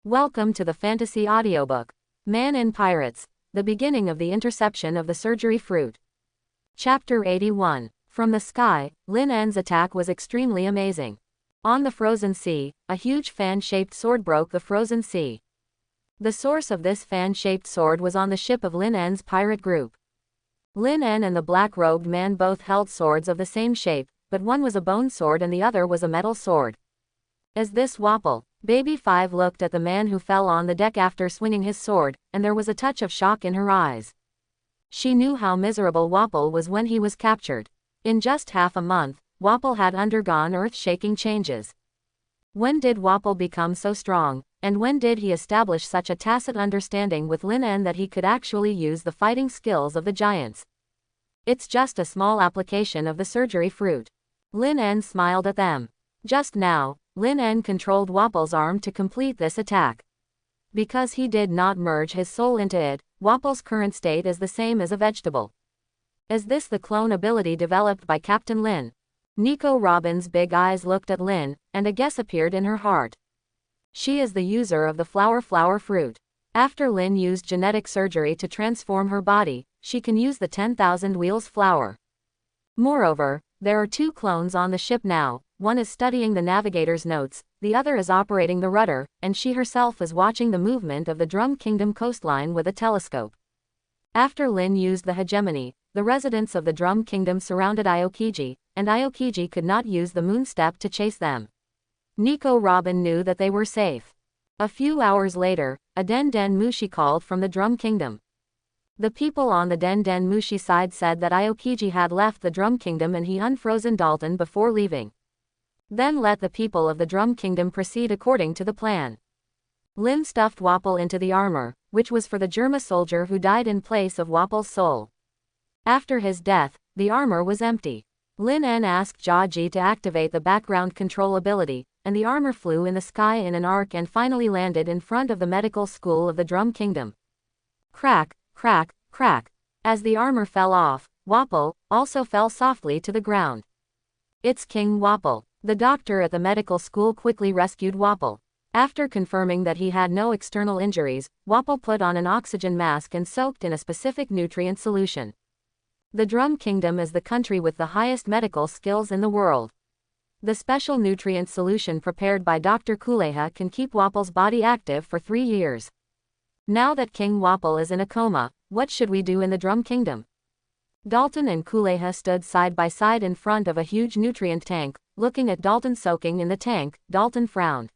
Welcome to the fantasy audiobook, Man in Pirates, the beginning of the interception of the surgery fruit. Chapter 81. From the sky, Lin En's attack was extremely amazing. On the frozen sea, a huge fan-shaped sword broke the frozen sea. The source of this fan-shaped sword was on the ship of Lin En's pirate group. Lin En and the black-robed man both held swords of the same shape, but one was a bone sword and the other was a metal sword. As this Wapol, Baby 5 looked at the man who fell on the deck after swinging his sword, and there was a touch of shock in her eyes. She knew how miserable Wapol was when he was captured. In just half a month, Wapol had undergone earth-shaking changes. When did Wapol become so strong, and when did he establish such a tacit understanding with Lin En that he could actually use the fighting skills of the giants? It's just a small application of the surgery fruit. Lin En smiled at them. Just now, Lin En controlled Wapol's arm to complete this attack. Because he did not merge his soul into it, Wapol's current state is the same as a vegetable. Is this the clone ability developed by Captain Lin? Nico Robin's big eyes looked at Lin, and a guess appeared in her heart. She is the user of the flower fruit. After Lin used genetic surgery to transform her body, she can use the 10,000 wheels flower. Moreover, there are two clones on the ship now. One is studying the navigator's notes, the other is operating the rudder, and she herself is watching the movement of the Drum Kingdom coastline with a telescope. After Lin used the hegemony, the residents of the Drum Kingdom surrounded Aokiji, and Aokiji could not use the moonstep to chase them. Nico Robin knew that they were safe. A few hours later, a Den Den Mushi called from the Drum Kingdom. The people on the Den Den Mushi side said that Aokiji had left the Drum Kingdom and he unfrozen Dalton before leaving. Then let the people of the Drum Kingdom proceed according to the plan. Lin stuffed Wapol into the armor, which was for the Germa soldier who died in place of Wapol's soul. After his death, the armor was empty. Lin En asked Jaji to activate the background control ability, and the armor flew in the sky in an arc and finally landed in front of the medical school of the Drum Kingdom. Crack, crack, crack. As the armor fell off, Wapol also fell softly to the ground. It's King Wapol. The doctor at the medical school quickly rescued Wapol. After confirming that he had no external injuries, Wapol put on an oxygen mask and soaked in a specific nutrient solution. The Drum Kingdom is the country with the highest medical skills in the world. The special nutrient solution prepared by Dr. Kuleha can keep Wapol's body active for 3 years. Now that King Wapol is in a coma, what should we do in the Drum Kingdom? Dalton and Kuleha stood side by side in front of a huge nutrient tank. Looking at Dalton soaking in the tank, Dalton frowned.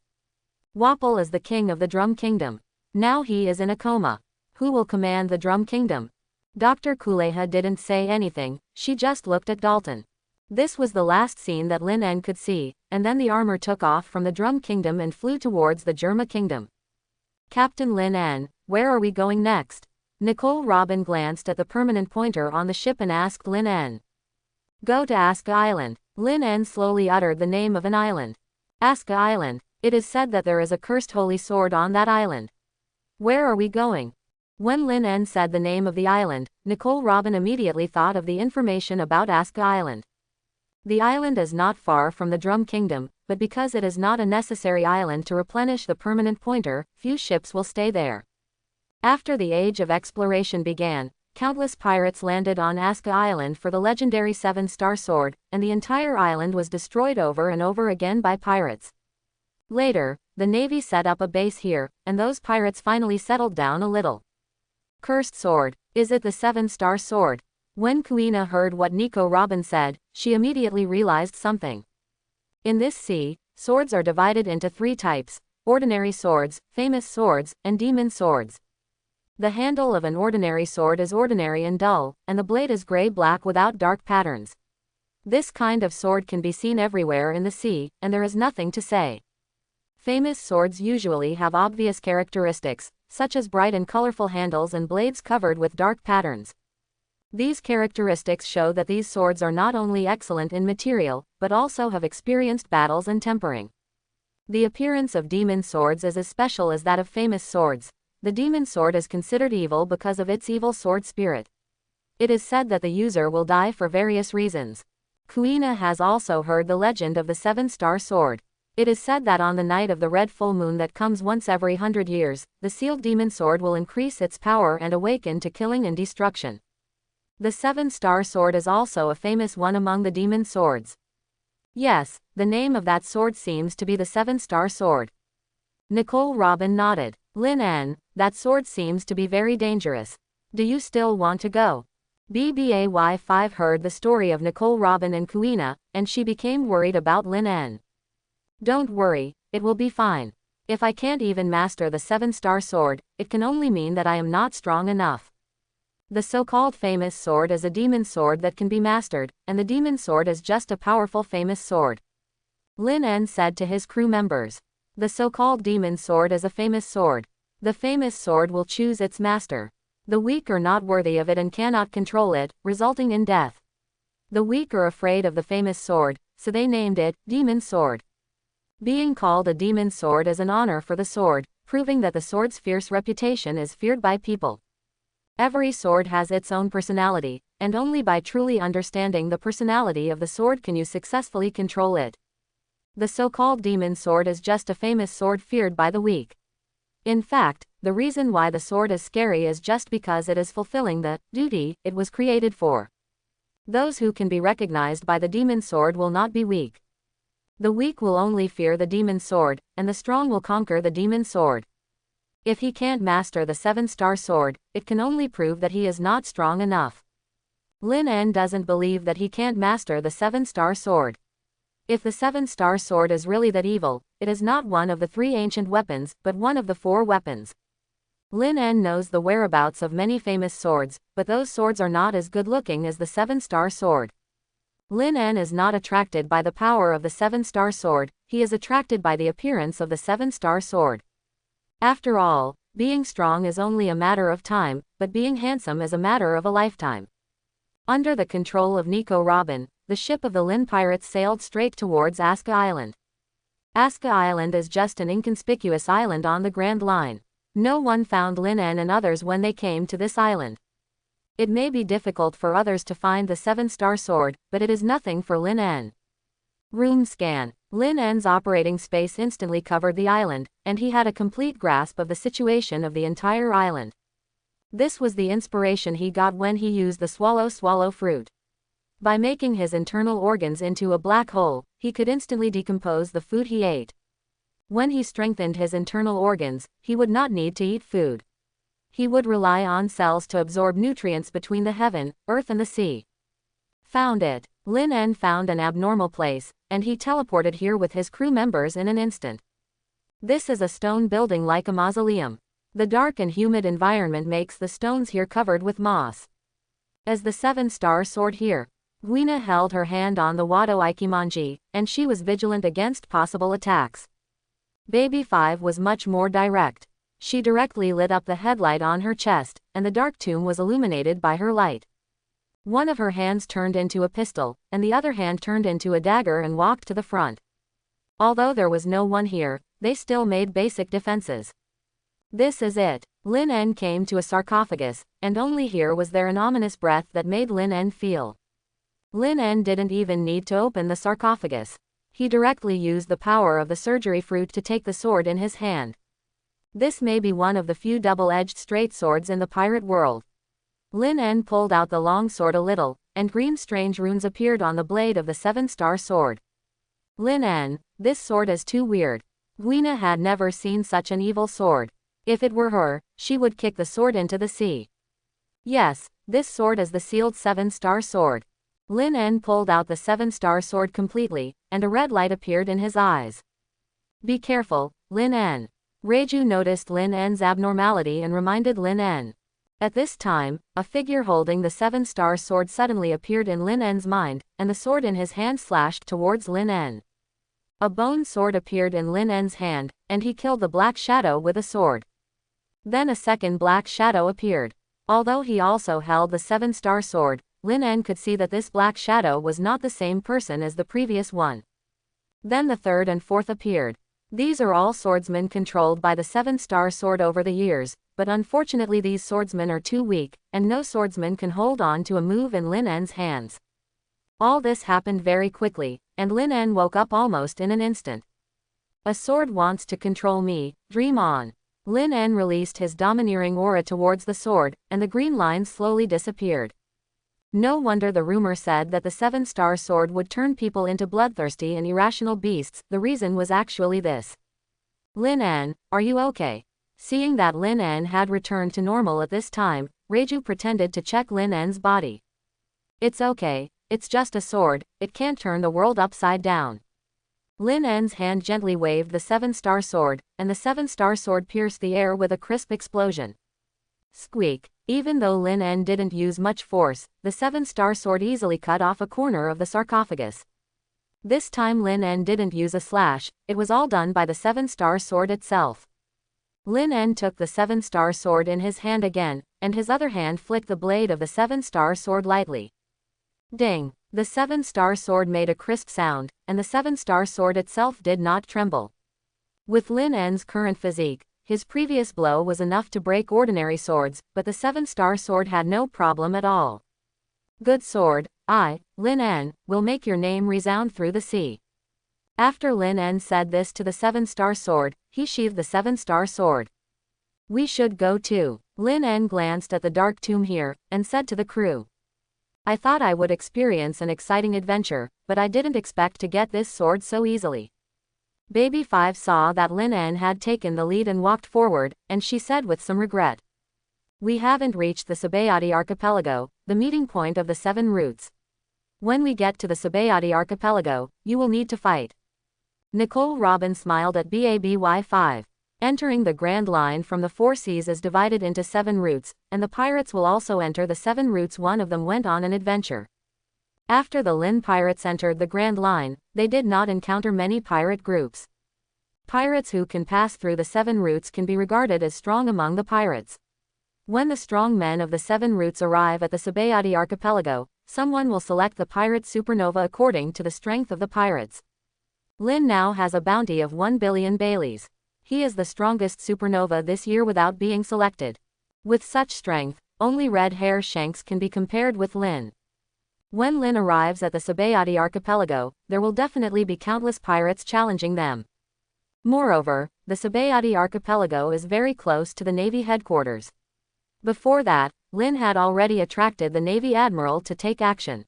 Wapol is the king of the Drum Kingdom. Now he is in a coma. Who will command the Drum Kingdom? Dr. Kuleha didn't say anything, she just looked at Dalton. This was the last scene that Lin En could see, and then the armor took off from the Drum Kingdom and flew towards the Germa Kingdom. Captain Lin En, where are we going next? Nicole Robin glanced at the permanent pointer on the ship and asked Lin En. Go to Aska Island. Lin En slowly uttered the name of an island. Aska Island. It is said that there is a cursed holy sword on that island. Where are we going? When Lin En said the name of the island, Nicole Robin immediately thought of the information about Aska Island. The island is not far from the Drum Kingdom, but because it is not a necessary island to replenish the permanent pointer, few ships will stay there. After the age of exploration began, countless pirates landed on Aska Island for the legendary 7-star sword, and the entire island was destroyed over and over again by pirates. Later, the Navy set up a base here, and those pirates finally settled down a little. Cursed sword. Is it the 7-star sword? When Kuina heard what Nico Robin said, she immediately realized something. In this sea, swords are divided into 3 types: ordinary swords, famous swords, and demon swords. The handle of an ordinary sword is ordinary and dull, and the blade is gray-black without dark patterns. This kind of sword can be seen everywhere in the sea, and there is nothing to say. Famous swords usually have obvious characteristics, such as bright and colorful handles and blades covered with dark patterns. These characteristics show that these swords are not only excellent in material, but also have experienced battles and tempering. The appearance of demon swords is as special as that of famous swords. The demon sword is considered evil because of its evil sword spirit. It is said that the user will die for various reasons. Kuina has also heard the legend of the 7-star sword. It is said that on the night of the red full moon that comes once every 100 years, the sealed demon sword will increase its power and awaken to killing and destruction. The seven-star sword is also a famous one among the demon swords. Yes, the name of that sword seems to be the seven-star sword. Nicole Robin nodded. Lin En, that sword seems to be very dangerous. Do you still want to go? BBAY5 heard the story of Nicole Robin and Kuina, and she became worried about Lin En. Don't worry, it will be fine. If I can't even master the seven-star sword, it can only mean that I am not strong enough. The so-called famous sword is a demon sword that can be mastered, and the demon sword is just a powerful famous sword. Lin En said to his crew members. The so-called demon sword is a famous sword. The famous sword will choose its master. The weak are not worthy of it and cannot control it, resulting in death. The weak are afraid of the famous sword, so they named it Demon Sword. Being called a demon sword is an honor for the sword, proving that the sword's fierce reputation is feared by people. Every sword has its own personality, and only by truly understanding the personality of the sword can you successfully control it. The so-called demon sword is just a famous sword feared by the weak. In fact, the reason why the sword is scary is just because it is fulfilling the duty it was created for. Those who can be recognized by the demon sword will not be weak. The weak will only fear the demon sword, and the strong will conquer the demon sword. If he can't master the seven-star sword, it can only prove that he is not strong enough. Lin En doesn't believe that he can't master the seven-star sword. If the seven-star sword is really that evil, it is not one of the three ancient weapons, but one of the four weapons. Lin En knows the whereabouts of many famous swords, but those swords are not as good-looking as the seven-star sword. Lin En is not attracted by the power of the seven-star sword, he is attracted by the appearance of the seven-star sword. After all, being strong is only a matter of time, but being handsome is a matter of a lifetime. Under the control of Nico Robin, the ship of the Lin pirates sailed straight towards Aska Island. Aska Island is just an inconspicuous island on the Grand Line. No one found Lin En and others when they came to this island. It may be difficult for others to find the seven-star sword, but it is nothing for Lin En. Room scan. Lin En's operating space instantly covered the island, and he had a complete grasp of the situation of the entire island. This was the inspiration he got when he used the swallow fruit. By making his internal organs into a black hole, he could instantly decompose the food he ate. When he strengthened his internal organs, he would not need to eat food. He would rely on cells to absorb nutrients between the heaven, earth and the sea. Found it. Lin En found an abnormal place, and he teleported here with his crew members in an instant. This is a stone building like a mausoleum. The dark and humid environment makes the stones here covered with moss. As the seven-star sword here, Guina held her hand on the Wado Ikimonji, and she was vigilant against possible attacks. Baby 5 was much more direct. She directly lit up the headlight on her chest, and the dark tomb was illuminated by her light. One of her hands turned into a pistol, and the other hand turned into a dagger and walked to the front. Although there was no one here, they still made basic defenses. This is it. Lin En came to a sarcophagus, and only here was there an ominous breath that made Lin En feel. Lin En didn't even need to open the sarcophagus. He directly used the power of the surgery fruit to take the sword in his hand. This may be one of the few double-edged straight swords in the pirate world. Lin En pulled out the long sword a little, and green strange runes appeared on the blade of the seven-star sword. Lin En, this sword is too weird. Guina had never seen such an evil sword. If it were her, she would kick the sword into the sea. Yes, this sword is the sealed seven-star sword. Lin En pulled out the seven-star sword completely, and a red light appeared in his eyes. Be careful, Lin En. Reiju noticed Lin En's abnormality and reminded Lin En. At this time, a figure holding the seven-star sword suddenly appeared in Lin En's mind, and the sword in his hand slashed towards Lin En. A bone sword appeared in Lin En's hand, and he killed the black shadow with a sword. Then a second black shadow appeared. Although he also held the seven-star sword, Lin En could see that this black shadow was not the same person as the previous one. Then the third and fourth appeared. These are all swordsmen controlled by the seven-star sword over the years, but unfortunately these swordsmen are too weak, and no swordsman can hold on to a move in Lin En's hands. All this happened very quickly, and Lin En woke up almost in an instant. A sword wants to control me, dream on. Lin En released his domineering aura towards the sword, and the green lines slowly disappeared. No wonder the rumor said that the 7-star sword would turn people into bloodthirsty and irrational beasts, the reason was actually this. Lin En, are you okay? Seeing that Lin En had returned to normal at this time, Reiju pretended to check Lin En's body. It's okay, it's just a sword, it can't turn the world upside down. Lin En's hand gently waved the 7-star sword, and the 7-star sword pierced the air with a crisp explosion. Squeak. Even though Lin En didn't use much force, the 7-star sword easily cut off a corner of the sarcophagus. This time Lin En didn't use a slash, it was all done by the 7-star sword itself. Lin En took the 7-star sword in his hand again, and his other hand flicked the blade of the 7-star sword lightly. Ding! The 7-star sword made a crisp sound, and the 7-star sword itself did not tremble. With Lin En's current physique, his previous blow was enough to break ordinary swords, but the 7-star sword had no problem at all. Good sword, I, Lin En, will make your name resound through the sea. After Lin En said this to the 7-star sword, he sheathed the 7-star sword. We should go too. Lin En glanced at the dark tomb here, and said to the crew. I thought I would experience an exciting adventure, but I didn't expect to get this sword so easily. Baby 5 saw that Lin En had taken the lead and walked forward, and she said with some regret. We haven't reached the Sabayati archipelago, the meeting point of the 7 routes. When we get to the Sabayati archipelago, you will need to fight. Nicole Robin smiled at BABY5. Entering the Grand Line from the 4 seas is divided into 7 routes, and the pirates will also enter the 7 routes. One of them went on an adventure. After the Lin pirates entered the Grand Line, they did not encounter many pirate groups. Pirates who can pass through the 7 routes can be regarded as strong among the pirates. When the strong men of the 7 routes arrive at the Sabayati archipelago, someone will select the pirate supernova according to the strength of the pirates. Lin now has a bounty of 1 billion Baileys. He is the strongest supernova this year without being selected. With such strength, only Red Hair Shanks can be compared with Lin. When Lin arrives at the Sabayati archipelago, there will definitely be countless pirates challenging them. Moreover, the Sabayati archipelago is very close to the Navy headquarters. Before that, Lin had already attracted the Navy Admiral to take action.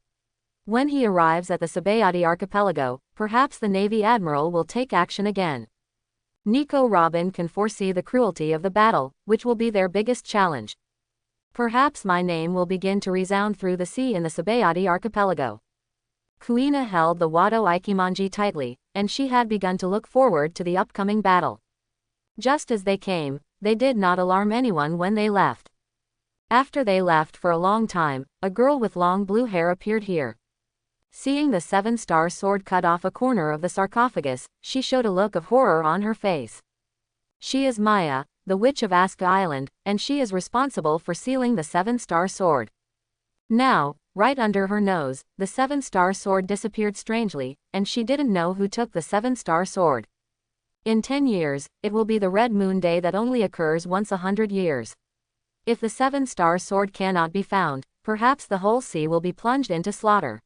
When he arrives at the Sabayati archipelago, perhaps the Navy Admiral will take action again. Nico Robin can foresee the cruelty of the battle, which will be their biggest challenge. Perhaps my name will begin to resound through the sea in the Sabayati archipelago. Kuina held the Wado Ikimonji tightly, and she had begun to look forward to the upcoming battle. Just as they came, they did not alarm anyone when they left. After they left for a long time, a girl with long blue hair appeared here. Seeing the 7-star sword cut off a corner of the sarcophagus, she showed a look of horror on her face. She is Maya, the witch of Aska Island, and she is responsible for sealing the 7-star sword. Now, right under her nose, the 7-star sword disappeared strangely, and she didn't know who took the 7-star sword. In 10 years, it will be the Red Moon Day that only occurs once 100 years. If the 7-star sword cannot be found, perhaps the whole sea will be plunged into slaughter.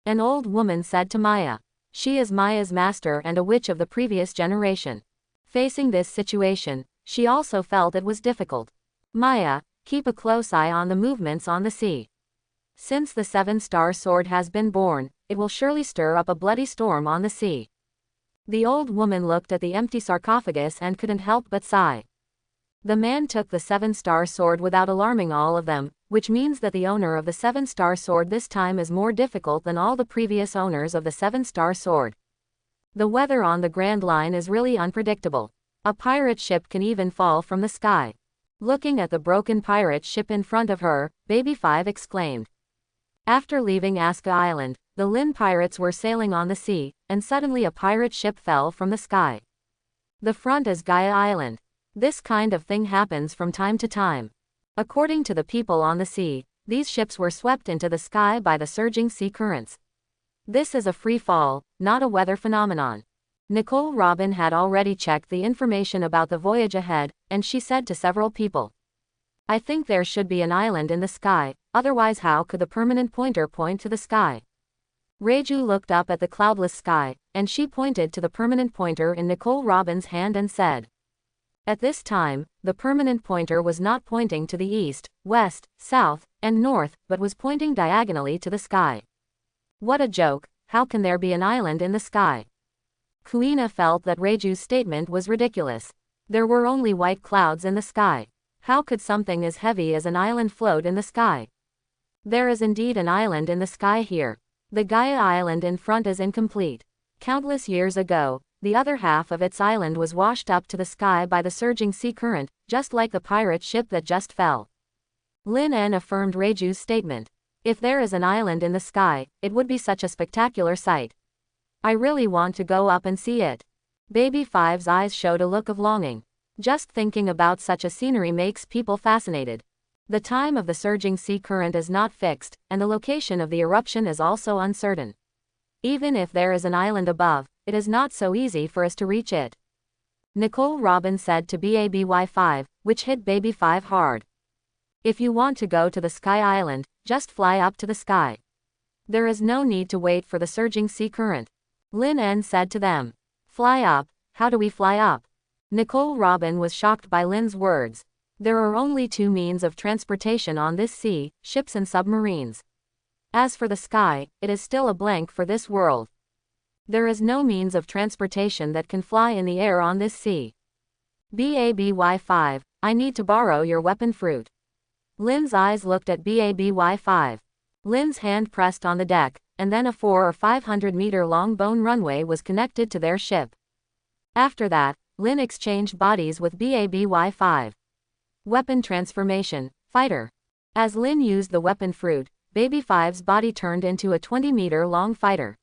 An old woman said to Maya. She is Maya's master and a witch of the previous generation. Facing this situation, she also felt it was difficult. Maya, keep a close eye on the movements on the sea. Since the 7-star sword has been born, it will surely stir up a bloody storm on the sea. The old woman looked at the empty sarcophagus and couldn't help but sigh. The man took the 7-star sword without alarming all of them, which means that the owner of the 7-star sword this time is more difficult than all the previous owners of the 7-star sword. The weather on the Grand Line is really unpredictable. A pirate ship can even fall from the sky. Looking at the broken pirate ship in front of her, Baby 5 exclaimed. After leaving Aska Island, the Lin pirates were sailing on the sea, and suddenly a pirate ship fell from the sky. The front is Gaia Island. This kind of thing happens from time to time. According to the people on the sea, these ships were swept into the sky by the surging sea currents. This is a free fall, not a weather phenomenon. Nicole Robin had already checked the information about the voyage ahead, and she said to several people, I think there should be an island in the sky, otherwise how could the permanent pointer point to the sky? Reiju looked up at the cloudless sky, and she pointed to the permanent pointer in Nicole Robin's hand and said. At this time, the permanent pointer was not pointing to the east, west, south, and north, but was pointing diagonally to the sky. What a joke, how can there be an island in the sky? Kuina felt that Reiju's statement was ridiculous. There were only white clouds in the sky. How could something as heavy as an island float in the sky? There is indeed an island in the sky here. The Gaia Island in front is incomplete. Countless years ago, the other half of its island was washed up to the sky by the surging sea current, just like the pirate ship that just fell. Lin En affirmed Reiju's statement. If there is an island in the sky, it would be such a spectacular sight. I really want to go up and see it. Baby Five's eyes showed a look of longing. Just thinking about such a scenery makes people fascinated. The time of the surging sea current is not fixed, and the location of the eruption is also uncertain. Even if there is an island above, it is not so easy for us to reach it. Nicole Robin said to Baby5, which hit Baby 5 hard. If you want to go to the Sky Island, just fly up to the sky. There is no need to wait for the surging sea current. Lin En said to them. Fly up, how do we fly up? Nicole Robin was shocked by Lin's words. There are only two means of transportation on this sea, ships and submarines. As for the sky, it is still a blank for this world. There is no means of transportation that can fly in the air on this sea. Baby5, I need to borrow your weapon fruit. Lin's eyes looked at Baby5. Lin's hand pressed on the deck, and then a 400 or 500 meter long bone runway was connected to their ship. After that, Lin exchanged bodies with Baby5. Weapon transformation, fighter. As Lin used the weapon fruit, Baby 5's body turned into a 20-meter long fighter.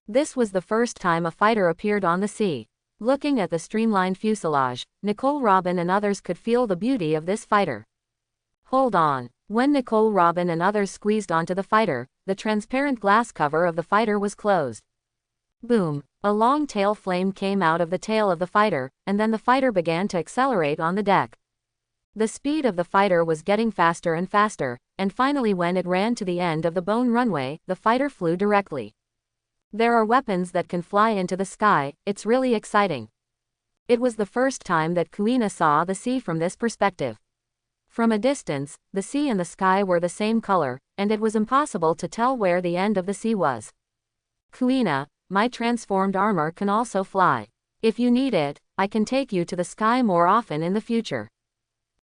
This was the first time a fighter appeared on the sea. Looking at the streamlined fuselage, Nicole Robin and others could feel the beauty of this fighter. Hold on. When Nicole Robin and others squeezed onto the fighter, the transparent glass cover of the fighter was closed. Boom! A long tail flame came out of the tail of the fighter, and then the fighter began to accelerate on the deck. The speed of the fighter was getting faster and faster, and finally when it ran to the end of the bone runway, the fighter flew directly. There are weapons that can fly into the sky, it's really exciting. It was the first time that Kuina saw the sea from this perspective. From a distance, the sea and the sky were the same color, and it was impossible to tell where the end of the sea was. Kuina, my transformed armor can also fly. If you need it, I can take you to the sky more often in the future.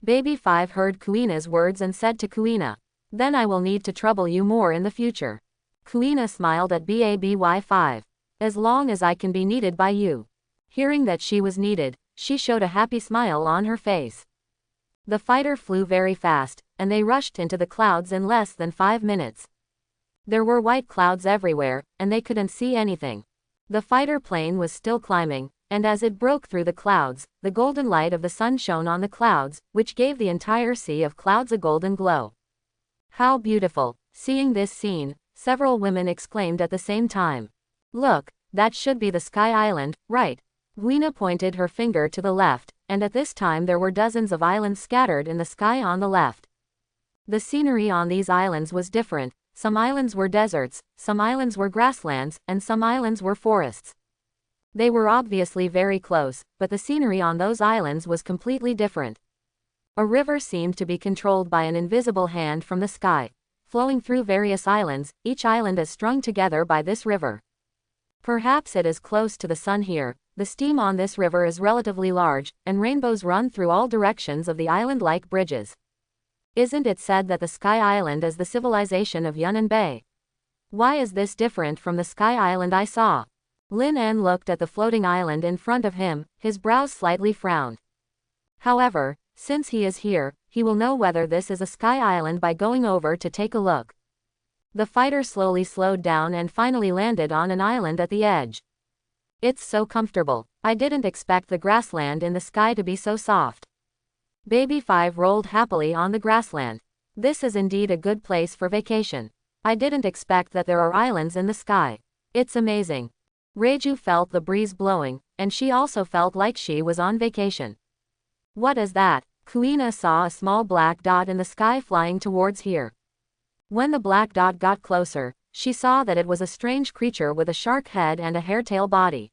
Baby 5 heard Kuina's words and said to Kuina, then I will need to trouble you more in the future. Kuina smiled at Baby5. As long as I can be needed by you. Hearing that she was needed, she showed a happy smile on her face. The fighter flew very fast, and they rushed into the clouds in less than 5 minutes. There were white clouds everywhere, and they couldn't see anything. The fighter plane was still climbing, and as it broke through the clouds, the golden light of the sun shone on the clouds, which gave the entire sea of clouds a golden glow. How beautiful! Seeing this scene, several women exclaimed at the same time. Look, that should be the Sky Island, right? Guina pointed her finger to the left, and at this time there were dozens of islands scattered in the sky on the left. The scenery on these islands was different. Some islands were deserts, some islands were grasslands, and some islands were forests. They were obviously very close, but the scenery on those islands was completely different. A river seemed to be controlled by an invisible hand from the sky, flowing through various islands, each island is strung together by this river. Perhaps it is close to the sun here. The steam on this river is relatively large, and rainbows run through all directions of the island like bridges. Isn't it said that the Sky Island is the civilization of Yunnan Bay? Why is this different from the Sky Island I saw? Lin En looked at the floating island in front of him, his brows slightly frowned. However, since he is here, he will know whether this is a Sky Island by going over to take a look. The fighter slowly slowed down and finally landed on an island at the edge. It's so comfortable. I didn't expect the grassland in the sky to be so soft. Baby 5 rolled happily on the grassland. This is indeed a good place for vacation. I didn't expect that there are islands in the sky. It's amazing. Reiju felt the breeze blowing, and she also felt like she was on vacation. What is that? Kuina saw a small black dot in the sky flying towards here. When the black dot got closer, she saw that it was a strange creature with a shark head and a hairtail body.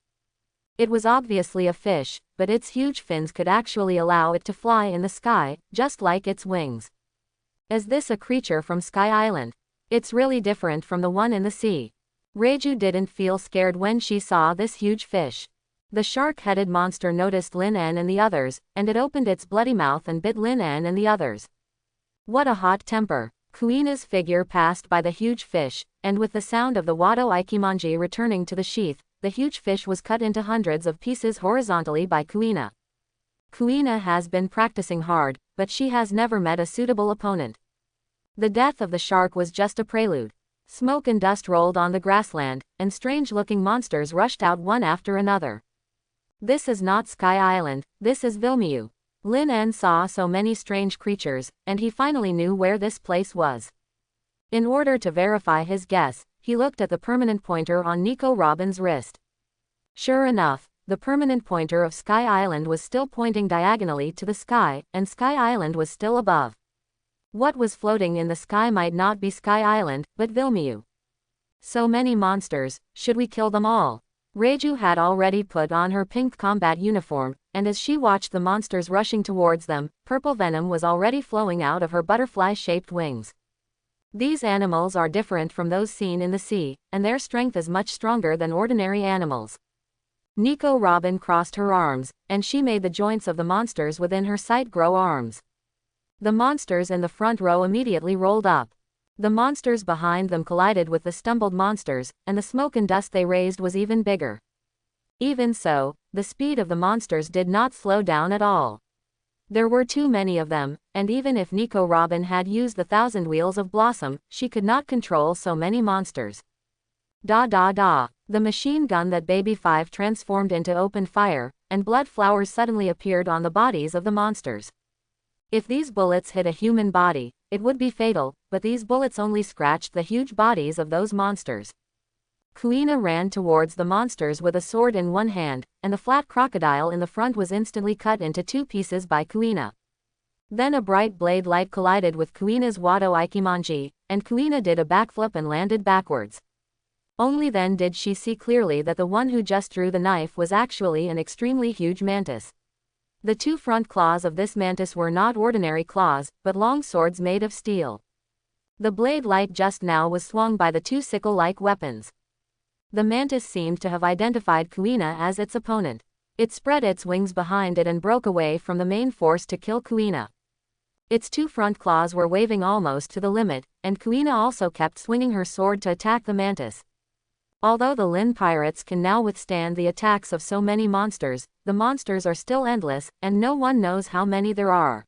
It was obviously a fish, but its huge fins could actually allow it to fly in the sky, just like its wings. Is this a creature from Sky Island? It's really different from the one in the sea. Reiju didn't feel scared when she saw this huge fish. The shark-headed monster noticed Lin En and the others, and it opened its bloody mouth and bit Lin En and the others. What a hot temper! Kuina's figure passed by the huge fish, and with the sound of the Wado Ikimonji returning to the sheath, the huge fish was cut into hundreds of pieces horizontally by Kuina. Kuina has been practicing hard, but she has never met a suitable opponent. The death of the shark was just a prelude. Smoke and dust rolled on the grassland, and strange-looking monsters rushed out one after another. This is not Sky Island, this is Vilmiu. Lin En saw so many strange creatures, and he finally knew where this place was. In order to verify his guess, he looked at the permanent pointer on Nico Robin's wrist. Sure enough, the permanent pointer of Sky Island was still pointing diagonally to the sky, and Sky Island was still above. What was floating in the sky might not be Sky Island, but Vilmiu. So many monsters, should we kill them all? Reiju had already put on her pink combat uniform, and as she watched the monsters rushing towards them, purple venom was already flowing out of her butterfly-shaped wings. These animals are different from those seen in the sea, and their strength is much stronger than ordinary animals. Nico Robin crossed her arms, and she made the joints of the monsters within her sight grow arms. The monsters in the front row immediately rolled up. The monsters behind them collided with the stumbled monsters, and the smoke and dust they raised was even bigger. Even so, the speed of the monsters did not slow down at all. There were too many of them, and even if Nico Robin had used the 1,000 wheels of Blossom, she could not control so many monsters. Da da da. The machine gun that Baby 5 transformed into opened fire, and blood flowers suddenly appeared on the bodies of the monsters. If these bullets hit a human body, it would be fatal, but these bullets only scratched the huge bodies of those monsters. Kuina ran towards the monsters with a sword in one hand, and the flat crocodile in the front was instantly cut into 2 pieces by Kuina. Then a bright blade light collided with Kuina's Wado Ikimonji, and Kuina did a backflip and landed backwards. Only then did she see clearly that the one who just drew the knife was actually an extremely huge mantis. The 2 front claws of this mantis were not ordinary claws, but long swords made of steel. The blade light just now was swung by the 2 sickle-like weapons. The mantis seemed to have identified Kuina as its opponent. It spread its wings behind it and broke away from the main force to kill Kuina. Its 2 front claws were waving almost to the limit, and Kuina also kept swinging her sword to attack the mantis. Although the Lin pirates can now withstand the attacks of so many monsters, the monsters are still endless, and no one knows how many there are.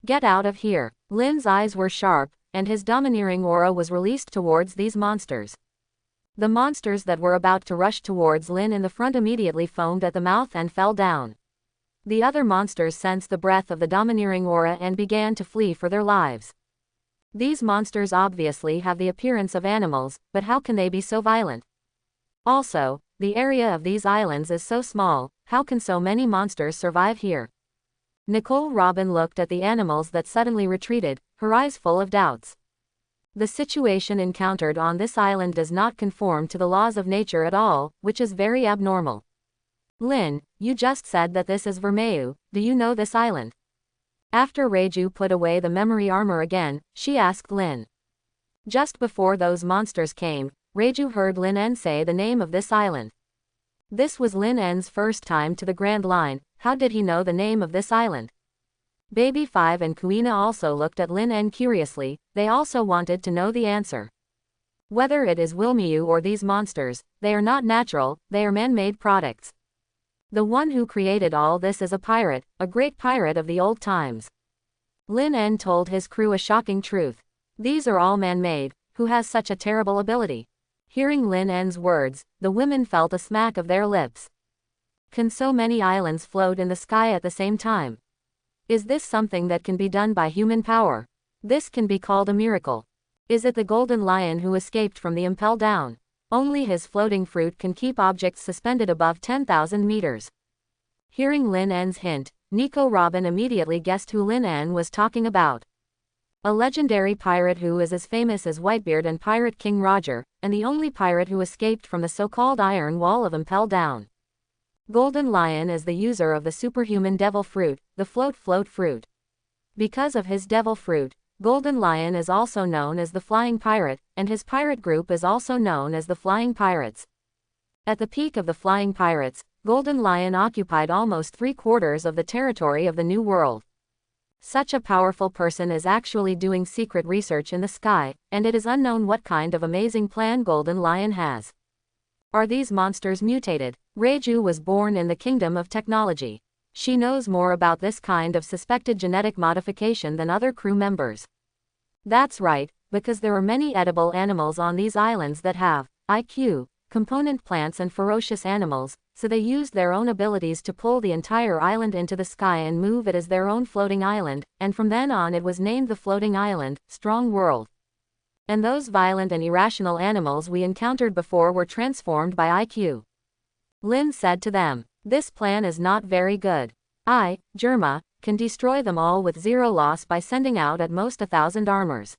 Get out of here. Lin's eyes were sharp, and his domineering aura was released towards these monsters. The monsters that were about to rush towards Lin in the front immediately foamed at the mouth and fell down. The other monsters sensed the breath of the domineering aura and began to flee for their lives. These monsters obviously have the appearance of animals, but how can they be so violent? Also, the area of these islands is so small, how can so many monsters survive here? Nicole Robin looked at the animals that suddenly retreated, her eyes full of doubts. The situation encountered on this island does not conform to the laws of nature at all, which is very abnormal. Lin, you just said that this is Vermeu, do you know this island? After Reiju put away the memory armor again, she asked Lin. Just before those monsters came, Reiju heard Lin En say the name of this island. This was Lin En's first time to the Grand Line. How did he know the name of this island? Baby 5 and Kuina also looked at Lin En curiously, they also wanted to know the answer. Whether it is Wilmiu or these monsters, they are not natural, they are man-made products. The one who created all this is a pirate, a great pirate of the old times. Lin En told his crew a shocking truth. These are all man-made. Who has such a terrible ability? Hearing Lin En's words, the women felt a smack of their lips. Can so many islands float in the sky at the same time? Is this something that can be done by human power? This can be called a miracle. Is it the golden lion who escaped from the impel down? Only his floating fruit can keep objects suspended above 10,000 meters. Hearing Lin En's hint, Nico Robin immediately guessed who Lin En was talking about. A legendary pirate who is as famous as Whitebeard and Pirate King Roger, and the only pirate who escaped from the so-called Iron Wall of Impel Down. Golden Lion is the user of the superhuman devil fruit, the float fruit. Because of his devil fruit, Golden Lion is also known as the Flying Pirate, and his pirate group is also known as the Flying Pirates. At the peak of the Flying Pirates, Golden Lion occupied almost 3/4 of the territory of the New World. Such a powerful person is actually doing secret research in the sky, and it is unknown what kind of amazing plan Golden Lion has. Are these monsters mutated? Reiju was born in the kingdom of technology. She knows more about this kind of suspected genetic modification than other crew members. That's right, because there are many edible animals on these islands that have IQ, component plants and ferocious animals, so they used their own abilities to pull the entire island into the sky and move it as their own floating island, and from then on it was named the Floating Island, Strong World. And those violent and irrational animals we encountered before were transformed by IQ. Lin said to them, "This plan is not very good. I, Germa, can destroy them all with zero loss by sending out at most 1,000 armors."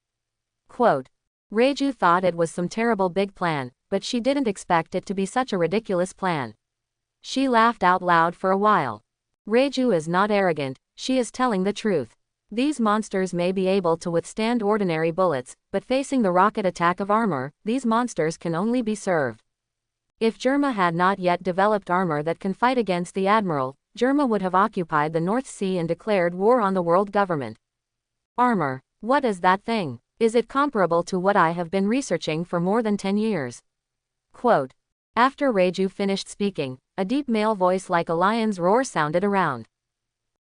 Quote. Reiju thought it was some terrible big plan, but she didn't expect it to be such a ridiculous plan. She laughed out loud for a while. Reiju is not arrogant, she is telling the truth. These monsters may be able to withstand ordinary bullets, but facing the rocket attack of armor, these monsters can only be served. If Germa had not yet developed armor that can fight against the Admiral, Germa would have occupied the North Sea and declared war on the world government. Armor. What is that thing? Is it comparable to what I have been researching for more than 10 years? Quote. After Reiju finished speaking, a deep male voice like a lion's roar sounded around.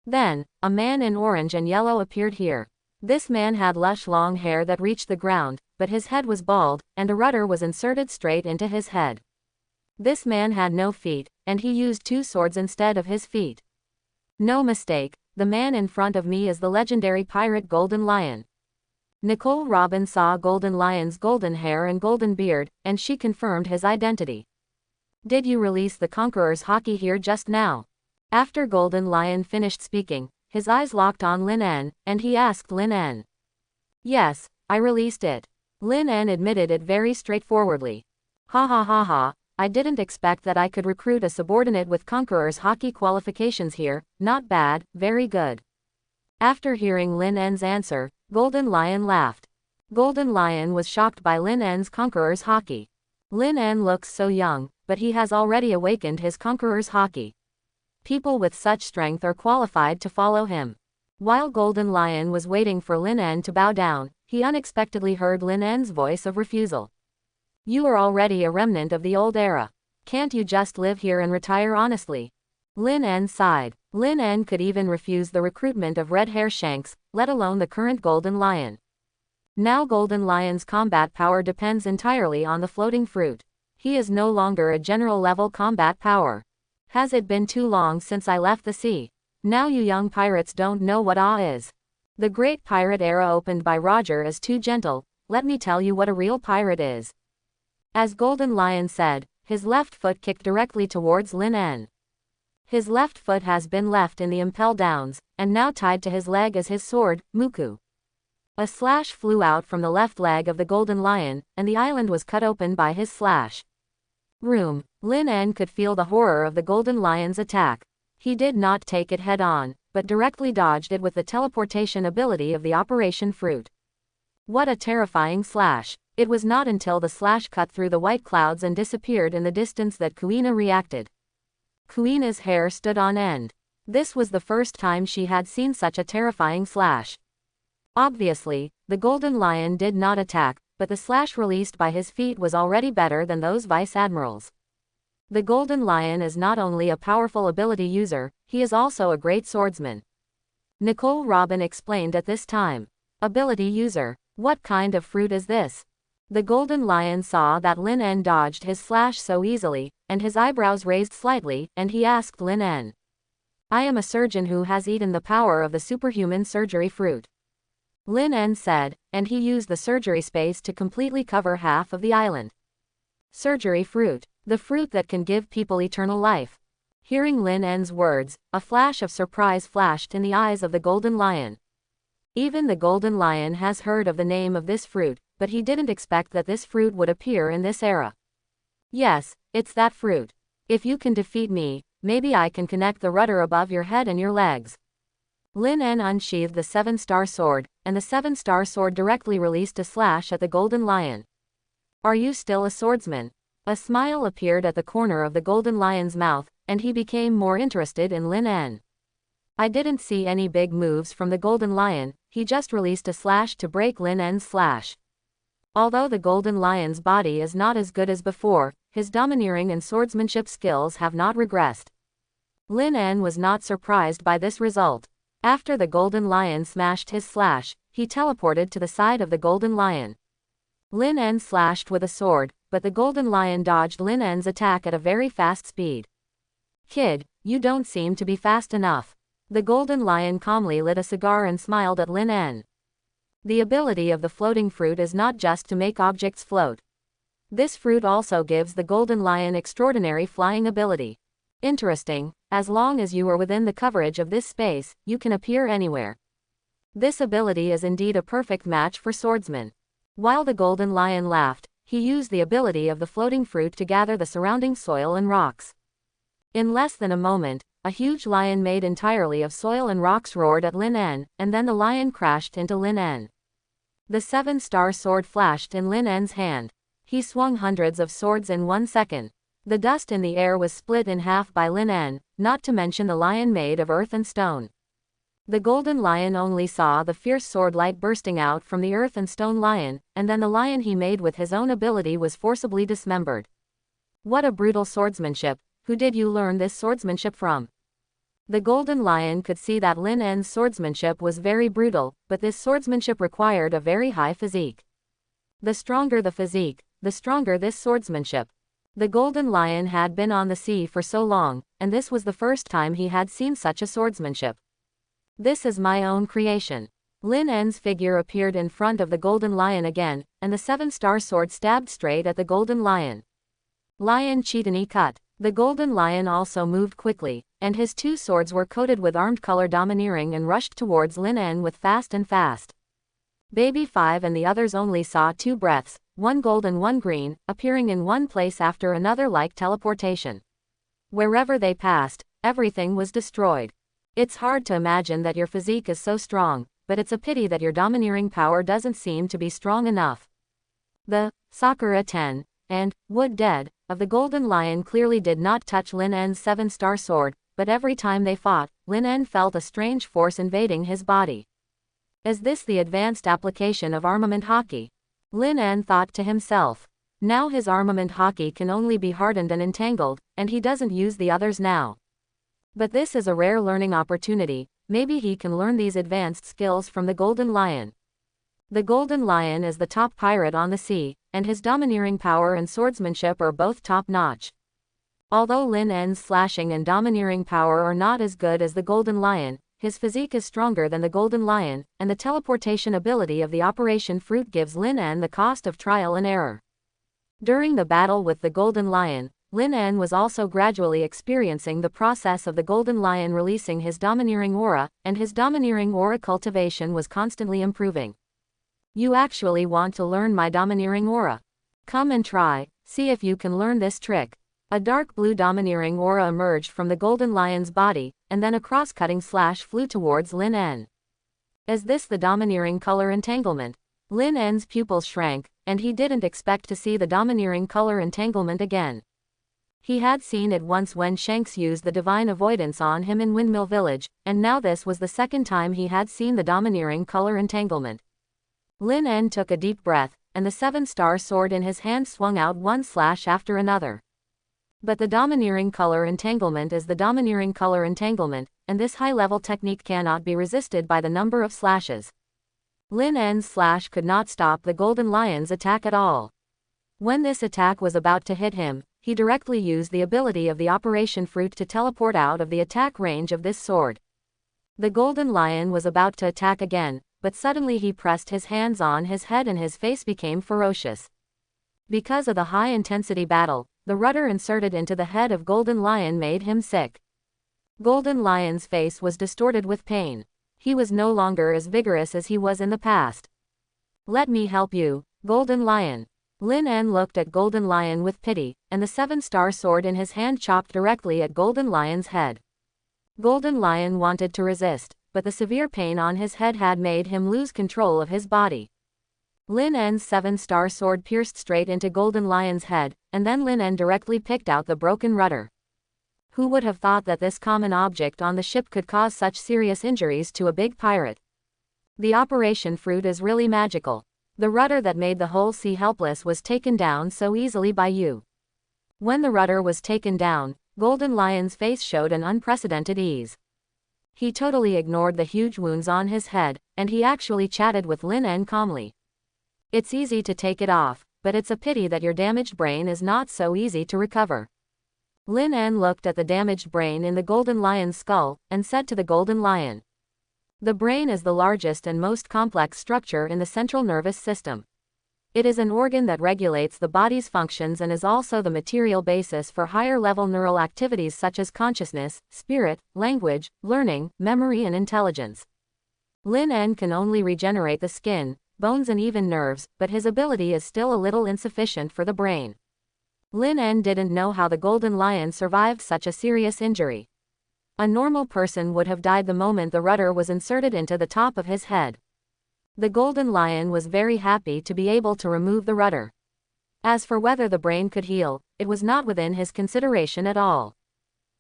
Then, a man in orange and yellow appeared here. This man had lush long hair that reached the ground, but his head was bald, and a rudder was inserted straight into his head. This man had no feet, and he used 2 swords instead of his feet. No mistake, the man in front of me is the legendary pirate Golden Lion. Nicole Robin saw Golden Lion's golden hair and golden beard, and she confirmed his identity. Did you release the Conqueror's Haki here just now? After Golden Lion finished speaking, his eyes locked on Lin En, and he asked Lin En. Yes, I released it. Lin En admitted it very straightforwardly. Ha ha ha ha, I didn't expect that I could recruit a subordinate with Conqueror's Haki qualifications here, not bad, very good. After hearing Lin En's answer, Golden Lion laughed. Golden Lion was shocked by Lin En's Conqueror's Haki. Lin En looks so young, but he has already awakened his Conqueror's Haki. People with such strength are qualified to follow him. While Golden Lion was waiting for Lin En to bow down, he unexpectedly heard Lin En's voice of refusal. You are already a remnant of the old era. Can't you just live here and retire honestly? Lin En sighed. Lin En could even refuse the recruitment of Red Hair Shanks, let alone the current Golden Lion. Now Golden Lion's combat power depends entirely on the floating fruit. He is no longer a general-level combat power. Has it been too long since I left the sea? Now you young pirates don't know what awe is. The great pirate era opened by Roger is too gentle, let me tell you what a real pirate is. As Golden Lion said, his left foot kicked directly towards Lin En. His left foot has been left in the Impel Downs, and now tied to his leg is his sword, Muku. A slash flew out from the left leg of the Golden Lion, and the island was cut open by his slash. Lin En could feel the horror of the Golden Lion's attack. He did not take it head-on, but directly dodged it with the teleportation ability of the Operation Fruit. What a terrifying slash! It was not until the slash cut through the white clouds and disappeared in the distance that Kuina reacted. Kuina's hair stood on end. This was the first time she had seen such a terrifying slash. Obviously, the Golden Lion did not attack, but the slash released by his feet was already better than those Vice Admirals. The Golden Lion is not only a powerful ability user, he is also a great swordsman. Nicole Robin explained at this time. Ability user. What kind of fruit is this? The Golden Lion saw that Lin En dodged his slash so easily, and his eyebrows raised slightly, and he asked Lin En. I am a surgeon who has eaten the power of the superhuman surgery fruit. Lin En said, and he used the surgery space to completely cover half of the island. Surgery fruit. The fruit that can give people eternal life. Hearing Lin En's words, a flash of surprise flashed in the eyes of the Golden Lion. Even the Golden Lion has heard of the name of this fruit, but he didn't expect that this fruit would appear in this era. Yes, it's that fruit. If you can defeat me, maybe I can connect the rudder above your head and your legs. Lin En unsheathed the 7-star sword, and the 7-star sword directly released a slash at the golden lion. Are you still a swordsman? A smile appeared at the corner of the golden lion's mouth, and he became more interested in Lin En. I didn't see any big moves from the golden lion, he just released a slash to break Lin En's slash. Although the golden lion's body is not as good as before, his domineering and swordsmanship skills have not regressed. Lin En was not surprised by this result. After the golden lion smashed his slash, he teleported to the side of the golden lion. Lin En slashed with a sword, but the golden lion dodged Lin En's attack at a very fast speed. Kid, you don't seem to be fast enough. The golden lion calmly lit a cigar and smiled at Lin En. The ability of the floating fruit is not just to make objects float. This fruit also gives the golden lion extraordinary flying ability. Interesting, as long as you are within the coverage of this space, you can appear anywhere. This ability is indeed a perfect match for swordsmen. While the golden lion laughed, he used the ability of the floating fruit to gather the surrounding soil and rocks. In less than a moment, a huge lion made entirely of soil and rocks roared at Lin En, and then the lion crashed into Lin En. The 7-star sword flashed in Lin En's hand. He swung hundreds of swords in 1 second. The dust in the air was split in half by Lin En, not to mention the lion made of earth and stone. The golden lion only saw the fierce sword light bursting out from the earth and stone lion, and then the lion he made with his own ability was forcibly dismembered. What a brutal swordsmanship! Who did you learn this swordsmanship from? The golden lion could see that Lin En's swordsmanship was very brutal, but this swordsmanship required a very high physique. The stronger the physique, the stronger this swordsmanship. The golden lion had been on the sea for so long, and this was the first time he had seen such a swordsmanship. This is my own creation. Lin En's figure appeared in front of the golden lion again, and the 7-star sword stabbed straight at the golden lion. Lion Chitani cut. The golden lion also moved quickly, and his 2 swords were coated with armed color domineering and rushed towards Lin En with fast and fast. Baby 5 and the others only saw 2 breaths, one gold and one green, appearing in one place after another like teleportation. Wherever they passed, everything was destroyed. It's hard to imagine that your physique is so strong, but it's a pity that your domineering power doesn't seem to be strong enough. The Sakura 10 and Wood Dead of the golden lion clearly did not touch Lin En's 7-star sword, but every time they fought, Lin En felt a strange force invading his body. Is this the advanced application of armament hockey? Lin En thought to himself. Now his armament hockey can only be hardened and entangled, and he doesn't use the others now. But this is a rare learning opportunity, maybe he can learn these advanced skills from the golden lion. The golden lion is the top pirate on the sea, and his domineering power and swordsmanship are both top-notch. Although Lin En's slashing and domineering power are not as good as the golden lion, his physique is stronger than the golden lion, and the teleportation ability of the Operation Fruit gives Lin En the cost of trial and error. During the battle with the golden lion, Lin En was also gradually experiencing the process of the golden lion releasing his domineering aura, and his domineering aura cultivation was constantly improving. You actually want to learn my domineering aura? Come and try, see if you can learn this trick. A dark blue domineering aura emerged from the golden lion's body, and then a cross-cutting slash flew towards Lin En. Is this the domineering color entanglement? Lin En's pupils shrank, and he didn't expect to see the domineering color entanglement again. He had seen it once when Shanks used the divine avoidance on him in Windmill Village, and now this was the second time he had seen the domineering color entanglement. Lin En took a deep breath, and the 7-star sword in his hand swung out one slash after another. But the domineering color entanglement is the domineering color entanglement, and this high-level technique cannot be resisted by the number of slashes. Lin En's slash could not stop the golden lion's attack at all. When this attack was about to hit him, he directly used the ability of the Operation Fruit to teleport out of the attack range of this sword. The golden lion was about to attack again, but suddenly he pressed his hands on his head and his face became ferocious. Because of the high-intensity battle, the rudder inserted into the head of Golden Lion made him sick. Golden Lion's face was distorted with pain. He was no longer as vigorous as he was in the past. Let me help you, Golden Lion. Lin En looked at Golden Lion with pity, and the 7-star sword in his hand chopped directly at Golden Lion's head. Golden Lion wanted to resist, but the severe pain on his head had made him lose control of his body. Lin En's 7-star sword pierced straight into Golden Lion's head, and then Lin En directly picked out the broken rudder. Who would have thought that this common object on the ship could cause such serious injuries to a big pirate? The Operation Fruit is really magical. The rudder that made the whole sea helpless was taken down so easily by you. When the rudder was taken down, Golden Lion's face showed an unprecedented ease. He totally ignored the huge wounds on his head, and he actually chatted with Lin En calmly. It's easy to take it off, but it's a pity that your damaged brain is not so easy to recover. Lin En looked at the damaged brain in the Golden Lion's skull, and said to the Golden Lion, "The brain is the largest and most complex structure in the central nervous system. It is an organ that regulates the body's functions and is also the material basis for higher-level neural activities such as consciousness, spirit, language, learning, memory and intelligence. Lin En can only regenerate the skin, bones and even nerves, but his ability is still a little insufficient for the brain." Lin En didn't know how the Golden Lion survived such a serious injury. A normal person would have died the moment the rudder was inserted into the top of his head. The Golden Lion was very happy to be able to remove the rudder. As for whether the brain could heal, it was not within his consideration at all.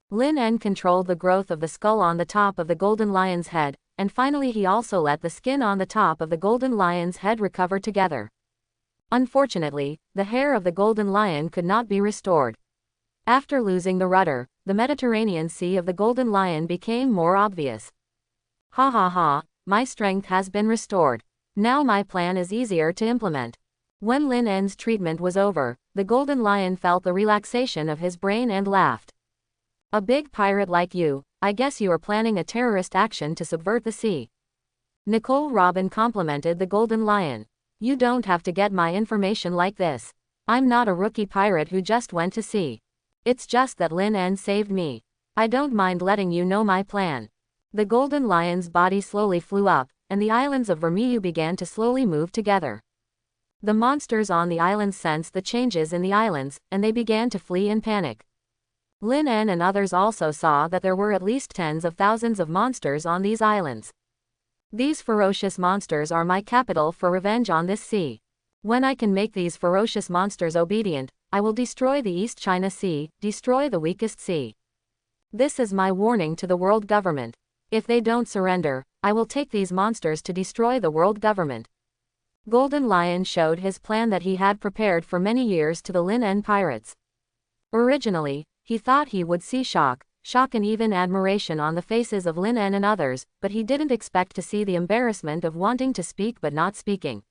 Lin En controlled the growth of the skull on the top of the Golden Lion's head, and finally he also let the skin on the top of the Golden Lion's head recover together. Unfortunately, the hair of the Golden Lion could not be restored. After losing the rudder, the Mediterranean Sea of the Golden Lion became more obvious. Ha ha ha, my strength has been restored. Now my plan is easier to implement. When Lin En's treatment was over, the Golden Lion felt the relaxation of his brain and laughed. "A big pirate like you, I guess you are planning a terrorist action to subvert the sea." Nicole Robin complimented the Golden Lion. "You don't have to get my information like this. I'm not a rookie pirate who just went to sea. It's just that Lin En saved me. I don't mind letting you know my plan." The Golden Lion's body slowly flew up, and the islands of Vermiliu began to slowly move together. The monsters on the islands sensed the changes in the islands, and they began to flee in panic. Lin En and others also saw that there were at least tens of thousands of monsters on these islands. "These ferocious monsters are my capital for revenge on this sea. When I can make these ferocious monsters obedient, I will destroy the East China Sea, destroy the weakest sea. This is my warning to the world government. If they don't surrender, I will take these monsters to destroy the world government." Golden Lion showed his plan that he had prepared for many years to the Lin En pirates. Originally, he thought he would see shock and even admiration on the faces of Lin En and others, but he didn't expect to see the embarrassment of wanting to speak but not speaking.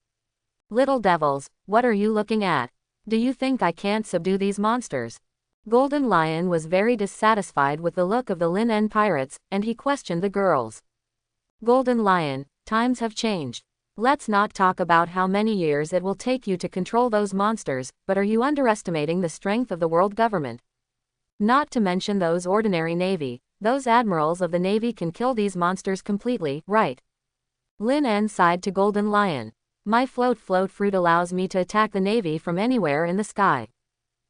"Little devils, what are you looking at? Do you think I can't subdue these monsters?" Golden Lion was very dissatisfied with the look of the Lin En pirates, and he questioned the girls. "Golden Lion, times have changed. Let's not talk about how many years it will take you to control those monsters, but are you underestimating the strength of the world government? Not to mention those ordinary navy, those admirals of the navy can kill these monsters completely, right?" Lin En sighed to Golden Lion. "My float fruit allows me to attack the navy from anywhere in the sky.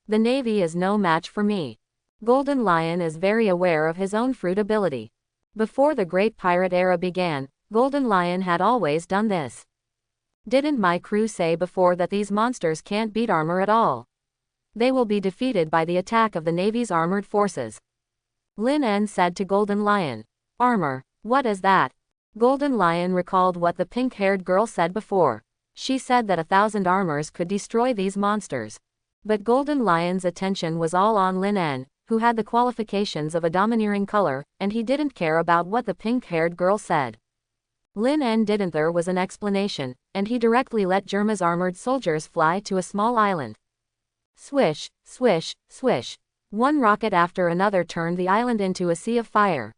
The navy is no match for me." Golden Lion is very aware of his own fruit ability. Before the Great Pirate Era began, Golden Lion had always done this. "Didn't my crew say before that these monsters can't beat armor at all? They will be defeated by the attack of the Navy's armored forces." Lin En said to Golden Lion. "Armor, what is that?" Golden Lion recalled what the pink-haired girl said before. She said that 1,000 armors could destroy these monsters. But Golden Lion's attention was all on Lin En, who had the qualifications of a domineering color, and he didn't care about what the pink-haired girl said. Lin En didn't. There was an explanation, and he directly let Germa's armored soldiers fly to a small island. Swish, swish, swish. One rocket after another turned the island into a sea of fire.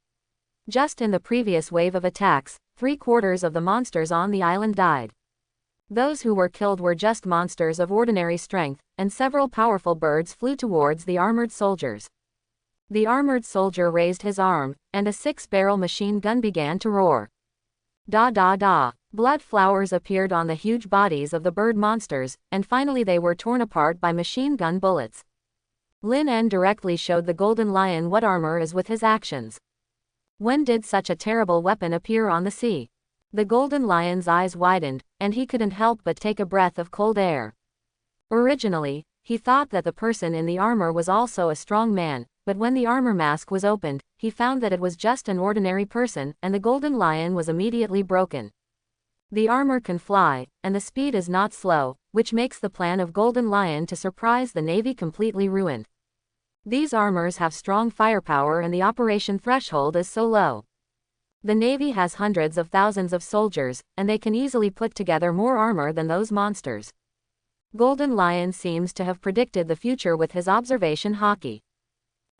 Just in the previous wave of attacks, 3/4 of the monsters on the island died. Those who were killed were just monsters of ordinary strength, and several powerful birds flew towards the armored soldiers. The armored soldier raised his arm, and a 6-barrel machine gun began to roar. Da da da. Blood flowers appeared on the huge bodies of the bird monsters, and finally they were torn apart by machine gun bullets. Lin En directly showed the Golden Lion what armor is with his actions. When did such a terrible weapon appear on the sea? The Golden Lion's eyes widened, and he couldn't help but take a breath of cold air. Originally, he thought that the person in the armor was also a strong man, but when the armor mask was opened, he found that it was just an ordinary person, and the Golden Lion was immediately broken. The armor can fly, and the speed is not slow, which makes the plan of Golden Lion to surprise the Navy completely ruined. These armors have strong firepower and the operation threshold is so low. The Navy has hundreds of thousands of soldiers, and they can easily put together more armor than those monsters. Golden Lion seems to have predicted the future with his observation hockey.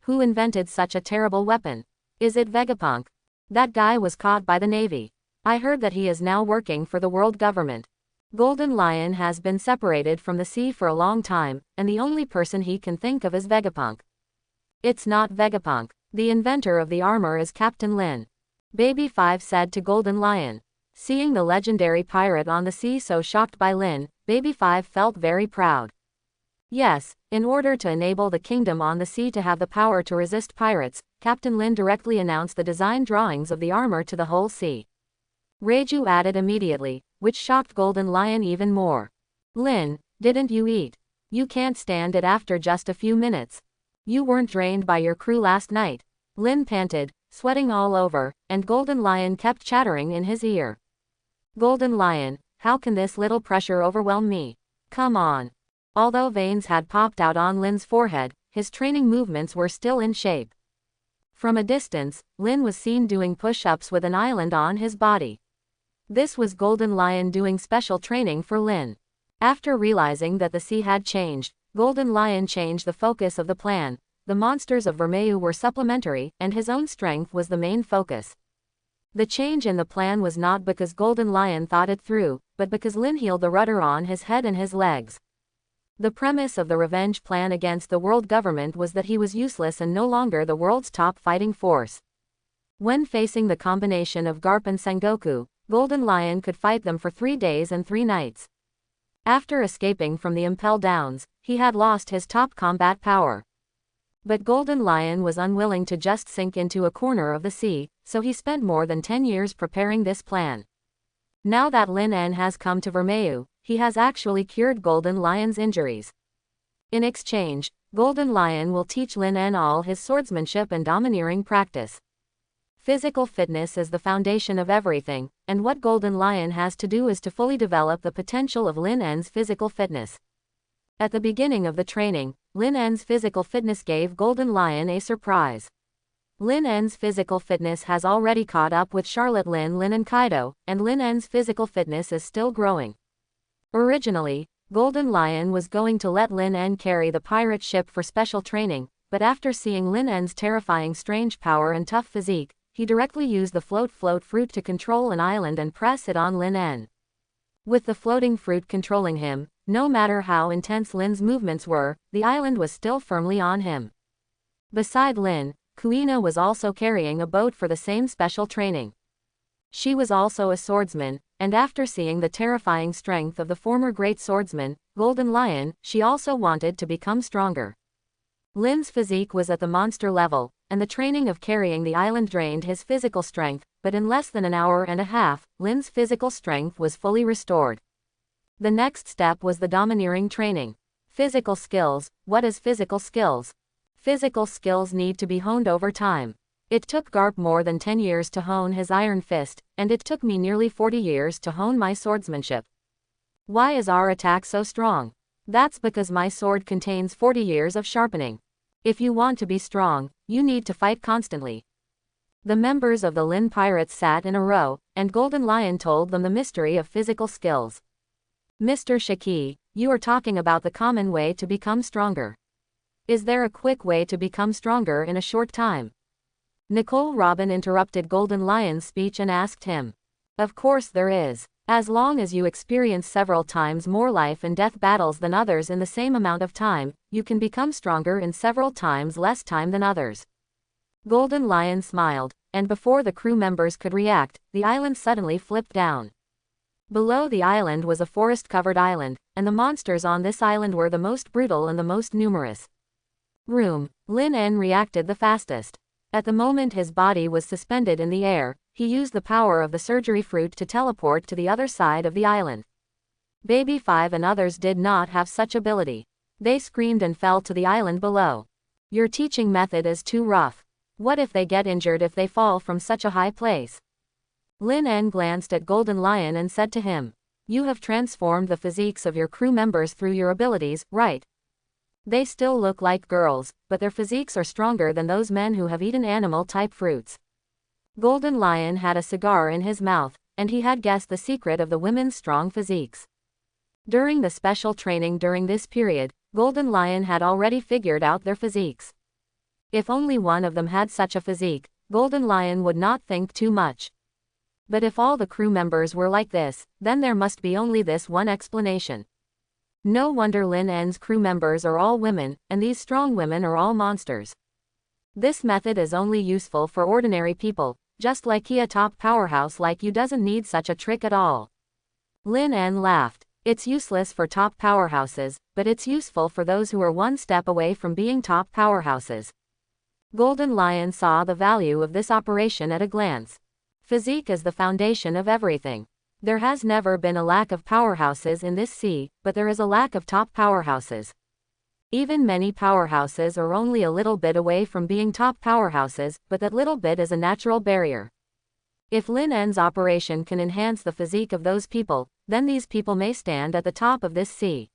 Who invented such a terrible weapon? Is it Vegapunk? That guy was caught by the Navy. I heard that he is now working for the world government. Golden Lion has been separated from the sea for a long time, and the only person he can think of is Vegapunk. It's not Vegapunk. The inventor of the armor is Captain Lin. Baby 5 said to Golden Lion. Seeing the legendary pirate on the sea so shocked by Lin, Baby 5 felt very proud. Yes, in order to enable the kingdom on the sea to have the power to resist pirates, Captain Lin directly announced the design drawings of the armor to the whole sea. Reiju added immediately, which shocked Golden Lion even more. Lin, didn't you eat? You can't stand it after just a few minutes. You weren't drained by your crew last night. Lin panted, sweating all over, and Golden Lion kept chattering in his ear. Golden Lion, how can this little pressure overwhelm me? Come on. Although veins had popped out on Lin's forehead, his training movements were still in shape. From a distance, Lin was seen doing push-ups with an island on his body. This was Golden Lion doing special training for Lin. After realizing that the sea had changed, Golden Lion changed the focus of the plan. The monsters of Vermeil were supplementary, and his own strength was the main focus. The change in the plan was not because Golden Lion thought it through, but because Lin healed the rudder on his head and his legs. The premise of the revenge plan against the world government was that he was useless and no longer the world's top fighting force. When facing the combination of Garp and Sengoku, Golden Lion could fight them for 3 days and 3 nights. After escaping from the Impel Downs, he had lost his top combat power. But Golden Lion was unwilling to just sink into a corner of the sea, so he spent more than 10 years preparing this plan. Now that Lin En has come to Vermeil, he has actually cured Golden Lion's injuries. In exchange, Golden Lion will teach Lin En all his swordsmanship and domineering practice. Physical fitness is the foundation of everything, and what Golden Lion has to do is to fully develop the potential of Lin En's physical fitness. At the beginning of the training, Lin En's physical fitness gave Golden Lion a surprise. Lin En's physical fitness has already caught up with Charlotte Lin and Kaido, and Lin En's physical fitness is still growing. Originally, Golden Lion was going to let Lin En carry the pirate ship for special training, but after seeing Lin En's terrifying strange power and tough physique, he directly used the float fruit to control an island and press it on Lin En. With the floating fruit controlling him, no matter how intense Lin's movements were, the island was still firmly on him. Beside Lin, Kuina was also carrying a boat for the same special training. She was also a swordsman, and after seeing the terrifying strength of the former great swordsman, Golden Lion, she also wanted to become stronger. Lin's physique was at the monster level, and the training of carrying the island drained his physical strength, but in less than an hour and a half, Lin's physical strength was fully restored. The next step was the domineering training. Physical skills. What is physical skills? Physical skills need to be honed over time. It took Garp more than 10 years to hone his iron fist, and it took me nearly 40 years to hone my swordsmanship. Why is our attack so strong? That's because my sword contains 40 years of sharpening. If you want to be strong, you need to fight constantly. The members of the Lin Pirates sat in a row, and Golden Lion told them the mystery of physical skills. Mr. Shiki, you are talking about the common way to become stronger. Is there a quick way to become stronger in a short time? Nicole Robin interrupted Golden Lion's speech and asked him. Of course there is. As long as you experience several times more life and death battles than others in the same amount of time, you can become stronger in several times less time than others. Golden Lion smiled, and before the crew members could react, the island suddenly flipped down. Below the island was a forest-covered island, and the monsters on this island were the most brutal and the most numerous. Lin En reacted the fastest. At the moment his body was suspended in the air, he used the power of the surgery fruit to teleport to the other side of the island. Baby 5 and others did not have such ability. They screamed and fell to the island below. Your teaching method is too rough. What if they get injured if they fall from such a high place? Lin En glanced at Golden Lion and said to him, "You have transformed the physiques of your crew members through your abilities, right? They still look like girls, but their physiques are stronger than those men who have eaten animal-type fruits." Golden Lion had a cigar in his mouth, and he had guessed the secret of the women's strong physiques. During the special training during this period, Golden Lion had already figured out their physiques. If only one of them had such a physique, Golden Lion would not think too much. But if all the crew members were like this, then there must be only this one explanation. No wonder Lin En's crew members are all women, and these strong women are all monsters. This method is only useful for ordinary people, just like a top powerhouse like you doesn't need such a trick at all. Lin En laughed. It's useless for top powerhouses, but it's useful for those who are one step away from being top powerhouses. Golden Lion saw the value of this operation at a glance. Physique is the foundation of everything. There has never been a lack of powerhouses in this sea, but there is a lack of top powerhouses. Even many powerhouses are only a little bit away from being top powerhouses, but that little bit is a natural barrier. If Lin En's operation can enhance the physique of those people, then these people may stand at the top of this sea.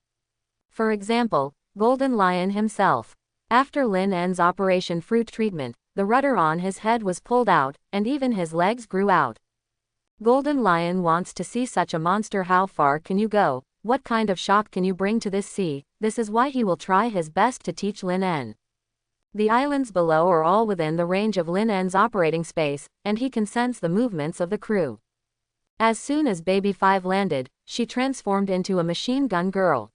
For example, Golden Lion himself. After Lin En's operation fruit treatment, the rudder on his head was pulled out, and even his legs grew out. Golden Lion wants to see such a monster. How far can you go? What kind of shock can you bring to this sea? This is why he will try his best to teach Lin En. The islands below are all within the range of Lin En's operating space, and he can sense the movements of the crew. As soon as Baby 5 landed, she transformed into a machine gun girl.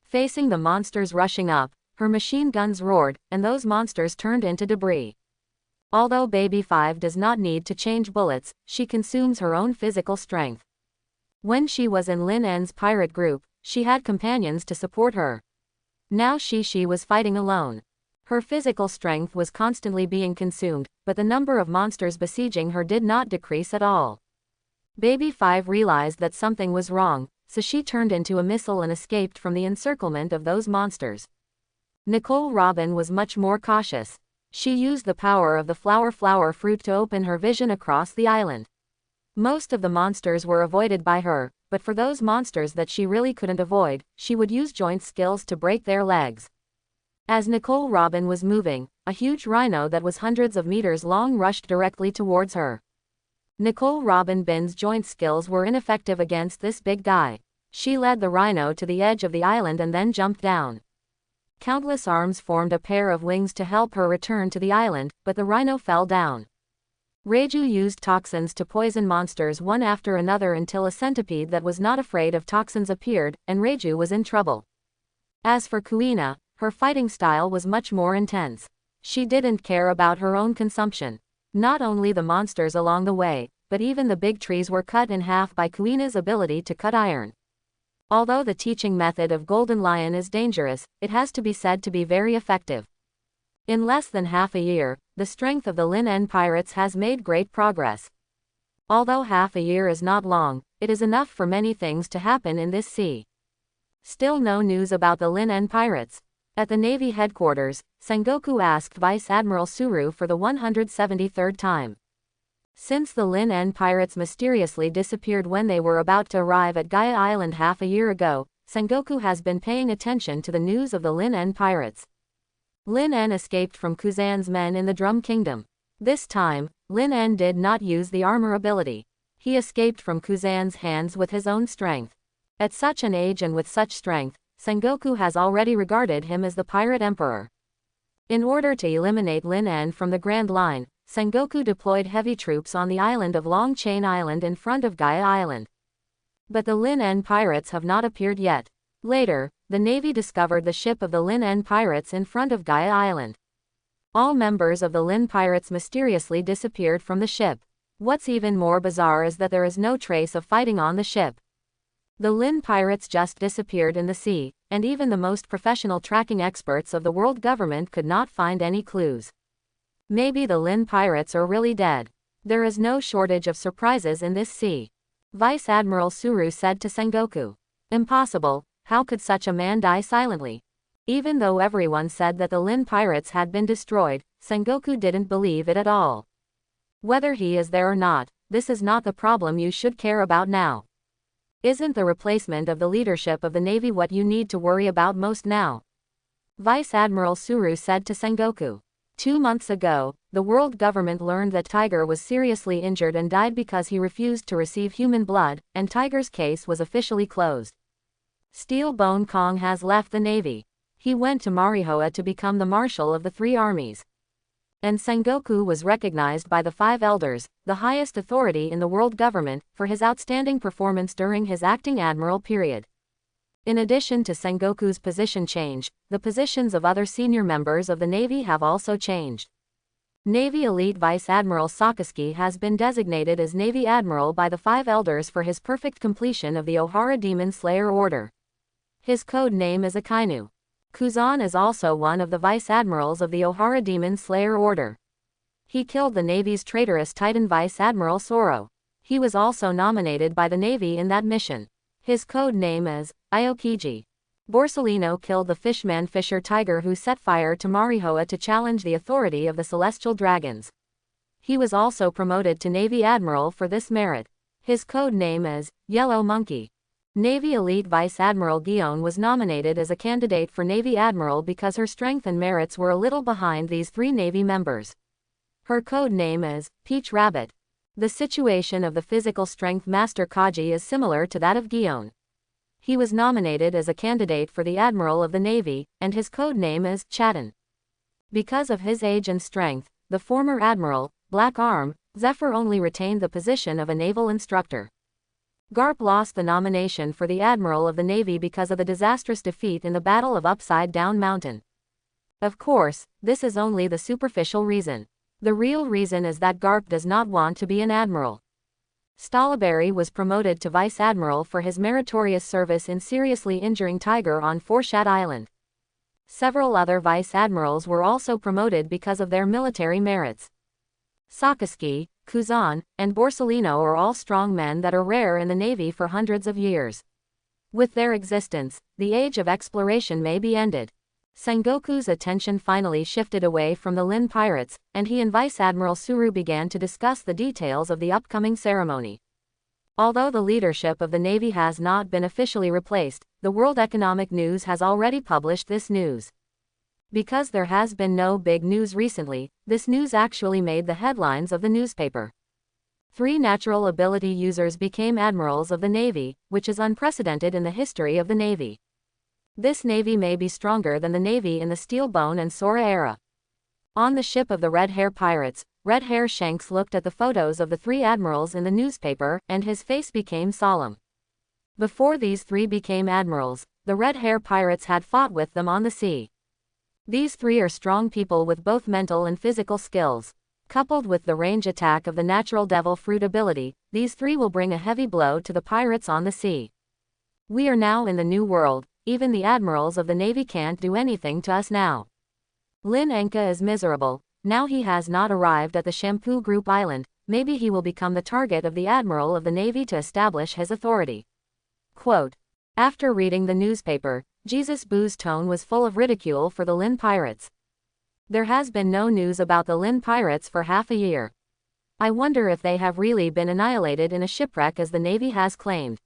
Facing the monsters rushing up, her machine guns roared, and those monsters turned into debris. Although Baby 5 does not need to change bullets, she consumes her own physical strength. When she was in Lin En's pirate group, she had companions to support her. Now she was fighting alone. Her physical strength was constantly being consumed, but the number of monsters besieging her did not decrease at all. Baby 5 realized that something was wrong, so she turned into a missile and escaped from the encirclement of those monsters. Nicole Robin was much more cautious. She used the power of the flower fruit to open her vision across the island. Most of the monsters were avoided by her, but for those monsters that she really couldn't avoid, she would use joint skills to break their legs. As Nicole Robin was moving, a huge rhino that was hundreds of meters long rushed directly towards her. Nicole Robin's joint skills were ineffective against this big guy. She led the rhino to the edge of the island and then jumped down. Countless arms formed a pair of wings to help her return to the island, but the rhino fell down. Reiju used toxins to poison monsters one after another until a centipede that was not afraid of toxins appeared, and Reiju was in trouble. As for Kuina, her fighting style was much more intense. She didn't care about her own consumption. Not only the monsters along the way, but even the big trees were cut in half by Kuina's ability to cut iron. Although the teaching method of Golden Lion is dangerous, it has to be said to be very effective. In less than half a year, the strength of the Lin En pirates has made great progress. Although half a year is not long, it is enough for many things to happen in this sea. Still no news about the Lin En pirates. At the Navy headquarters, Sengoku asked Vice Admiral Suru for the 173rd time. Since the Lin En pirates mysteriously disappeared when they were about to arrive at Gaia Island half a year ago, Sengoku has been paying attention to the news of the Lin En pirates. Lin En escaped from Kuzan's men in the Drum Kingdom. This time, Lin En did not use the armor ability. He escaped from Kuzan's hands with his own strength. At such an age and with such strength, Sengoku has already regarded him as the Pirate Emperor. In order to eliminate Lin En from the Grand Line, Sengoku deployed heavy troops on the island of Long Chain Island in front of Gaia Island. But the Lin En pirates have not appeared yet. Later, the Navy discovered the ship of the Lin En pirates in front of Gaia Island. All members of the Lin pirates mysteriously disappeared from the ship. What's even more bizarre is that there is no trace of fighting on the ship. The Lin pirates just disappeared in the sea, and even the most professional tracking experts of the world government could not find any clues. Maybe the Lin pirates are really dead. There is no shortage of surprises in this sea. Vice Admiral Suru said to Sengoku. Impossible, how could such a man die silently? Even though everyone said that the Lin pirates had been destroyed, Sengoku didn't believe it at all. Whether he is there or not, this is not the problem you should care about now. Isn't the replacement of the leadership of the Navy what you need to worry about most now? Vice Admiral Suru said to Sengoku. 2 months ago, the world government learned that Tiger was seriously injured and died because he refused to receive human blood, and Tiger's case was officially closed. Steel Bone Kong has left the Navy. He went to Marihoa to become the marshal of the 3 armies. And Sengoku was recognized by the 5 elders, the highest authority in the world government, for his outstanding performance during his acting admiral period. In addition to Sengoku's position change, the positions of other senior members of the Navy have also changed. Navy Elite Vice Admiral Sakazuki has been designated as Navy Admiral by the 5 elders for his perfect completion of the Ohara Demon Slayer Order. His code name is Akainu. Kuzan is also one of the Vice Admirals of the Ohara Demon Slayer Order. He killed the Navy's traitorous Titan Vice Admiral Soro. He was also nominated by the Navy in that mission. His code name is Aokiji. Borsellino killed the fishman Fisher Tiger who set fire to Marihoa to challenge the authority of the Celestial Dragons. He was also promoted to Navy Admiral for this merit. His code name is Yellow Monkey. Navy Elite Vice Admiral Guion was nominated as a candidate for Navy Admiral because her strength and merits were a little behind these 3 Navy members. Her code name is Peach Rabbit. The situation of the physical strength Master Kaji is similar to that of Guion. He was nominated as a candidate for the Admiral of the Navy, and his code name is Chatten. Because of his age and strength, the former Admiral, Black Arm, Zephyr only retained the position of a naval instructor. Garp lost the nomination for the Admiral of the Navy because of the disastrous defeat in the Battle of Upside Down Mountain. Of course, this is only the superficial reason. The real reason is that Garp does not want to be an admiral. Stolberry was promoted to Vice Admiral for his meritorious service in seriously injuring Tiger on Foreshat Island. Several other Vice Admirals were also promoted because of their military merits. Sakazuki, Kuzan, and Borsellino are all strong men that are rare in the Navy for hundreds of years. With their existence, the age of exploration may be ended. Sengoku's attention finally shifted away from the Lin pirates, and he and Vice Admiral Suru began to discuss the details of the upcoming ceremony. Although the leadership of the Navy has not been officially replaced, the World Economic News has already published this news. Because there has been no big news recently, this news actually made the headlines of the newspaper. 3 natural ability users became admirals of the Navy, which is unprecedented in the history of the Navy. This Navy may be stronger than the Navy in the Steelbone and Sora era. On the ship of the Red Hair Pirates, Red Hair Shanks looked at the photos of the 3 admirals in the newspaper, and his face became solemn. Before these 3 became admirals, the Red Hair Pirates had fought with them on the sea. These 3 are strong people with both mental and physical skills. Coupled with the range attack of the natural devil fruit ability, these 3 will bring a heavy blow to the pirates on the sea. We are now in the new world, even the admirals of the Navy can't do anything to us now. Lin Enka is miserable, now he has not arrived at the Shampoo Group Island, maybe he will become the target of the Admiral of the Navy to establish his authority. Quote. After reading the newspaper, Jesus Boo's tone was full of ridicule for the Lin pirates. There has been no news about the Lin pirates for half a year. I wonder if they have really been annihilated in a shipwreck as the Navy has claimed.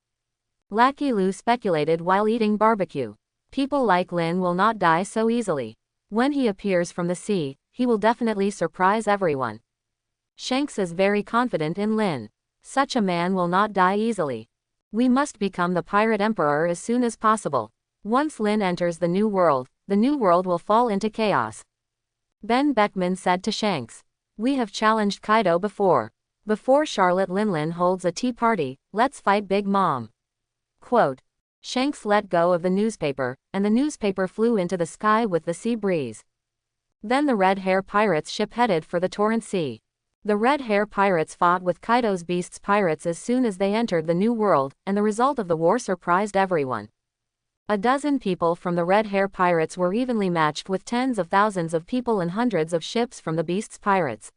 Lackey Lu speculated while eating barbecue. People like Lin will not die so easily. When he appears from the sea, he will definitely surprise everyone. Shanks is very confident in Lin. Such a man will not die easily. We must become the pirate emperor as soon as possible. Once Lin enters the new world will fall into chaos. Ben Beckman said to Shanks. We have challenged Kaido before. Before Charlotte Linlin holds a tea party, let's fight Big Mom. Quote. Shanks let go of the newspaper, and the newspaper flew into the sky with the sea breeze. Then the Red Hair Pirates ship headed for the Torrent Sea. The Red Hair Pirates fought with Kaido's Beasts Pirates as soon as they entered the New World, and the result of the war surprised everyone. A dozen people from the Red Hair Pirates were evenly matched with tens of thousands of people and hundreds of ships from the Beasts Pirates.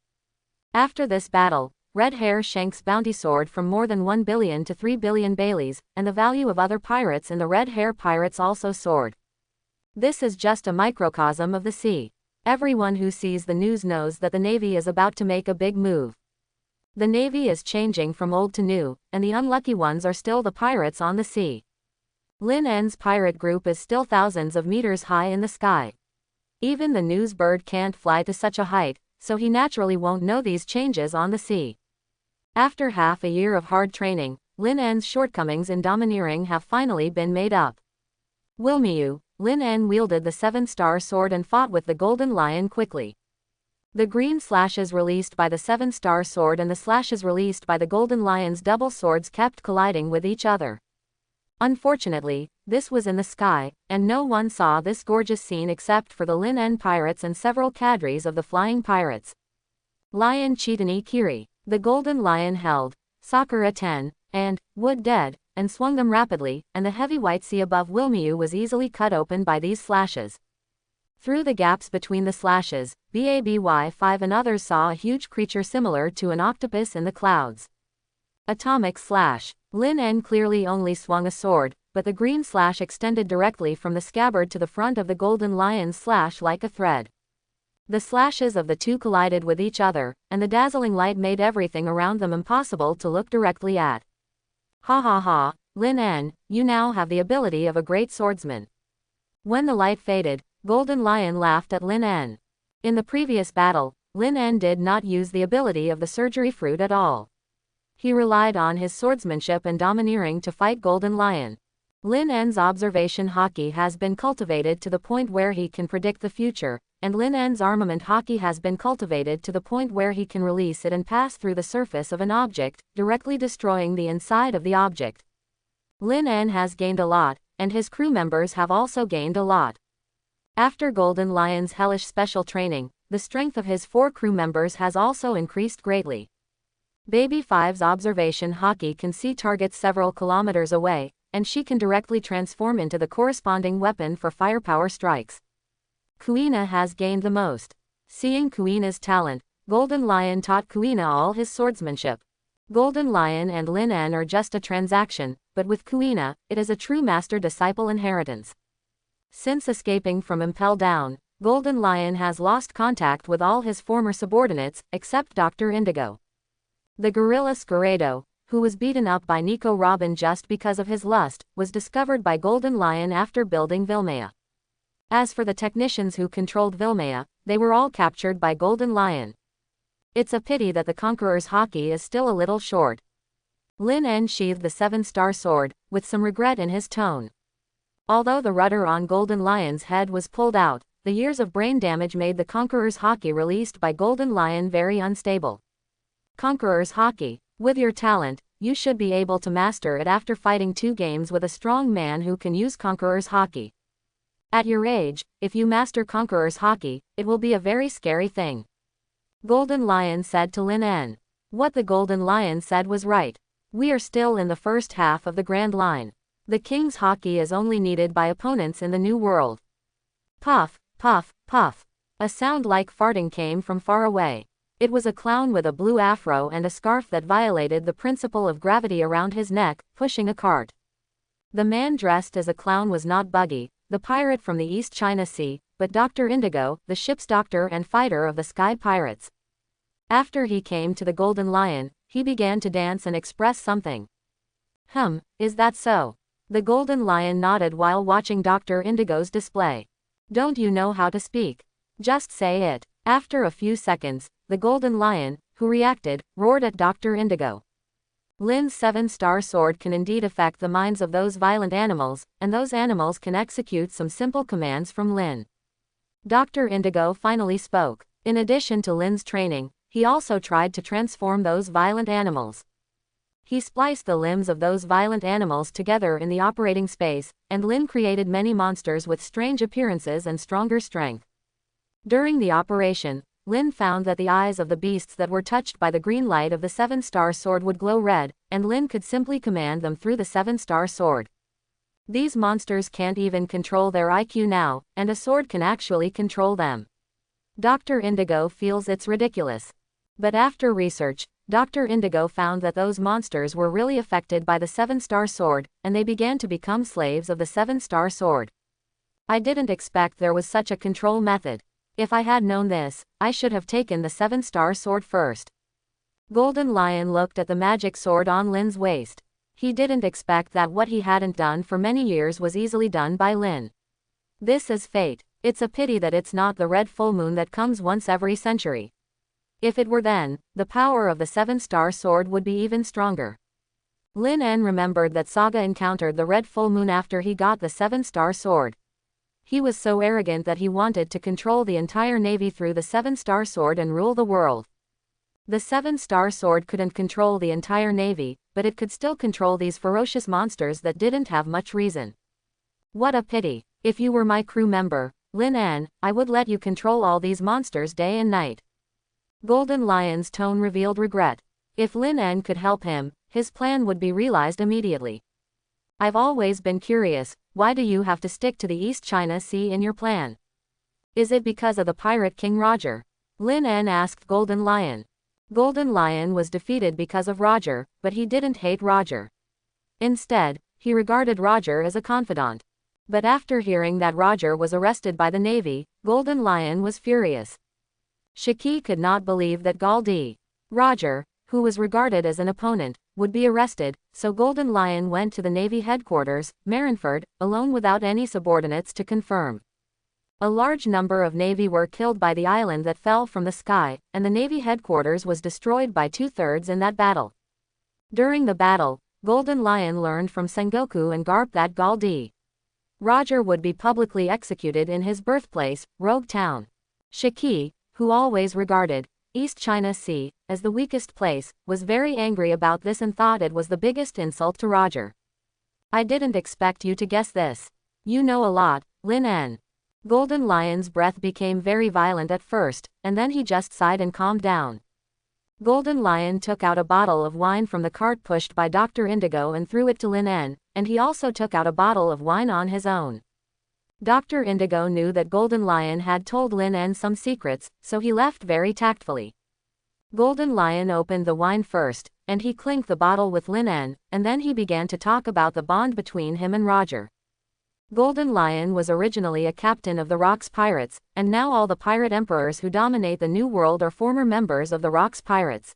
After this battle, Red Hair Shank's bounty soared from more than 1 billion to 3 billion Baileys, and the value of other pirates in the Red Hair Pirates also soared. This is just a microcosm of the sea. Everyone who sees the news knows that the Navy is about to make a big move. The Navy is changing from old to new, and the unlucky ones are still the pirates on the sea. Lin En's pirate group is still thousands of meters high in the sky. Even the news bird can't fly to such a height, so he naturally won't know these changes on the sea. After half a year of hard training, Lin En's shortcomings in domineering have finally been made up. Wilmeu, Lin En wielded the 7-star sword and fought with the Golden Lion quickly. The green slashes released by the 7-star sword and the slashes released by the Golden Lion's double swords kept colliding with each other. Unfortunately, this was in the sky, and no one saw this gorgeous scene except for the Lin En pirates and several cadres of the flying pirates. Lion Chitani Kiri. The Golden Lion held Sakura 10 and Wood Dead, and swung them rapidly, and the heavy white sea above Wilmeu was easily cut open by these slashes. Through the gaps between the slashes, BABY5 and others saw a huge creature similar to an octopus in the clouds. Atomic Slash. Lin En clearly only swung a sword, but the green slash extended directly from the scabbard to the front of the Golden Lion's slash like a thread. The slashes of the two collided with each other, and the dazzling light made everything around them impossible to look directly at. Ha ha ha, Lin En, you now have the ability of a great swordsman. When the light faded, Golden Lion laughed at Lin En. In the previous battle, Lin En did not use the ability of the surgery fruit at all. He relied on his swordsmanship and domineering to fight Golden Lion. Lin En's observation haki has been cultivated to the point where he can predict the future, and Lin En's armament haki has been cultivated to the point where he can release it and pass through the surface of an object, directly destroying the inside of the object. Lin En has gained a lot, and his crew members have also gained a lot. After Golden Lion's hellish special training, the strength of his 4 crew members has also increased greatly. Baby 5's observation haki can see targets several kilometers away, and she can directly transform into the corresponding weapon for firepower strikes. Kuina has gained the most. Seeing Kuina's talent, Golden Lion taught Kuina all his swordsmanship. Golden Lion and Lin En are just a transaction, but with Kuina, it is a true master-disciple inheritance. Since escaping from Impel Down, Golden Lion has lost contact with all his former subordinates, except Dr. Indigo. The gorilla Scuredo, who was beaten up by Nico Robin just because of his lust, was discovered by Golden Lion after building Vilmea. As for the technicians who controlled Vilmea, they were all captured by Golden Lion. It's a pity that the Conqueror's haki is still a little short. Lin En sheathed the 7-star sword, with some regret in his tone. Although the rudder on Golden Lion's head was pulled out, the years of brain damage made the Conqueror's haki released by Golden Lion very unstable. Conqueror's haki. With your talent, you should be able to master it after fighting 2 games with a strong man who can use Conqueror's haki. At your age, if you master Conqueror's haki, it will be a very scary thing. Golden Lion said to Lin En. What the Golden Lion said was right. We are still in the first half of the Grand Line. The King's haki is only needed by opponents in the New World. Puff, puff, puff. A sound like farting came from far away. It was a clown with a blue afro and a scarf that violated the principle of gravity around his neck, pushing a cart. The man dressed as a clown was not Buggy, the pirate from the East China Sea, but Dr. Indigo, the ship's doctor and fighter of the Sky Pirates. After he came to the Golden Lion, he began to dance and express something. Is that so? The Golden Lion nodded while watching Dr. Indigo's display. Don't you know how to speak? Just say it. After a few seconds, the Golden Lion, who reacted, roared at Dr. Indigo. Lin's 7-star sword can indeed affect the minds of those violent animals, and those animals can execute some simple commands from Lin. Dr. Indigo finally spoke. In addition to Lin's training, he also tried to transform those violent animals. He spliced the limbs of those violent animals together in the operating space, and Lin created many monsters with strange appearances and stronger strength. During the operation, Lin found that the eyes of the beasts that were touched by the green light of the seven-star sword would glow red, and Lin could simply command them through the seven-star sword. These monsters can't even control their IQ now, and a sword can actually control them. Dr. Indigo feels it's ridiculous. But after research, Dr. Indigo found that those monsters were really affected by the seven-star sword, and they began to become slaves of the seven-star sword. I didn't expect there was such a control method. If I had known this, I should have taken the seven-star sword first. Golden Lion looked at the magic sword on Lin's waist. He didn't expect that what he hadn't done for many years was easily done by Lin. This is fate. It's a pity that it's not the red full moon that comes once every century. If it were then, the power of the seven-star sword would be even stronger. Lin En remembered that Saga encountered the red full moon after he got the seven-star sword. He was so arrogant that he wanted to control the entire navy through the seven-star sword and rule the world. The seven-star sword couldn't control the entire navy, but it could still control these ferocious monsters that didn't have much reason. What a pity. If you were my crew member, Lin En, I would let you control all these monsters day and night. Golden Lion's tone revealed regret. If Lin En could help him, his plan would be realized immediately. I've always been curious, why do you have to stick to the East China Sea in your plan? Is it because of the Pirate King Roger? Lin En asked Golden Lion. Golden Lion was defeated because of Roger, but he didn't hate Roger. Instead, he regarded Roger as a confidant. But after hearing that Roger was arrested by the Navy, Golden Lion was furious. Shiki could not believe that Roger, who was regarded as an opponent, would be arrested, so Golden Lion went to the Navy headquarters, Marineford, alone without any subordinates to confirm. A large number of Navy were killed by the island that fell from the sky, and the Navy headquarters was destroyed by 2/3 in that battle. During the battle, Golden Lion learned from Sengoku and Garp that Roger would be publicly executed in his birthplace, Rogue Town. Shiki, who always regarded East China Sea as the weakest place, was very angry about this and thought it was the biggest insult to Roger. I didn't expect you to guess this. You know a lot, Lin En. Golden Lion's breath became very violent at first, and then he just sighed and calmed down. Golden Lion took out a bottle of wine from the cart pushed by Dr. Indigo and threw it to Lin En, and he also took out a bottle of wine on his own. Dr. Indigo knew that Golden Lion had told Lin En some secrets, so he left very tactfully. Golden Lion opened the wine first, and he clinked the bottle with Lin En, and then he began to talk about the bond between him and Roger. Golden Lion was originally a captain of the Rocks Pirates, and now all the pirate emperors who dominate the New World are former members of the Rocks Pirates.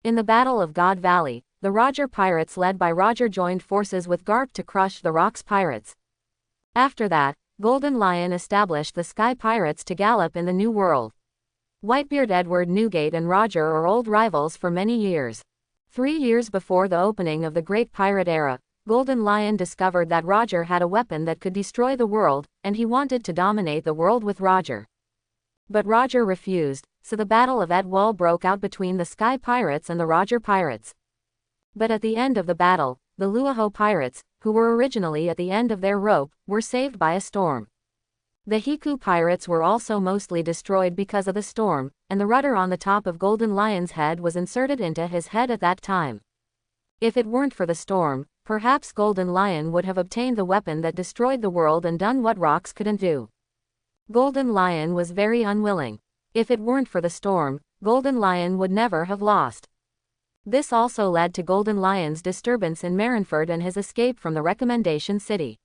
In the Battle of God Valley, the Roger Pirates led by Roger joined forces with Garp to crush the Rocks Pirates. After that, Golden Lion established the Sky Pirates to gallop in the New World. Whitebeard Edward Newgate and Roger are old rivals for many years. 3 years before the opening of the Great Pirate Era, Golden Lion discovered that Roger had a weapon that could destroy the world, and he wanted to dominate the world with Roger. But Roger refused, so the Battle of Edwall broke out between the Sky Pirates and the Roger Pirates. But at the end of the battle, the Luaho Pirates, who were originally at the end of their rope, were saved by a storm. The Hiku Pirates were also mostly destroyed because of the storm, and the rudder on the top of Golden Lion's head was inserted into his head at that time. If it weren't for the storm, perhaps Golden Lion would have obtained the weapon that destroyed the world and done what rocks couldn't do. Golden Lion was very unwilling. If it weren't for the storm, Golden Lion would never have lost. This also led to Golden Lion's disturbance in Marineford and his escape from the Recommendation City.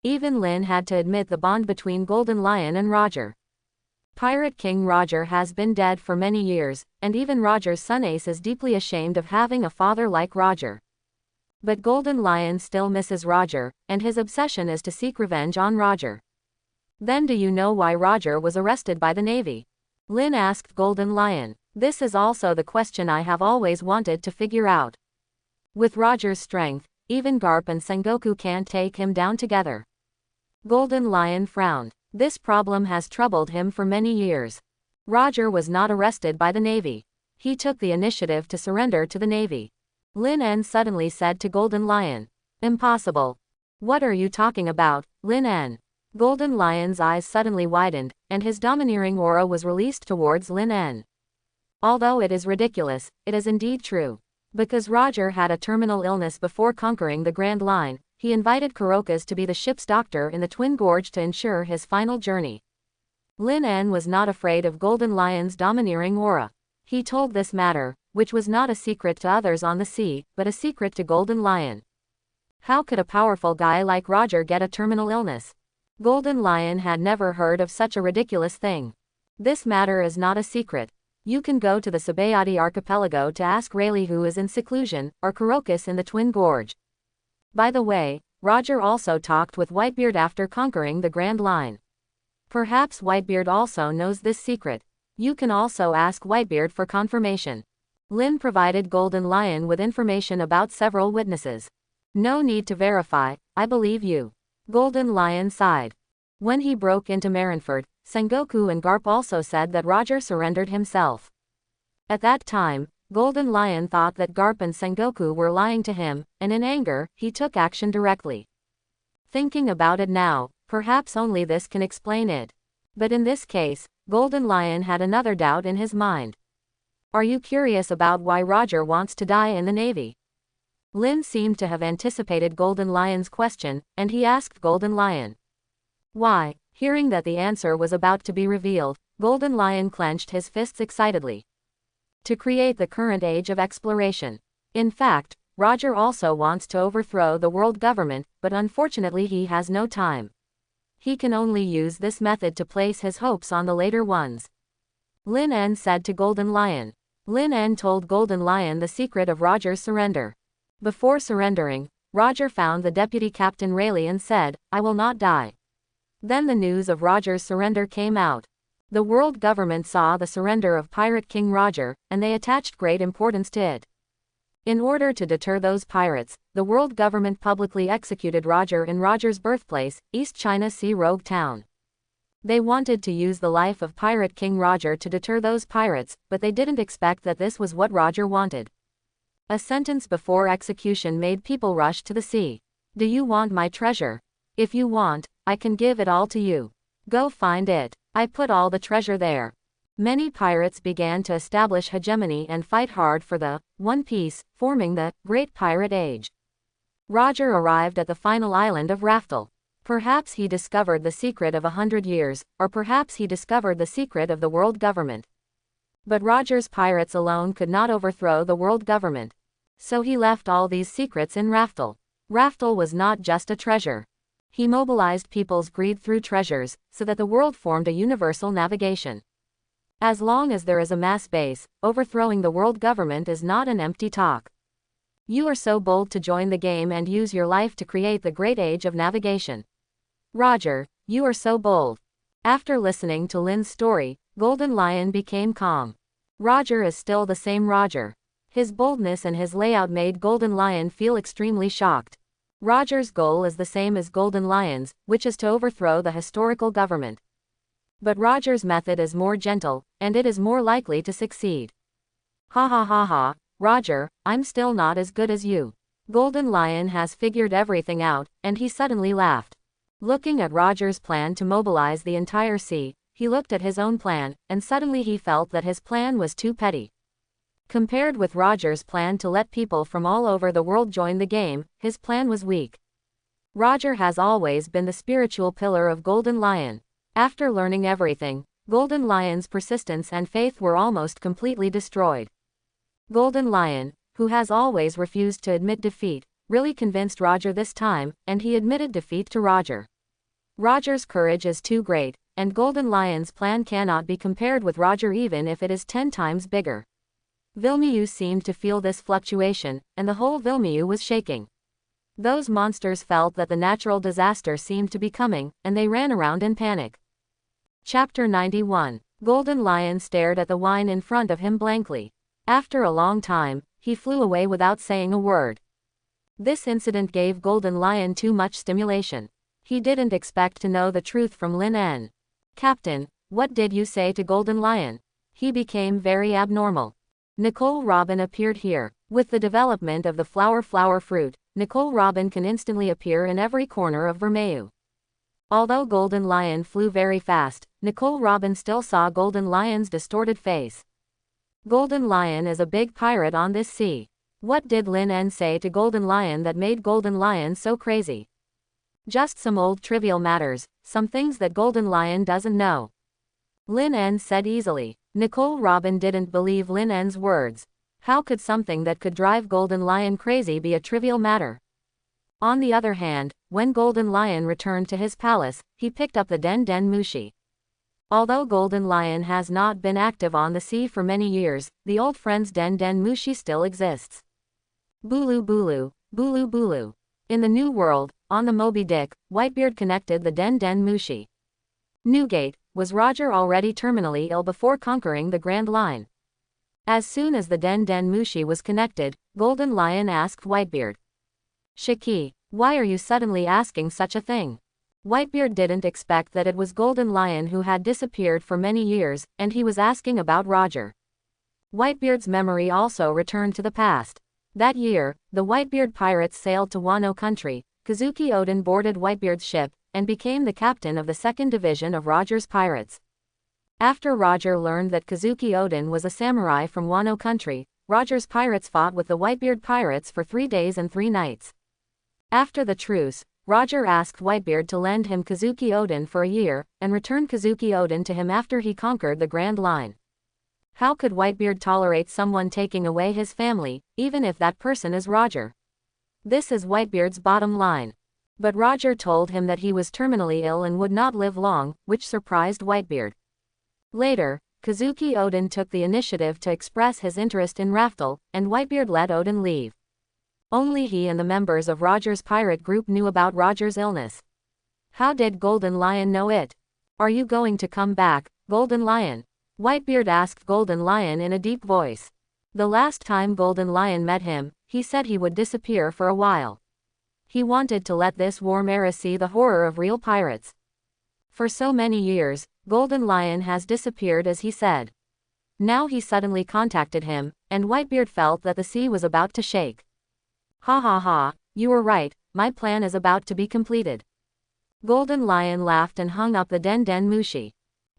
Even Lin had to admit the bond between Golden Lion and Roger. Pirate King Roger has been dead for many years, and even Roger's son Ace is deeply ashamed of having a father like Roger. But Golden Lion still misses Roger, and his obsession is to seek revenge on Roger. Then do you know why Roger was arrested by the Navy? Lin asked Golden Lion. This is also the question I have always wanted to figure out. With Roger's strength, even Garp and Sengoku can't take him down together. Golden Lion frowned. This problem has troubled him for many years. Roger was not arrested by the Navy. He took the initiative to surrender to the Navy. Lin En suddenly said to Golden Lion. Impossible. What are you talking about, Lin En? Golden Lion's eyes suddenly widened, and his domineering aura was released towards Lin En. Although it is ridiculous, it is indeed true. Because Roger had a terminal illness before conquering the Grand Line, he invited Carocas to be the ship's doctor in the Twin Gorge to ensure his final journey. Lin En was not afraid of Golden Lion's domineering aura. He told this matter, which was not a secret to others on the sea, but a secret to Golden Lion. How could a powerful guy like Roger get a terminal illness? Golden Lion had never heard of such a ridiculous thing. This matter is not a secret. You can go to the Sabayati archipelago to ask Rayleigh, who is in seclusion, or Carocas in the Twin Gorge. By the way, Roger also talked with Whitebeard after conquering the Grand Line. Perhaps Whitebeard also knows this secret. You can also ask Whitebeard for confirmation. Lin provided Golden Lion with information about several witnesses. No need to verify, I believe you. Golden Lion sighed. When he broke into Marineford, Sengoku and Garp also said that Roger surrendered himself. At that time, Golden Lion thought that Garp and Sengoku were lying to him, and in anger, he took action directly. Thinking about it now, perhaps only this can explain it. But in this case, Golden Lion had another doubt in his mind. Are you curious about why Roger wants to die in the Navy? Lin seemed to have anticipated Golden Lion's question, and he asked Golden Lion. Why? Hearing that the answer was about to be revealed, Golden Lion clenched his fists excitedly. To create the current age of exploration. In fact, Roger also wants to overthrow the world government, but unfortunately he has no time. He can only use this method to place his hopes on the later ones. Lin En said to Golden Lion. Lin En told Golden Lion the secret of Roger's surrender. Before surrendering, Roger found the deputy captain Rayleigh and said, "I will not die." Then the news of Roger's surrender came out. The world government saw the surrender of Pirate King Roger, and they attached great importance to it. In order to deter those pirates, the world government publicly executed Roger in Roger's birthplace, East China Sea Rogue Town. They wanted to use the life of Pirate King Roger to deter those pirates, but they didn't expect that this was what Roger wanted. A sentence before execution made people rush to the sea. Do you want my treasure? If you want, I can give it all to you. Go find it. I put all the treasure there. Many pirates began to establish hegemony and fight hard for the One Piece, forming the Great Pirate Age. Roger arrived at the final island of Raftel. Perhaps he discovered the secret of 100 years, or perhaps he discovered the secret of the world government. But Roger's pirates alone could not overthrow the world government. So he left all these secrets in Raftel. Raftel was not just a treasure. He mobilized people's greed through treasures, so that the world formed a universal navigation. As long as there is a mass base, overthrowing the world government is not an empty talk. You are so bold to join the game and use your life to create the great age of navigation. Roger, you are so bold. After listening to Lin's story, Golden Lion became calm. Roger is still the same Roger. His boldness and his layout made Golden Lion feel extremely shocked. Roger's goal is the same as Golden Lion's, which is to overthrow the historical government. But Roger's method is more gentle, and it is more likely to succeed. Ha ha ha ha, Roger, I'm still not as good as you. Golden Lion has figured everything out, and he suddenly laughed. Looking at Roger's plan to mobilize the entire sea, he looked at his own plan, and suddenly he felt that his plan was too petty. Compared with Roger's plan to let people from all over the world join the game, his plan was weak. Roger has always been the spiritual pillar of Golden Lion. After learning everything, Golden Lion's persistence and faith were almost completely destroyed. Golden Lion, who has always refused to admit defeat, really convinced Roger this time, and he admitted defeat to Roger. Roger's courage is too great, and Golden Lion's plan cannot be compared with Roger even if it is 10 times bigger. Vilmiu seemed to feel this fluctuation, and the whole Vilmiu was shaking. Those monsters felt that the natural disaster seemed to be coming, and they ran around in panic. Chapter 91. Golden Lion stared at the wine in front of him blankly. After a long time, he flew away without saying a word. This incident gave Golden Lion too much stimulation. He didn't expect to know the truth from Lin En. Captain, what did you say to Golden Lion? He became very abnormal. Nicole Robin appeared here. With the development of the flower fruit, Nicole Robin can instantly appear in every corner of Vermeil. Although Golden Lion flew very fast, Nicole Robin still saw Golden Lion's distorted face. Golden Lion is a big pirate on this sea. What did Lin En say to Golden Lion that made Golden Lion so crazy? Just some old trivial matters, some things that Golden Lion doesn't know. Lin En said easily. Nicole Robin didn't believe Lin En's words. How could something that could drive Golden Lion crazy be a trivial matter? On the other hand, when Golden Lion returned to his palace, he picked up the Den Den Mushi. Although Golden Lion has not been active on the sea for many years, the old friend's Den Den Mushi still exists. Bulu Bulu, Bulu Bulu. In the New World, on the Moby Dick, Whitebeard connected the Den Den Mushi. Newgate, was Roger already terminally ill before conquering the Grand Line? As soon as the Den Den Mushi was connected, Golden Lion asked Whitebeard. Shiki, why are you suddenly asking such a thing? Whitebeard didn't expect that it was Golden Lion who had disappeared for many years, and he was asking about Roger. Whitebeard's memory also returned to the past. That year, the Whitebeard pirates sailed to Wano country. Kazuki Oden boarded Whitebeard's ship, and became the captain of the second division of Roger's pirates. After Roger learned that Kazuki Oden was a samurai from Wano country, Roger's pirates fought with the Whitebeard pirates for 3 days and 3 nights. After the truce, Roger asked Whitebeard to lend him Kazuki Oden for a year, and return Kazuki Oden to him after he conquered the Grand Line. How could Whitebeard tolerate someone taking away his family, even if that person is Roger? This is Whitebeard's bottom line. But Roger told him that he was terminally ill and would not live long, which surprised Whitebeard. Later, Kazuki Oden took the initiative to express his interest in Raftel, and Whitebeard let Oden leave. Only he and the members of Roger's pirate group knew about Roger's illness. How did Golden Lion know it? Are you going to come back, Golden Lion? Whitebeard asked Golden Lion in a deep voice. The last time Golden Lion met him, he said he would disappear for a while. He wanted to let this warm era see the horror of real pirates. For so many years, Golden Lion has disappeared as he said. Now he suddenly contacted him, and Whitebeard felt that the sea was about to shake. Ha ha ha, you were right, my plan is about to be completed. Golden Lion laughed and hung up the Den Den Mushi.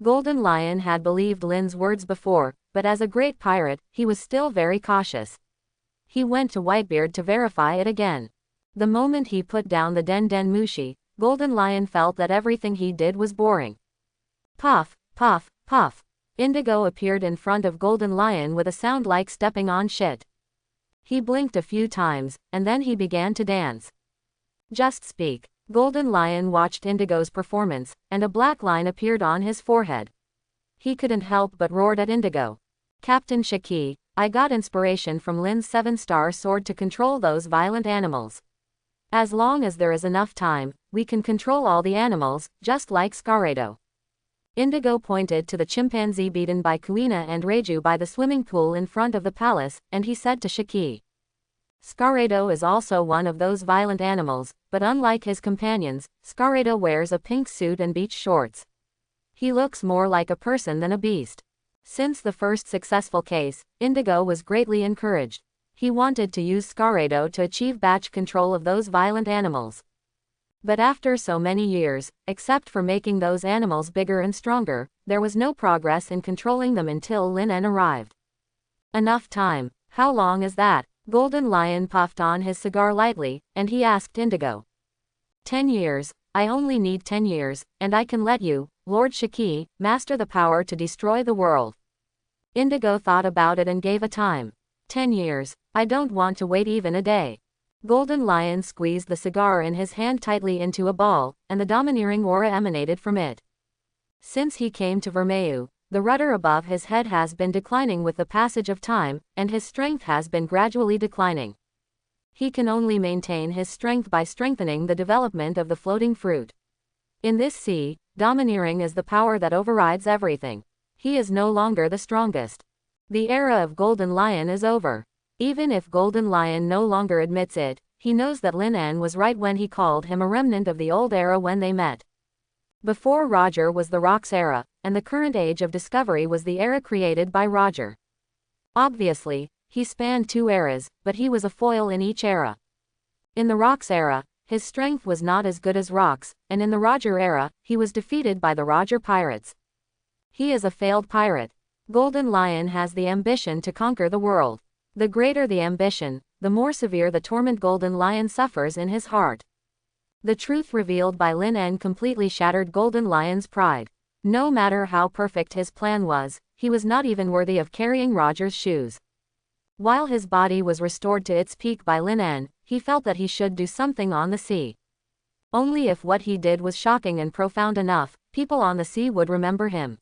Golden Lion had believed Lin's words before, but as a great pirate, he was still very cautious. He went to Whitebeard to verify it again. The moment he put down the Den Den Mushi, Golden Lion felt that everything he did was boring. Puff, puff, puff. Indigo appeared in front of Golden Lion with a sound like stepping on shit. He blinked a few times, and then he began to dance. Just speak. Golden Lion watched Indigo's performance, and a black line appeared on his forehead. He couldn't help but roared at Indigo. Captain Shiki, I got inspiration from Lin's 7-star sword to control those violent animals. As long as there is enough time, we can control all the animals, just like Scaredo. Indigo pointed to the chimpanzee beaten by Kuina and Reiju by the swimming pool in front of the palace, and he said to Shiki. Scaredo is also one of those violent animals, but unlike his companions, Scaredo wears a pink suit and beach shorts. He looks more like a person than a beast. Since the first successful case, Indigo was greatly encouraged. He wanted to use Scaredo to achieve batch control of those violent animals. But after so many years, except for making those animals bigger and stronger, there was no progress in controlling them until Lin En arrived. Enough time. How long is that? Golden Lion puffed on his cigar lightly, and he asked Indigo. 10 years, I only need 10 years, and I can let you, Lord Shiki, master the power to destroy the world. Indigo thought about it and gave a time. 10 years, I don't want to wait even a day. Golden Lion squeezed the cigar in his hand tightly into a ball, and the domineering aura emanated from it. Since he came to Vermeil, the rudder above his head has been declining with the passage of time, and his strength has been gradually declining. He can only maintain his strength by strengthening the development of the floating fruit. In this sea, domineering is the power that overrides everything. He is no longer the strongest. The era of Golden Lion is over. Even if Golden Lion no longer admits it, he knows that Lin En was right when he called him a remnant of the old era when they met. Before Roger was the Rocks era, and the current age of discovery was the era created by Roger. Obviously, he spanned 2 eras, but he was a foil in each era. In the Rocks era, His strength was not as good as Rock's, and in the Roger era, he was defeated by the Roger pirates. He is a failed pirate. Golden Lion has the ambition to conquer the world. The greater the ambition, the more severe the torment Golden Lion suffers in his heart. The truth revealed by Lin En completely shattered Golden Lion's pride. No matter how perfect his plan was, he was not even worthy of carrying Roger's shoes. While his body was restored to its peak by Lin En, he felt that he should do something on the sea. Only if what he did was shocking and profound enough, people on the sea would remember him.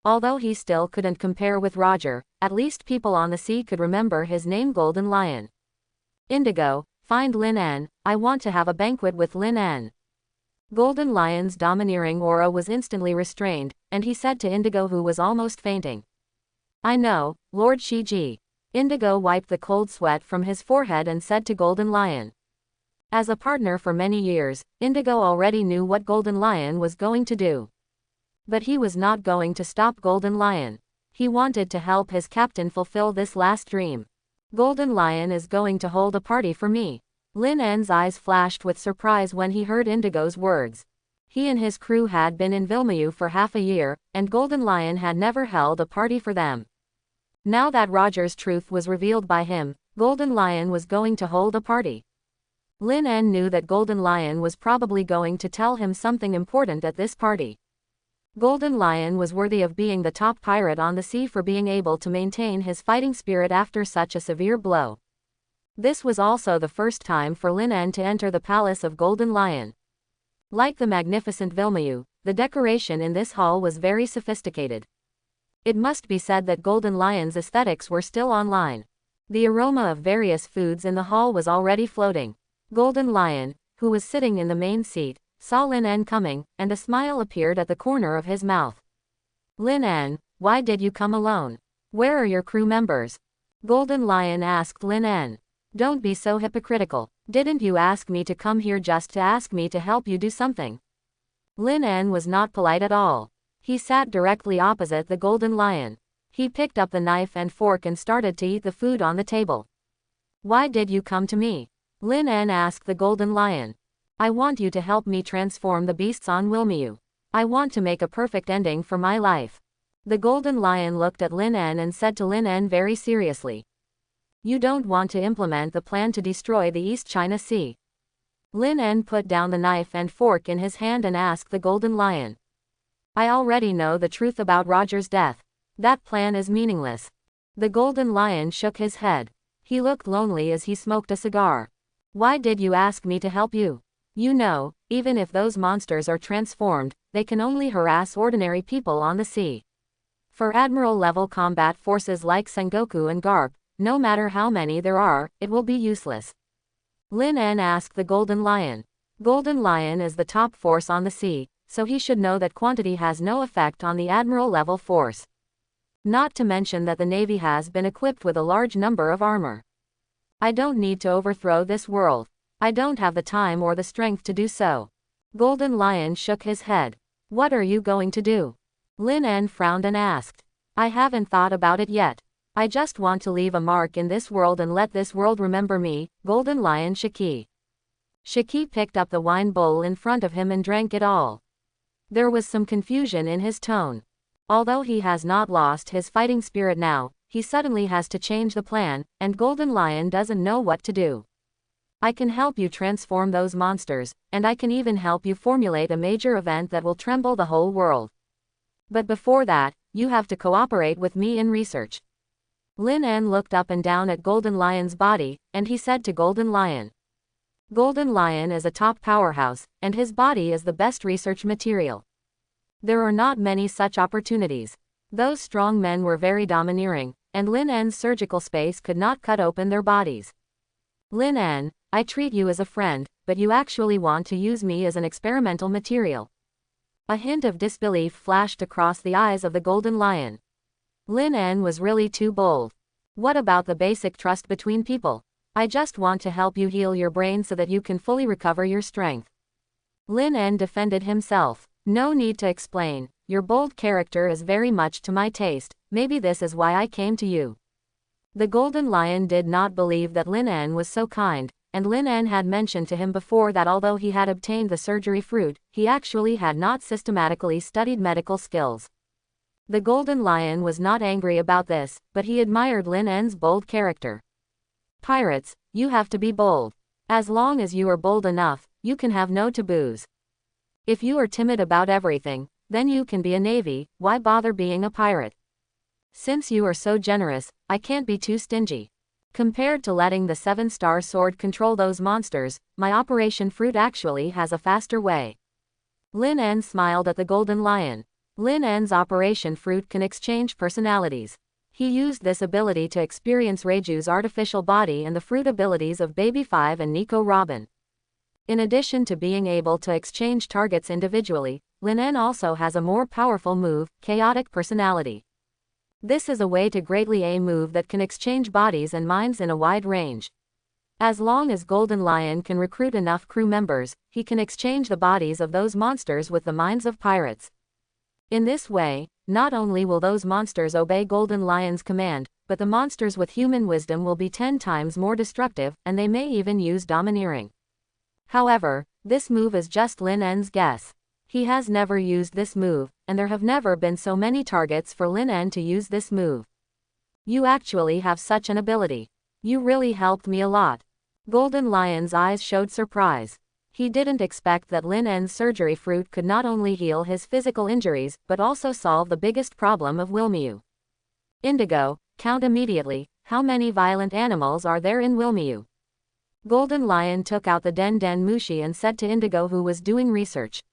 Although he still couldn't compare with Roger, at least people on the sea could remember his name, Golden Lion. Indigo, find Lin En, I want to have a banquet with Lin En. Golden Lion's domineering aura was instantly restrained, and he said to Indigo, who was almost fainting. I know, Lord Shiji. Indigo wiped the cold sweat from his forehead and said to Golden Lion. As a partner for many years, Indigo already knew what Golden Lion was going to do. But he was not going to stop Golden Lion. He wanted to help his captain fulfill this last dream. Golden Lion is going to hold a party for me. Lin En's eyes flashed with surprise when he heard Indigo's words. He and his crew had been in Vilmiu for half a year, and Golden Lion had never held a party for them. Now that Roger's truth was revealed by him, Golden Lion was going to hold a party. Lin En knew that Golden Lion was probably going to tell him something important at this party. Golden Lion was worthy of being the top pirate on the sea for being able to maintain his fighting spirit after such a severe blow. This was also the first time for Lin En to enter the palace of Golden Lion. Like the magnificent Vilmiu, the decoration in this hall was very sophisticated. It must be said that Golden Lion's aesthetics were still online. The aroma of various foods in the hall was already floating. Golden Lion, who was sitting in the main seat, saw Lin En coming, and a smile appeared at the corner of his mouth. Lin En, why did you come alone? Where are your crew members? Golden Lion asked Lin En. Don't be so hypocritical. Didn't you ask me to come here just to ask me to help you do something? Lin En was not polite at all. He sat directly opposite the Golden Lion. He picked up the knife and fork and started to eat the food on the table. Why did you come to me? Lin En asked the Golden Lion. I want you to help me transform the beasts on Vilmiu. I want to make a perfect ending for my life. The Golden Lion looked at Lin En and said to Lin En very seriously. You don't want to implement the plan to destroy the East China Sea. Lin En put down the knife and fork in his hand and asked the Golden Lion. I already know the truth about Roger's death. That plan is meaningless. The Golden Lion shook his head. He looked lonely as he smoked a cigar. Why did you ask me to help you? You know, even if those monsters are transformed, they can only harass ordinary people on the sea. For admiral-level combat forces like Sengoku and Garp, no matter how many there are, it will be useless. Lin En asked the Golden Lion. Golden Lion is the top force on the sea, so he should know that quantity has no effect on the admiral-level force. Not to mention that the Navy has been equipped with a large number of armor. I don't need to overthrow this world. I don't have the time or the strength to do so. Golden Lion shook his head. What are you going to do? Lin En frowned and asked. I haven't thought about it yet. I just want to leave a mark in this world and let this world remember me, Golden Lion Shiki. Shiki picked up the wine bowl in front of him and drank it all. There was some confusion in his tone. Although he has not lost his fighting spirit now, he suddenly has to change the plan, and Golden Lion doesn't know what to do. I can help you transform those monsters, and I can even help you formulate a major event that will tremble the whole world. But before that, you have to cooperate with me in research. Lin En looked up and down at Golden Lion's body, and he said to Golden Lion. Golden Lion is a top powerhouse, and his body is the best research material. There are not many such opportunities. Those strong men were very domineering, and Lin En's surgical space could not cut open their bodies. Lin En, I treat you as a friend, but you actually want to use me as an experimental material. A hint of disbelief flashed across the eyes of the Golden Lion. Lin En was really too bold. What about the basic trust between people? I just want to help you heal your brain so that you can fully recover your strength. Lin En defended himself. No need to explain. Your bold character is very much to my taste. Maybe this is why I came to you. The Golden Lion did not believe that Lin En was so kind, and Lin En had mentioned to him before that although he had obtained the surgery fruit, he actually had not systematically studied medical skills. The Golden Lion was not angry about this, but he admired Lin En's bold character. Pirates, you have to be bold. As long as you are bold enough, you can have no taboos. If you are timid about everything, then you can be a navy, why bother being a pirate? Since you are so generous, I can't be too stingy. Compared to letting the 7-star sword control those monsters, my Operation Fruit actually has a faster way. Lin En smiled at the Golden Lion. Lin En's Operation Fruit can exchange personalities. He used this ability to experience Reiju's artificial body and the fruit abilities of Baby 5 and Nico Robin. In addition to being able to exchange targets individually, Lin En also has a more powerful move, Chaotic Personality. This is a way to greatly a move that can exchange bodies and minds in a wide range. As long as Golden Lion can recruit enough crew members, he can exchange the bodies of those monsters with the minds of pirates. In this way, not only will those monsters obey Golden Lion's command, but the monsters with human wisdom will be 10 times more destructive, and they may even use domineering. However, this move is just Lin En's guess. He has never used this move, and there have never been so many targets for Lin En to use this move. You actually have such an ability. You really helped me a lot. Golden Lion's eyes showed surprise. He didn't expect that Lin En's surgery fruit could not only heal his physical injuries, but also solve the biggest problem of Wilmiu. Indigo, count immediately, how many violent animals are there in Wilmiu? Golden Lion took out the Den Den Mushi and said to Indigo, who was doing research.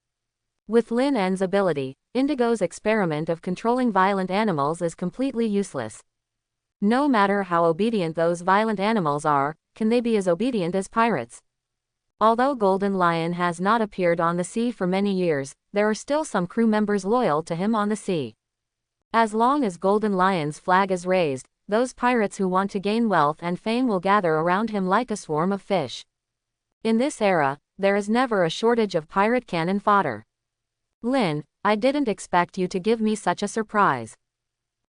With Lin En's ability, Indigo's experiment of controlling violent animals is completely useless. No matter how obedient those violent animals are, can they be as obedient as pirates? Although Golden Lion has not appeared on the sea for many years, there are still some crew members loyal to him on the sea. As long as Golden Lion's flag is raised, those pirates who want to gain wealth and fame will gather around him like a swarm of fish. In this era, there is never a shortage of pirate cannon fodder. Lin, I didn't expect you to give me such a surprise.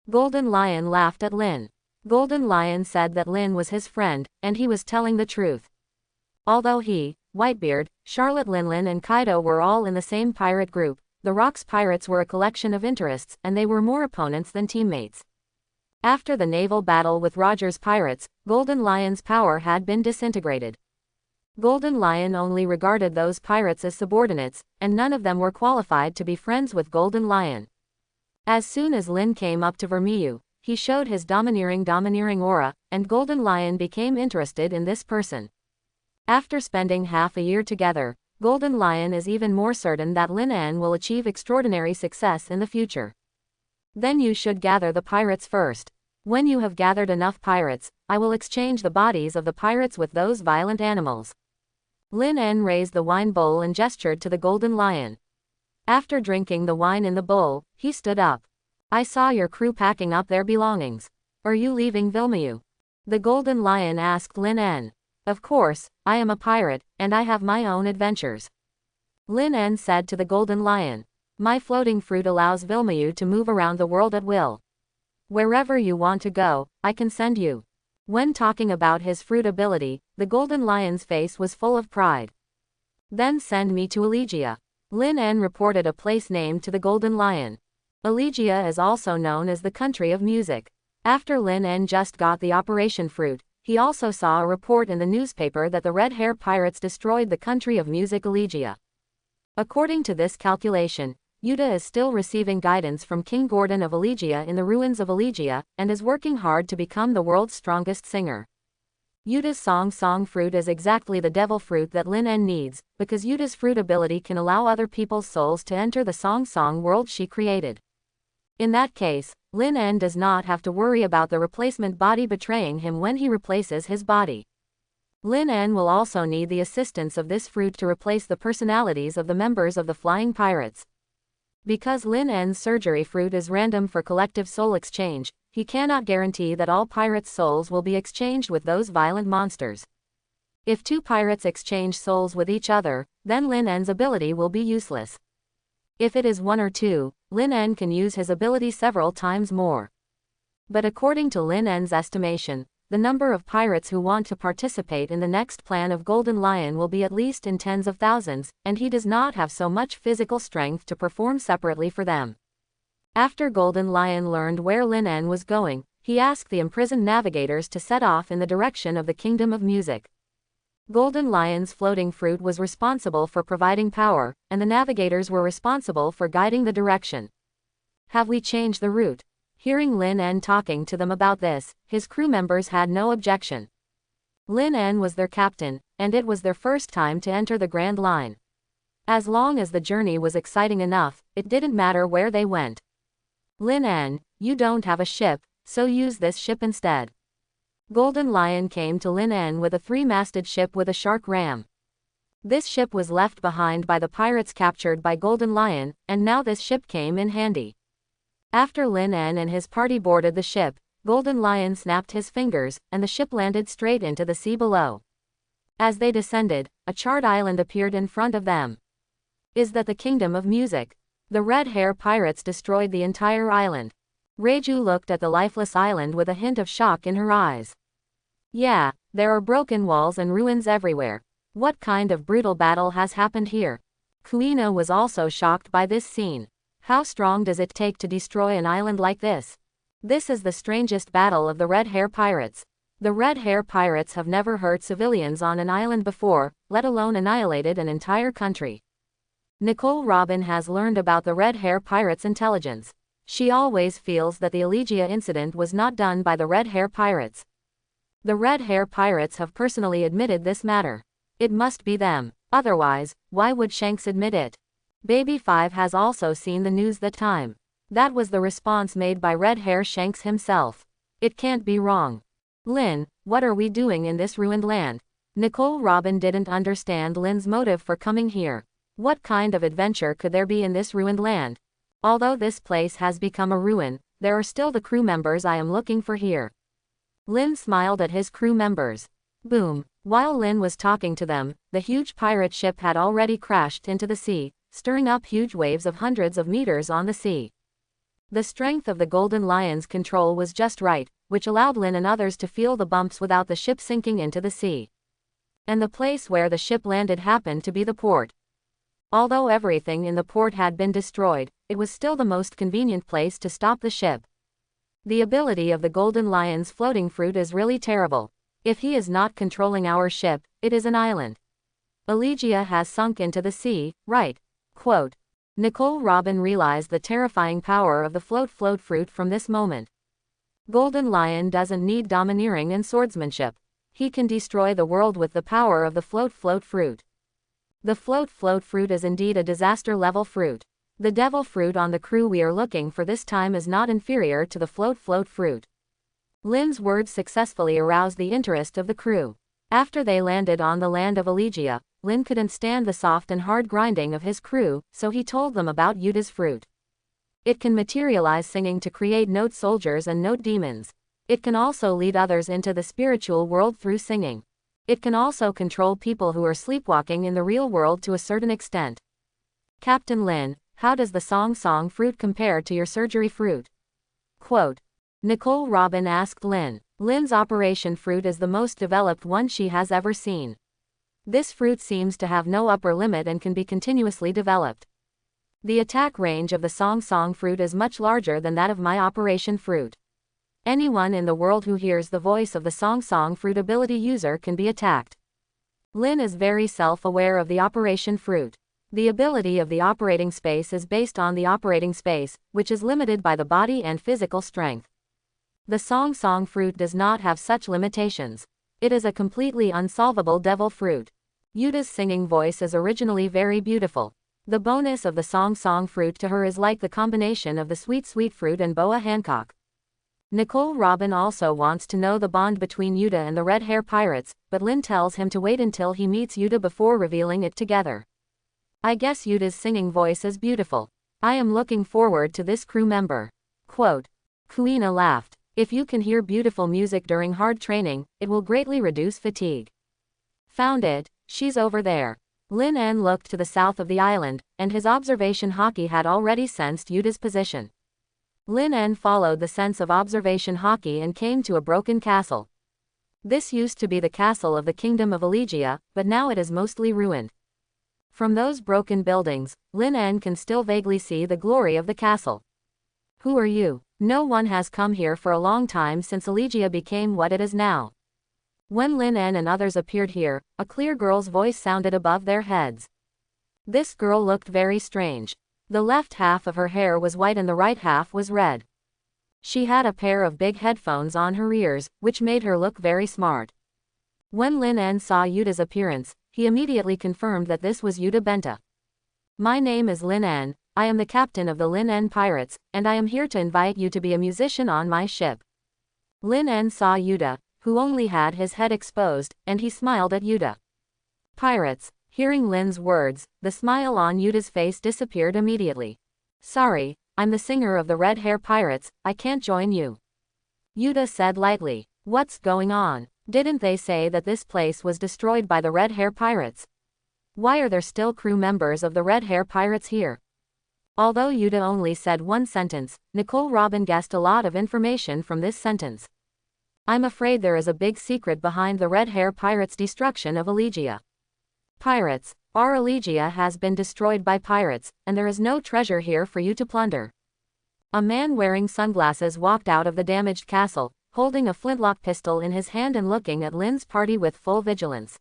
Golden Lion laughed at Lin. Golden Lion said that Lin was his friend, and he was telling the truth. Although he, Whitebeard, Charlotte Linlin and Kaido were all in the same pirate group, the Rocks pirates were a collection of interests, and they were more opponents than teammates. After the naval battle with Roger's pirates, Golden Lion's power had been disintegrated. Golden Lion only regarded those pirates as subordinates, and none of them were qualified to be friends with Golden Lion. As soon as Lin came up to Vermiu, he showed his domineering aura, and Golden Lion became interested in this person. After spending half a year together, Golden Lion is even more certain that Lin En will achieve extraordinary success in the future. Then you should gather the pirates first. When you have gathered enough pirates, I will exchange the bodies of the pirates with those violent animals. Lin En raised the wine bowl and gestured to the Golden Lion. After drinking the wine in the bowl, he stood up. I saw your crew packing up their belongings. Are you leaving Vilmiu? The Golden Lion asked Lin En. Of course, I am a pirate, and I have my own adventures. Lin En said to the Golden Lion. My floating fruit allows Vilmiu to move around the world at will. Wherever you want to go, I can send you. When talking about his fruit ability, the Golden Lion's face was full of pride. Then send me to Elegia. Lin En reported a place named to the Golden Lion. Elegia is also known as the country of music. After Lin En just got the Operation Fruit, he also saw a report in the newspaper that the Red Hair Pirates destroyed the country of music Elegia. According to this calculation, Yuta is still receiving guidance from King Gordon of Elegia in the ruins of Elegia, and is working hard to become the world's strongest singer. Yuta's song fruit is exactly the devil fruit that Lin En needs, because Yuta's fruit ability can allow other people's souls to enter the song world she created. In that case, Lin En does not have to worry about the replacement body betraying him when he replaces his body. Lin En will also need the assistance of this fruit to replace the personalities of the members of the Flying Pirates. Because Lin En's surgery fruit is random for collective soul exchange, he cannot guarantee that all pirates' souls will be exchanged with those violent monsters. If two pirates exchange souls with each other, then Lin En's ability will be useless. If it is one or two, Lin En can use his ability several times more. But according to Lin En's estimation, the number of pirates who want to participate in the next plan of Golden Lion will be at least in tens of thousands, and he does not have so much physical strength to perform separately for them. After Golden Lion learned where Lin En was going, he asked the imprisoned navigators to set off in the direction of the Kingdom of Music. Golden Lion's floating fruit was responsible for providing power, and the navigators were responsible for guiding the direction. Have we changed the route? Hearing Lin En talking to them about this, his crew members had no objection. Lin En was their captain, and it was their first time to enter the Grand Line. As long as the journey was exciting enough, it didn't matter where they went. Lin En, you don't have a ship, so use this ship instead. Golden Lion came to Lin En with a 3-masted ship with a shark ram. This ship was left behind by the pirates captured by Golden Lion, and now this ship came in handy. After Lin En and his party boarded the ship, Golden Lion snapped his fingers, and the ship landed straight into the sea below. As they descended, a charred island appeared in front of them. Is that the Kingdom of Music? The red hair pirates destroyed the entire island. Reiju looked at the lifeless island with a hint of shock in her eyes. Yeah, there are broken walls and ruins everywhere. What kind of brutal battle has happened here? Kuina was also shocked by this scene. How strong does it take to destroy an island like this? This is the strangest battle of the red hair pirates. The red hair pirates have never hurt civilians on an island before, let alone annihilated an entire country. Nicole Robin has learned about the red hair pirates' intelligence. She always feels that the Elegia incident was not done by the red hair pirates. The red hair pirates have personally admitted this matter. It must be them. Otherwise, why would Shanks admit it? Baby 5 has also seen the news that time. That was the response made by red hair Shanks himself. It can't be wrong. Lin, what are we doing in this ruined land? Nicole Robin didn't understand Lin's motive for coming here. What kind of adventure could there be in this ruined land? Although this place has become a ruin, there are still the crew members I am looking for here. Lin smiled at his crew members. Boom. While Lin was talking to them, the huge pirate ship had already crashed into the sea, stirring up huge waves of hundreds of meters on the sea. The strength of the Golden Lion's control was just right, which allowed Lin and others to feel the bumps without the ship sinking into the sea. And the place where the ship landed happened to be the port. Although everything in the port had been destroyed, it was still the most convenient place to stop the ship. The ability of the Golden Lion's floating fruit is really terrible. If he is not controlling our ship, it is an island. Elegia has sunk into the sea, right? Quote. Nicole Robin realized the terrifying power of the float fruit from this moment. Golden Lion doesn't need domineering and swordsmanship. He can destroy the world with the power of the float fruit. The float fruit is indeed a disaster-level fruit. The devil fruit on the crew we are looking for this time is not inferior to the float fruit. Lin's words successfully aroused the interest of the crew. After they landed on the land of Elegia, Lin couldn't stand the soft and hard grinding of his crew, so he told them about Yuda's fruit. It can materialize singing to create note soldiers and note demons. It can also lead others into the spiritual world through singing. It can also control people who are sleepwalking in the real world to a certain extent. Captain Lin, how does the song fruit compare to your surgery fruit? Quote. Nicole Robin asked Lin. Lin's operation fruit is the most developed one she has ever seen. This fruit seems to have no upper limit and can be continuously developed. The attack range of the song fruit is much larger than that of my operation fruit. Anyone in the world who hears the voice of the song fruit ability user can be attacked. Lin is very self-aware of the operation fruit. The ability of the operating space is based on the operating space, which is limited by the body and physical strength. The song fruit does not have such limitations. It is a completely unsolvable devil fruit. Yuda's singing voice is originally very beautiful. The bonus of the song fruit to her is like the combination of the sweet fruit and Boa Hancock. Nicole Robin also wants to know the bond between Yuda and the red hair pirates, but Lin tells him to wait until he meets Yuda before revealing it together. I guess Yuda's singing voice is beautiful. I am looking forward to this crew member. Quote. Kuina laughed. If you can hear beautiful music during hard training, it will greatly reduce fatigue. Found it, she's over there. Lin En looked to the south of the island, and his observation hockey had already sensed Yuda's position. Lin En followed the sense of observation hockey and came to a broken castle. This used to be the castle of the Kingdom of Elegia, but now it is mostly ruined. From those broken buildings, Lin En can still vaguely see the glory of the castle. Who are you? No one has come here for a long time since Elegia became what it is now. When Lin En and others appeared here, a clear girl's voice sounded above their heads. This girl looked very strange. The left half of her hair was white and the right half was red. She had a pair of big headphones on her ears, which made her look very smart. When Lin En saw Yuta's appearance, he immediately confirmed that this was Yuta Benta. My name is Lin En, I am the captain of the Lin En Pirates, and I am here to invite you to be a musician on my ship. Lin En saw Yuta, who only had his head exposed, and he smiled at Yuta. Pirates. Hearing Lin's words, the smile on Yuta's face disappeared immediately. Sorry, I'm the singer of the Red Hair Pirates, I can't join you. Yuta said lightly. What's going on? Didn't they say that this place was destroyed by the Red Hair Pirates? Why are there still crew members of the Red Hair Pirates here? Although Yuta only said one sentence, Nicole Robin guessed a lot of information from this sentence. I'm afraid there is a big secret behind the Red Hair Pirates' destruction of Elegia. Pirates. Our Elegia has been destroyed by pirates, and there is no treasure here for you to plunder. A man wearing sunglasses walked out of the damaged castle, holding a flintlock pistol in his hand and looking at Lin's party with full vigilance.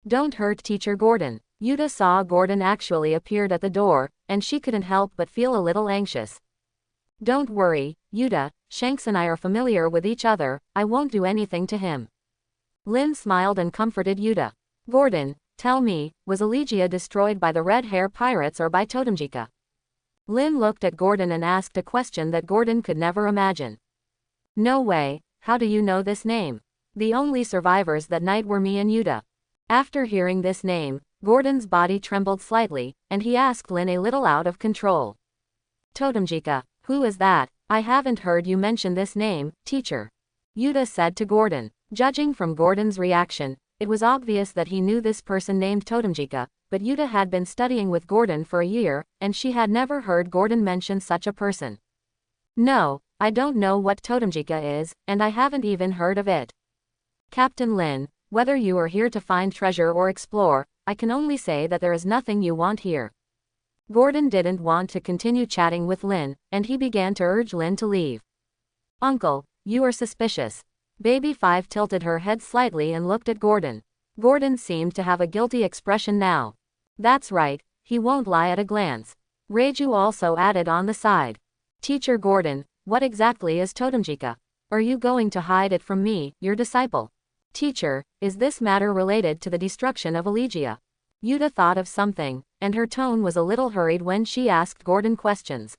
Don't hurt Teacher Gordon. Yuta saw Gordon actually appeared at the door, and she couldn't help but feel a little anxious. Don't worry, Yuta, Shanks and I are familiar with each other, I won't do anything to him. Lin smiled and comforted Yuta. Gordon, tell me, was Elegia destroyed by the Red Hair Pirates or by Totemjika? Lin looked at Gordon and asked a question that Gordon could never imagine. No way, how do you know this name? The only survivors that night were me and Yuta. After hearing this name, Gordon's body trembled slightly, and he asked Lin a little out of control. Totemjika, who is that? I haven't heard you mention this name, teacher. Yuta said to Gordon. Judging from Gordon's reaction, it was obvious that he knew this person named Totemjika, but Yuta had been studying with Gordon for a year, and she had never heard Gordon mention such a person. No, I don't know what Totemjika is, and I haven't even heard of it. Captain Lin, whether you are here to find treasure or explore, I can only say that there is nothing you want here. Gordon didn't want to continue chatting with Lin, and he began to urge Lin to leave. Uncle, you are suspicious. Baby 5 tilted her head slightly and looked at Gordon. Gordon seemed to have a guilty expression now. That's right, he won't lie at a glance. Reiju also added on the side. Teacher Gordon, what exactly is Totemjika? Are you going to hide it from me, your disciple? Teacher, is this matter related to the destruction of Elegia? Yuta thought of something, and her tone was a little hurried when she asked Gordon questions.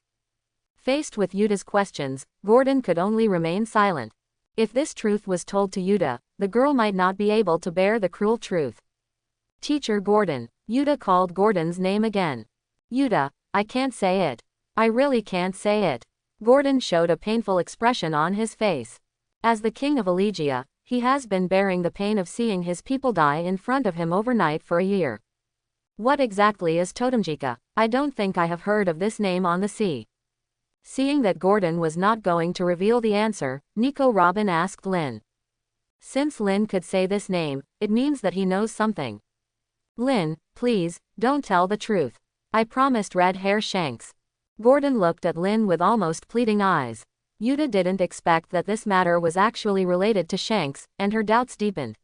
Faced with Yuta's questions, Gordon could only remain silent. If this truth was told to Yuta, the girl might not be able to bear the cruel truth. Teacher Gordon. Yuta called Gordon's name again. Yuta, I can't say it. I really can't say it. Gordon showed a painful expression on his face. As the king of Elegia, he has been bearing the pain of seeing his people die in front of him overnight for a year. What exactly is Totemjika? I don't think I have heard of this name on the sea. Seeing that Gordon was not going to reveal the answer, Nico Robin asked Lin. Since Lin could say this name, it means that he knows something. Lin, please, don't tell the truth. I promised Red Hair Shanks. Gordon looked at Lin with almost pleading eyes. Yuta didn't expect that this matter was actually related to Shanks, and her doubts deepened.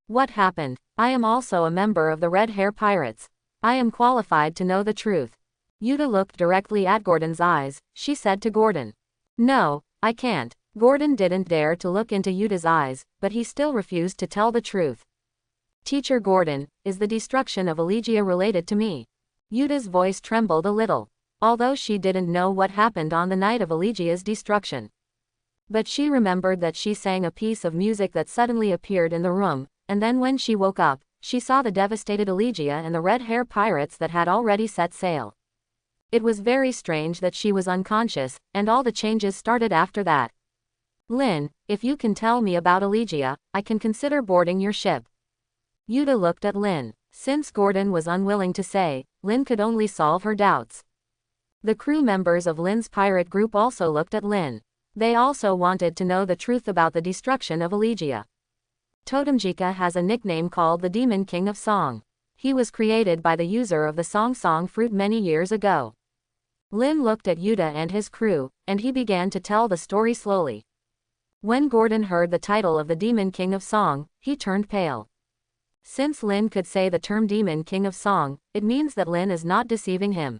What happened? I am also a member of the Red Hair Pirates. I am qualified to know the truth. Yuta looked directly at Gordon's eyes, she said to Gordon. No, I can't. Gordon didn't dare to look into Yuta's eyes, but he still refused to tell the truth. Teacher Gordon, is the destruction of Elegia related to me? Yuta's voice trembled a little, although she didn't know what happened on the night of Elegia's destruction. But she remembered that she sang a piece of music that suddenly appeared in the room, and then when she woke up, she saw the devastated Elegia and the Red Hair Pirates that had already set sail. It was very strange that she was unconscious, and all the changes started after that. Lin, if you can tell me about Elegia, I can consider boarding your ship. Yuta looked at Lin. Since Gordon was unwilling to say, Lin could only solve her doubts. The crew members of Lin's pirate group also looked at Lin. They also wanted to know the truth about the destruction of Elegia. Totemjika has a nickname called the Demon King of Song. He was created by the user of the song fruit many years ago. Lin looked at Yuta and his crew, and he began to tell the story slowly. When Gordon heard the title of the Demon King of Song, he turned pale. Since Lin could say the term Demon King of Song, it means that Lin is not deceiving him.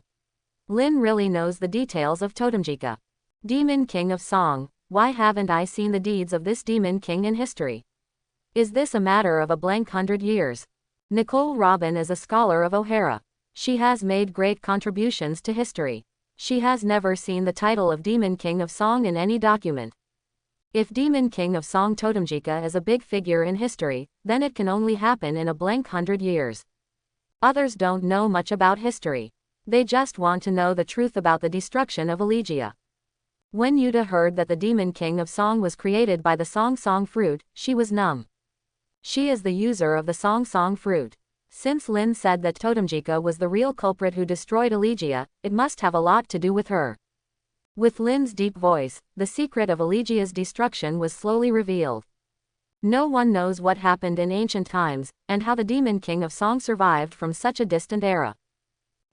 Lin really knows the details of Totemjika. Demon King of Song, why haven't I seen the deeds of this Demon King in history? Is this a matter of a blank 100 years? Nicole Robin is a scholar of O'Hara. She has made great contributions to history. She has never seen the title of Demon King of Song in any document. If Demon King of Song Totemjika is a big figure in history, then it can only happen in a blank 100 years. Others don't know much about history. They just want to know the truth about the destruction of Elegia. When Yuta heard that the Demon King of Song was created by the song fruit, she was numb. She is the user of the song fruit. Since Lin said that Totemjika was the real culprit who destroyed Elegia, it must have a lot to do with her. With Lin's deep voice, the secret of Elegia's destruction was slowly revealed. No one knows what happened in ancient times, and how the Demon King of Song survived from such a distant era.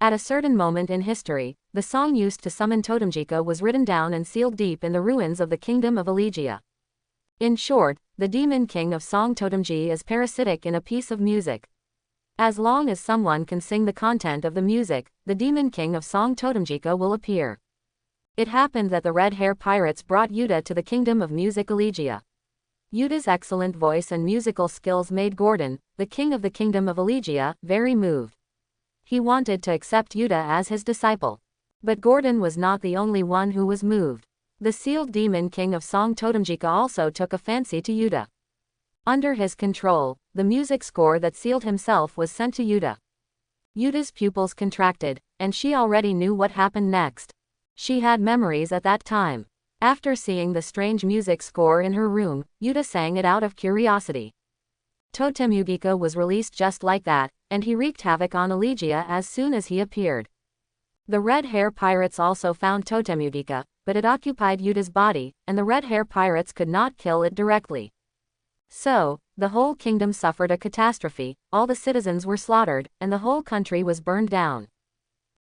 At a certain moment in history, the song used to summon Totemjika was written down and sealed deep in the ruins of the kingdom of Elegia. In short, the Demon King of Song Totemji is parasitic in a piece of music. As long as someone can sing the content of the music, the Demon King of Song Totemjika will appear. It happened that the Red Hair Pirates brought Yuta to the kingdom of music Elegia. Yuta's excellent voice and musical skills made Gordon, the king of the kingdom of Elegia, very moved. He wanted to accept Yuta as his disciple. But Gordon was not the only one who was moved. The sealed Demon King of Song Totemjika also took a fancy to Yuta. Under his control, the music score that sealed himself was sent to Yuta. Yuta's pupils contracted, and she already knew what happened next. She had memories at that time. After seeing the strange music score in her room, Yuta sang it out of curiosity. Totemjika was released just like that, and he wreaked havoc on Elegia as soon as he appeared. The Red Hair Pirates also found Totemjika, but it occupied Yuta's body, and the Red Hair Pirates could not kill it directly. So, the whole kingdom suffered a catastrophe, all the citizens were slaughtered, and the whole country was burned down.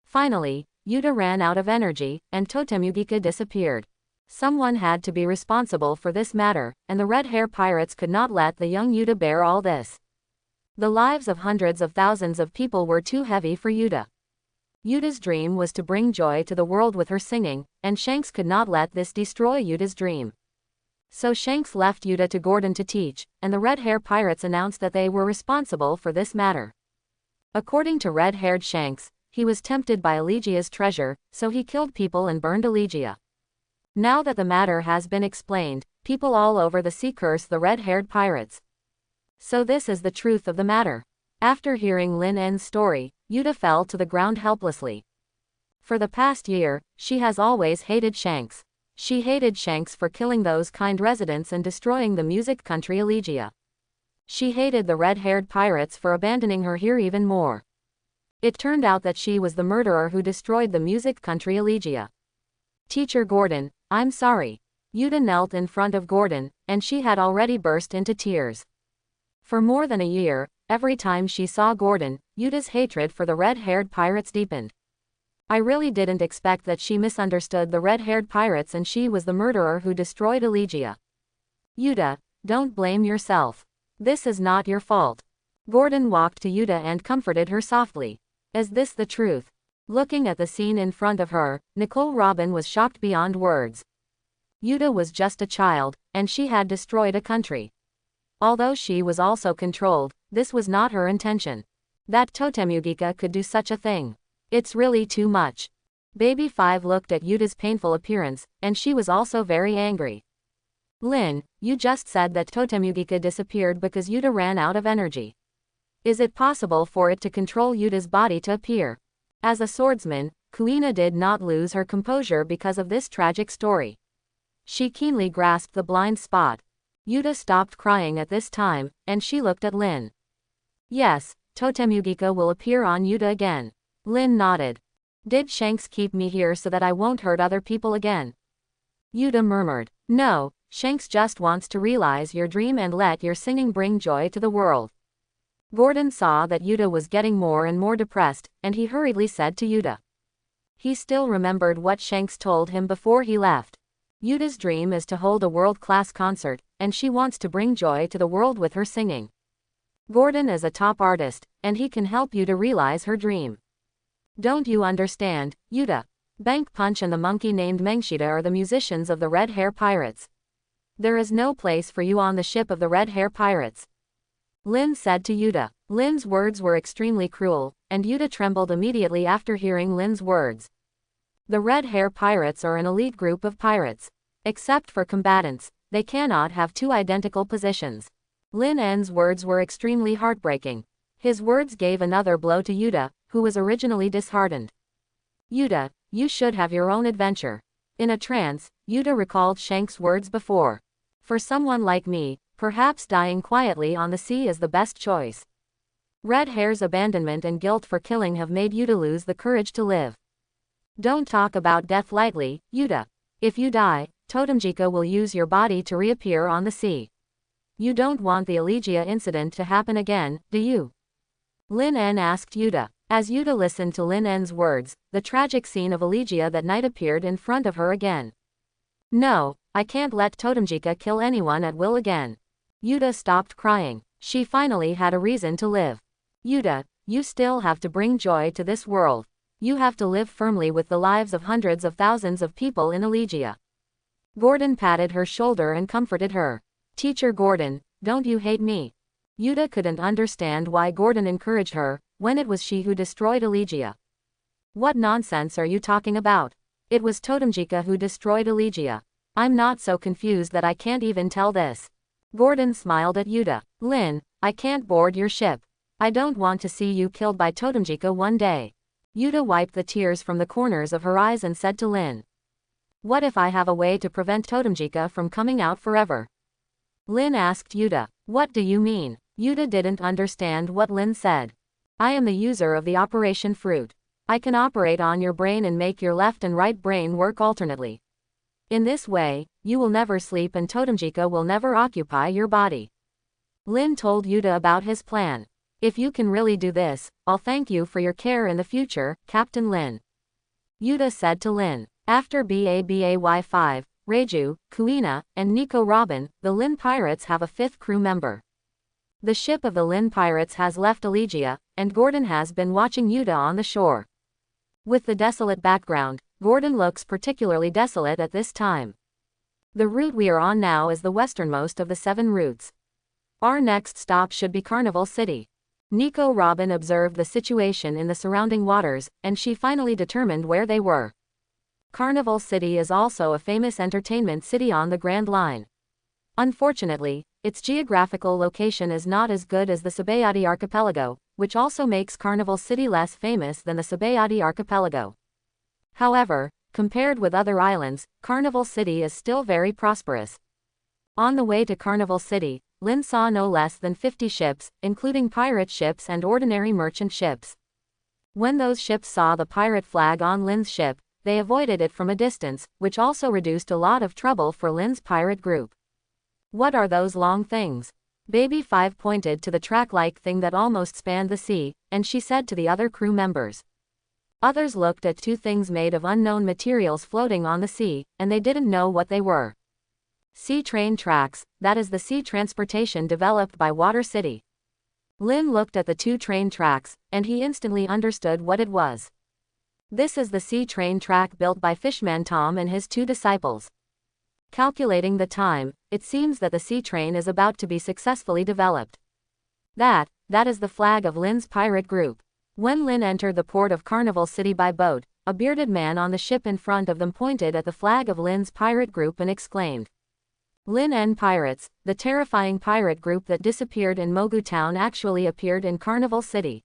Finally, Yuta ran out of energy, and Totemjika disappeared. Someone had to be responsible for this matter, and the Red Hair Pirates could not let the young Yuta bear all this. The lives of hundreds of thousands of people were too heavy for Yuta. Yuta's dream was to bring joy to the world with her singing, and Shanks could not let this destroy Yuta's dream. So Shanks left Yuta to Gordon to teach, and the Red Hair Pirates announced that they were responsible for this matter. According to red-haired Shanks, he was tempted by Elegia's treasure, so he killed people and burned Elegia. Now that the matter has been explained, people all over the sea curse the red-haired pirates. So this is the truth of the matter. After hearing Lin N's story, Yuta fell to the ground helplessly. For the past year, she has always hated Shanks. She hated Shanks for killing those kind residents and destroying the music country Elegia. She hated the red-haired pirates for abandoning her here even more. It turned out that she was the murderer who destroyed the music country Elegia. Teacher Gordon, I'm sorry. Yuta knelt in front of Gordon, and she had already burst into tears. For more than a year, every time she saw Gordon, Yuta's hatred for the red-haired pirates deepened. I really didn't expect that she misunderstood the red-haired pirates and she was the murderer who destroyed Elegia. Yuta, don't blame yourself. This is not your fault. Gordon walked to Yuta and comforted her softly. Is this the truth? Looking at the scene in front of her, Nicole Robin was shocked beyond words. Yuta was just a child, and she had destroyed a country. Although she was also controlled, this was not her intention. That Totemjika could do such a thing. It's really too much. Baby 5 looked at Yuta's painful appearance, and she was also very angry. Lin, you just said that Totemjika disappeared because Yuta ran out of energy. Is it possible for it to control Yuta's body to appear? As a swordsman, Kuina did not lose her composure because of this tragic story. She keenly grasped the blind spot. Yuta stopped crying at this time, and she looked at Lin. Yes, Totemjika will appear on Yuta again. Lin nodded. Did Shanks keep me here so that I won't hurt other people again? Yuta murmured. No, Shanks just wants to realize your dream and let your singing bring joy to the world. Gordon saw that Yuta was getting more and more depressed, and he hurriedly said to Yuta. He still remembered what Shanks told him before he left. Yuta's dream is to hold a world-class concert, and she wants to bring joy to the world with her singing. Gordon is a top artist, and he can help Yuta realize her dream. Don't you understand, Yuta? Bank Punch and the monkey named Mengshita are the musicians of the Red Hair Pirates. There is no place for you on the ship of the Red Hair Pirates. Lin said to Yuta. Lin's words were extremely cruel, and Yuta trembled immediately after hearing Lin's words. The Red Hair Pirates are an elite group of pirates. Except for combatants, they cannot have two identical positions. Lin En's words were extremely heartbreaking. His words gave another blow to Yuta, who was originally disheartened. Yuta, you should have your own adventure. In a trance, Yuta recalled Shanks' words before. For someone like me, perhaps dying quietly on the sea is the best choice. Red Hair's abandonment and guilt for killing have made Yuta lose the courage to live. Don't talk about death lightly, Yuta. If you die, Totemjika will use your body to reappear on the sea. You don't want the Elegia incident to happen again, do you? Lin En asked Yuta. As Yuta listened to Lin En's words, the tragic scene of Elegia that night appeared in front of her again. No, I can't let Totemjika kill anyone at will again. Yuta stopped crying. She finally had a reason to live. Yuta, you still have to bring joy to this world. You have to live firmly with the lives of hundreds of thousands of people in Elegia. Gordon patted her shoulder and comforted her. Teacher Gordon, don't you hate me? Yuta couldn't understand why Gordon encouraged her, when it was she who destroyed Elegia. What nonsense are you talking about? It was Totemjika who destroyed Elegia. I'm not so confused that I can't even tell this. Gordon smiled at Yuta. Lin, I can't board your ship. I don't want to see you killed by Totemjika one day. Yuta wiped the tears from the corners of her eyes and said to Lin. What if I have a way to prevent Totemjika from coming out forever? Lin asked Yuta. What do you mean? Yuta didn't understand what Lin said. I am the user of the operation fruit. I can operate on your brain and make your left and right brain work alternately. In this way, you will never sleep and Totemjika will never occupy your body. Lin told Yuta about his plan. If you can really do this, I'll thank you for your care in the future, Captain Lin. Yuta said to Lin. After BABAY5, Reiju, Kuina, and Nico Robin, the Lin Pirates have a fifth crew member. The ship of the Lin Pirates has left Elegia, and Gordon has been watching Yuta on the shore. With the desolate background, Gordon looks particularly desolate at this time. The route we are on now is the westernmost of the 7 routes. Our next stop should be Carnival City. Nico Robin observed the situation in the surrounding waters, and she finally determined where they were. Carnival City is also a famous entertainment city on the Grand Line. Unfortunately, its geographical location is not as good as the Sabayati Archipelago, which also makes Carnival City less famous than the Sabayati Archipelago. However, compared with other islands, Carnival City is still very prosperous. On the way to Carnival City, Lin saw no less than 50 ships, including pirate ships and ordinary merchant ships. When those ships saw the pirate flag on Lin's ship, they avoided it from a distance, which also reduced a lot of trouble for Lin's pirate group. What are those long things? Baby 5 pointed to the track-like thing that almost spanned the sea, and she said to the other crew members. Others looked at 2 things made of unknown materials floating on the sea, and they didn't know what they were. Sea train tracks, that is the sea transportation developed by Water City. Lin looked at the 2 train tracks, and he instantly understood what it was. This is the sea train track built by Fishman Tom and his 2 disciples. Calculating the time, it seems that the sea train is about to be successfully developed. That is the flag of Lin's pirate group. When Lin entered the port of Carnival City by boat, a bearded man on the ship in front of them pointed at the flag of Lin's pirate group and exclaimed. Lin N Pirates, the terrifying pirate group that disappeared in Mogu Town actually appeared in Carnival City.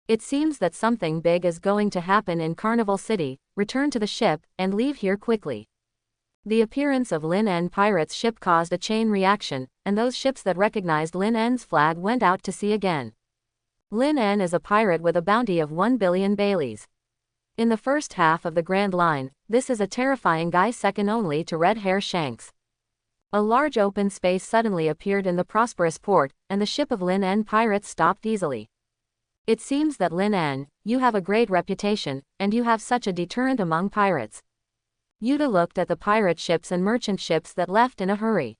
It seems that something big is going to happen in Carnival City. Return to the ship, and leave here quickly. The appearance of Lin N Pirates' ship caused a chain reaction, and those ships that recognized Lin N's flag went out to sea again. Lin N is a pirate with a bounty of 1 billion Baileys. In the first half of the Grand Line, this is a terrifying guy second only to Red Hair Shanks. A large open space suddenly appeared in the prosperous port, and the ship of Lin En pirates stopped easily. It seems that Lin En, you have a great reputation, and you have such a deterrent among pirates. Yuta looked at the pirate ships and merchant ships that left in a hurry.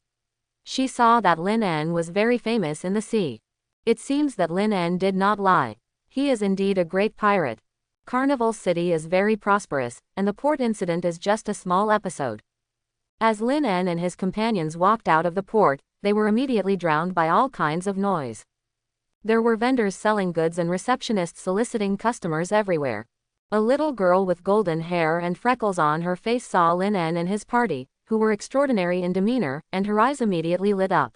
She saw that Lin En was very famous in the sea. It seems that Lin En did not lie. He is indeed a great pirate. Carnival City is very prosperous, and the port incident is just a small episode. As Lin En and his companions walked out of the port, they were immediately drowned by all kinds of noise. There were vendors selling goods and receptionists soliciting customers everywhere. A little girl with golden hair and freckles on her face saw Lin En and his party, who were extraordinary in demeanor, and her eyes immediately lit up.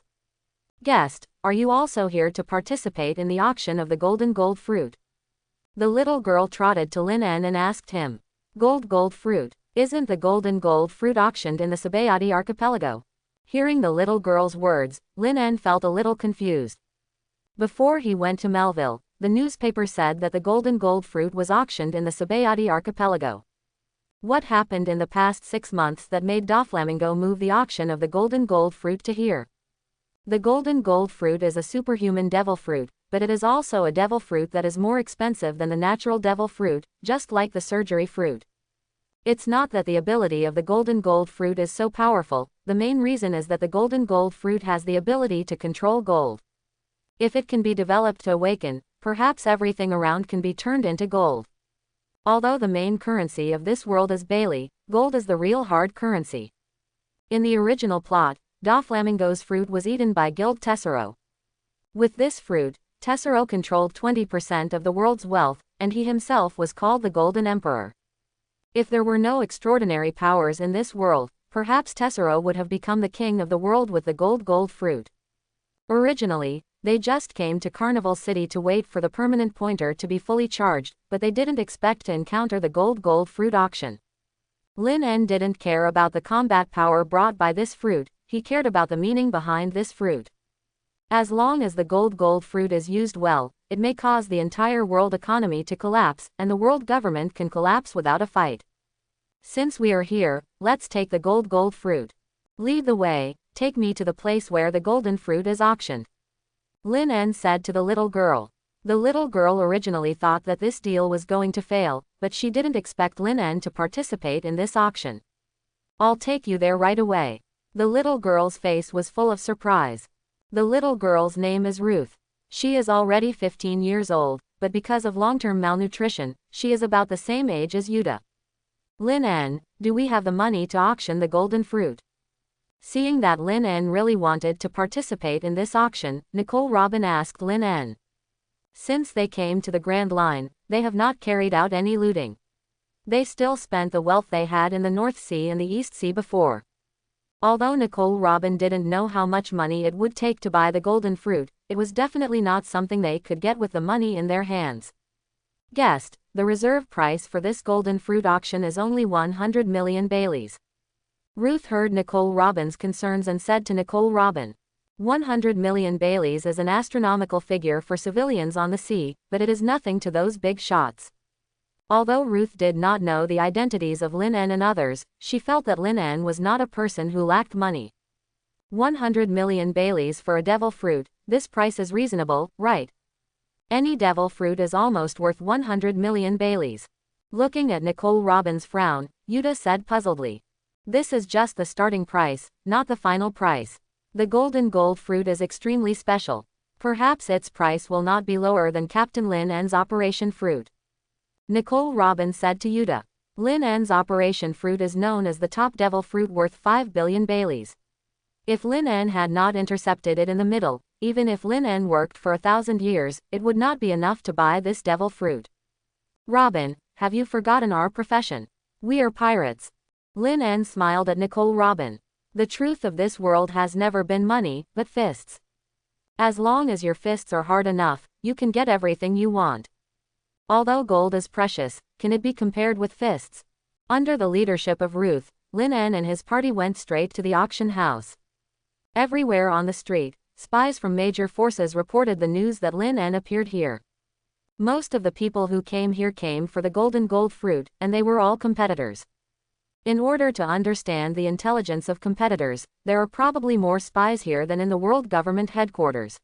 "Guest, are you also here to participate in the auction of the golden gold fruit?" The little girl trotted to Lin En and asked him. Gold fruit. Isn't the golden gold fruit auctioned in the Sabayati archipelago?" Hearing the little girl's words, Lin En felt a little confused. Before he went to Melville, the newspaper said that the golden gold fruit was auctioned in the Sabayati archipelago. What happened in the past 6 months that made Doflamingo move the auction of the golden gold fruit to here? The golden gold fruit is a superhuman devil fruit, but it is also a devil fruit that is more expensive than the natural devil fruit, just like the surgery fruit. It's not that the ability of the golden gold fruit is so powerful, the main reason is that the golden gold fruit has the ability to control gold. If it can be developed to awaken, perhaps everything around can be turned into gold. Although the main currency of this world is Bailey, gold is the real hard currency. In the original plot, Doflamingo's fruit was eaten by Guild Tessero. With this fruit, Tessero controlled 20% of the world's wealth, and he himself was called the Golden Emperor. If there were no extraordinary powers in this world, perhaps Tessero would have become the king of the world with the gold fruit. Originally, they just came to Carnival City to wait for the permanent pointer to be fully charged, but they didn't expect to encounter the gold fruit auction. Lin En didn't care about the combat power brought by this fruit, he cared about the meaning behind this fruit. As long as the gold fruit is used well, it may cause the entire world economy to collapse, and the world government can collapse without a fight. Since we are here, let's take the gold fruit. Lead the way, take me to the place where the golden fruit is auctioned. Lin En said to the little girl. The little girl originally thought that this deal was going to fail, but she didn't expect Lin En to participate in this auction. "I'll take you there right away." The little girl's face was full of surprise. The little girl's name is Ruth. She is already 15 years old, but because of long-term malnutrition, she is about the same age as Yuta. "Lin En, do we have the money to auction the golden fruit?" Seeing that Lin En really wanted to participate in this auction, Nicole Robin asked Lin En. Since they came to the Grand Line, they have not carried out any looting. They still spent the wealth they had in the North Sea and the East Sea before. Although Nicole Robin didn't know how much money it would take to buy the golden fruit, it was definitely not something they could get with the money in their hands. "Guest, the reserve price for this golden fruit auction is only 100 million Baileys." Ruth heard Nicole Robin's concerns and said to Nicole Robin, 100 million Baileys is an astronomical figure for civilians on the sea, but it is nothing to those big shots. Although Ruth did not know the identities of Lin En and others, she felt that Lin En was not a person who lacked money. 100 million Baileys for a devil fruit, this price is reasonable, right? Any devil fruit is almost worth 100 million Baileys. Looking at Nicole Robin's frown, Yuta said puzzledly. This is just the starting price, not the final price. The golden fruit is extremely special. Perhaps its price will not be lower than Captain Lin En's Operation Fruit. Nicole Robin said to Yuta. Lin En's Operation Fruit is known as the top devil fruit worth 5 billion Baileys. If Lin En had not intercepted it in the middle, even if Lin En worked for 1,000 years, it would not be enough to buy this devil fruit. Robin, have you forgotten our profession? We are pirates. Lin En smiled at Nicole Robin. The truth of this world has never been money, but fists. As long as your fists are hard enough, you can get everything you want. Although gold is precious, can it be compared with fists? Under the leadership of Ruth, Lin En and his party went straight to the auction house. Everywhere on the street, spies from major forces reported the news that Lin En appeared here. Most of the people who came here came for the golden fruit, and they were all competitors. In order to understand the intelligence of competitors, there are probably more spies here than in the world government headquarters.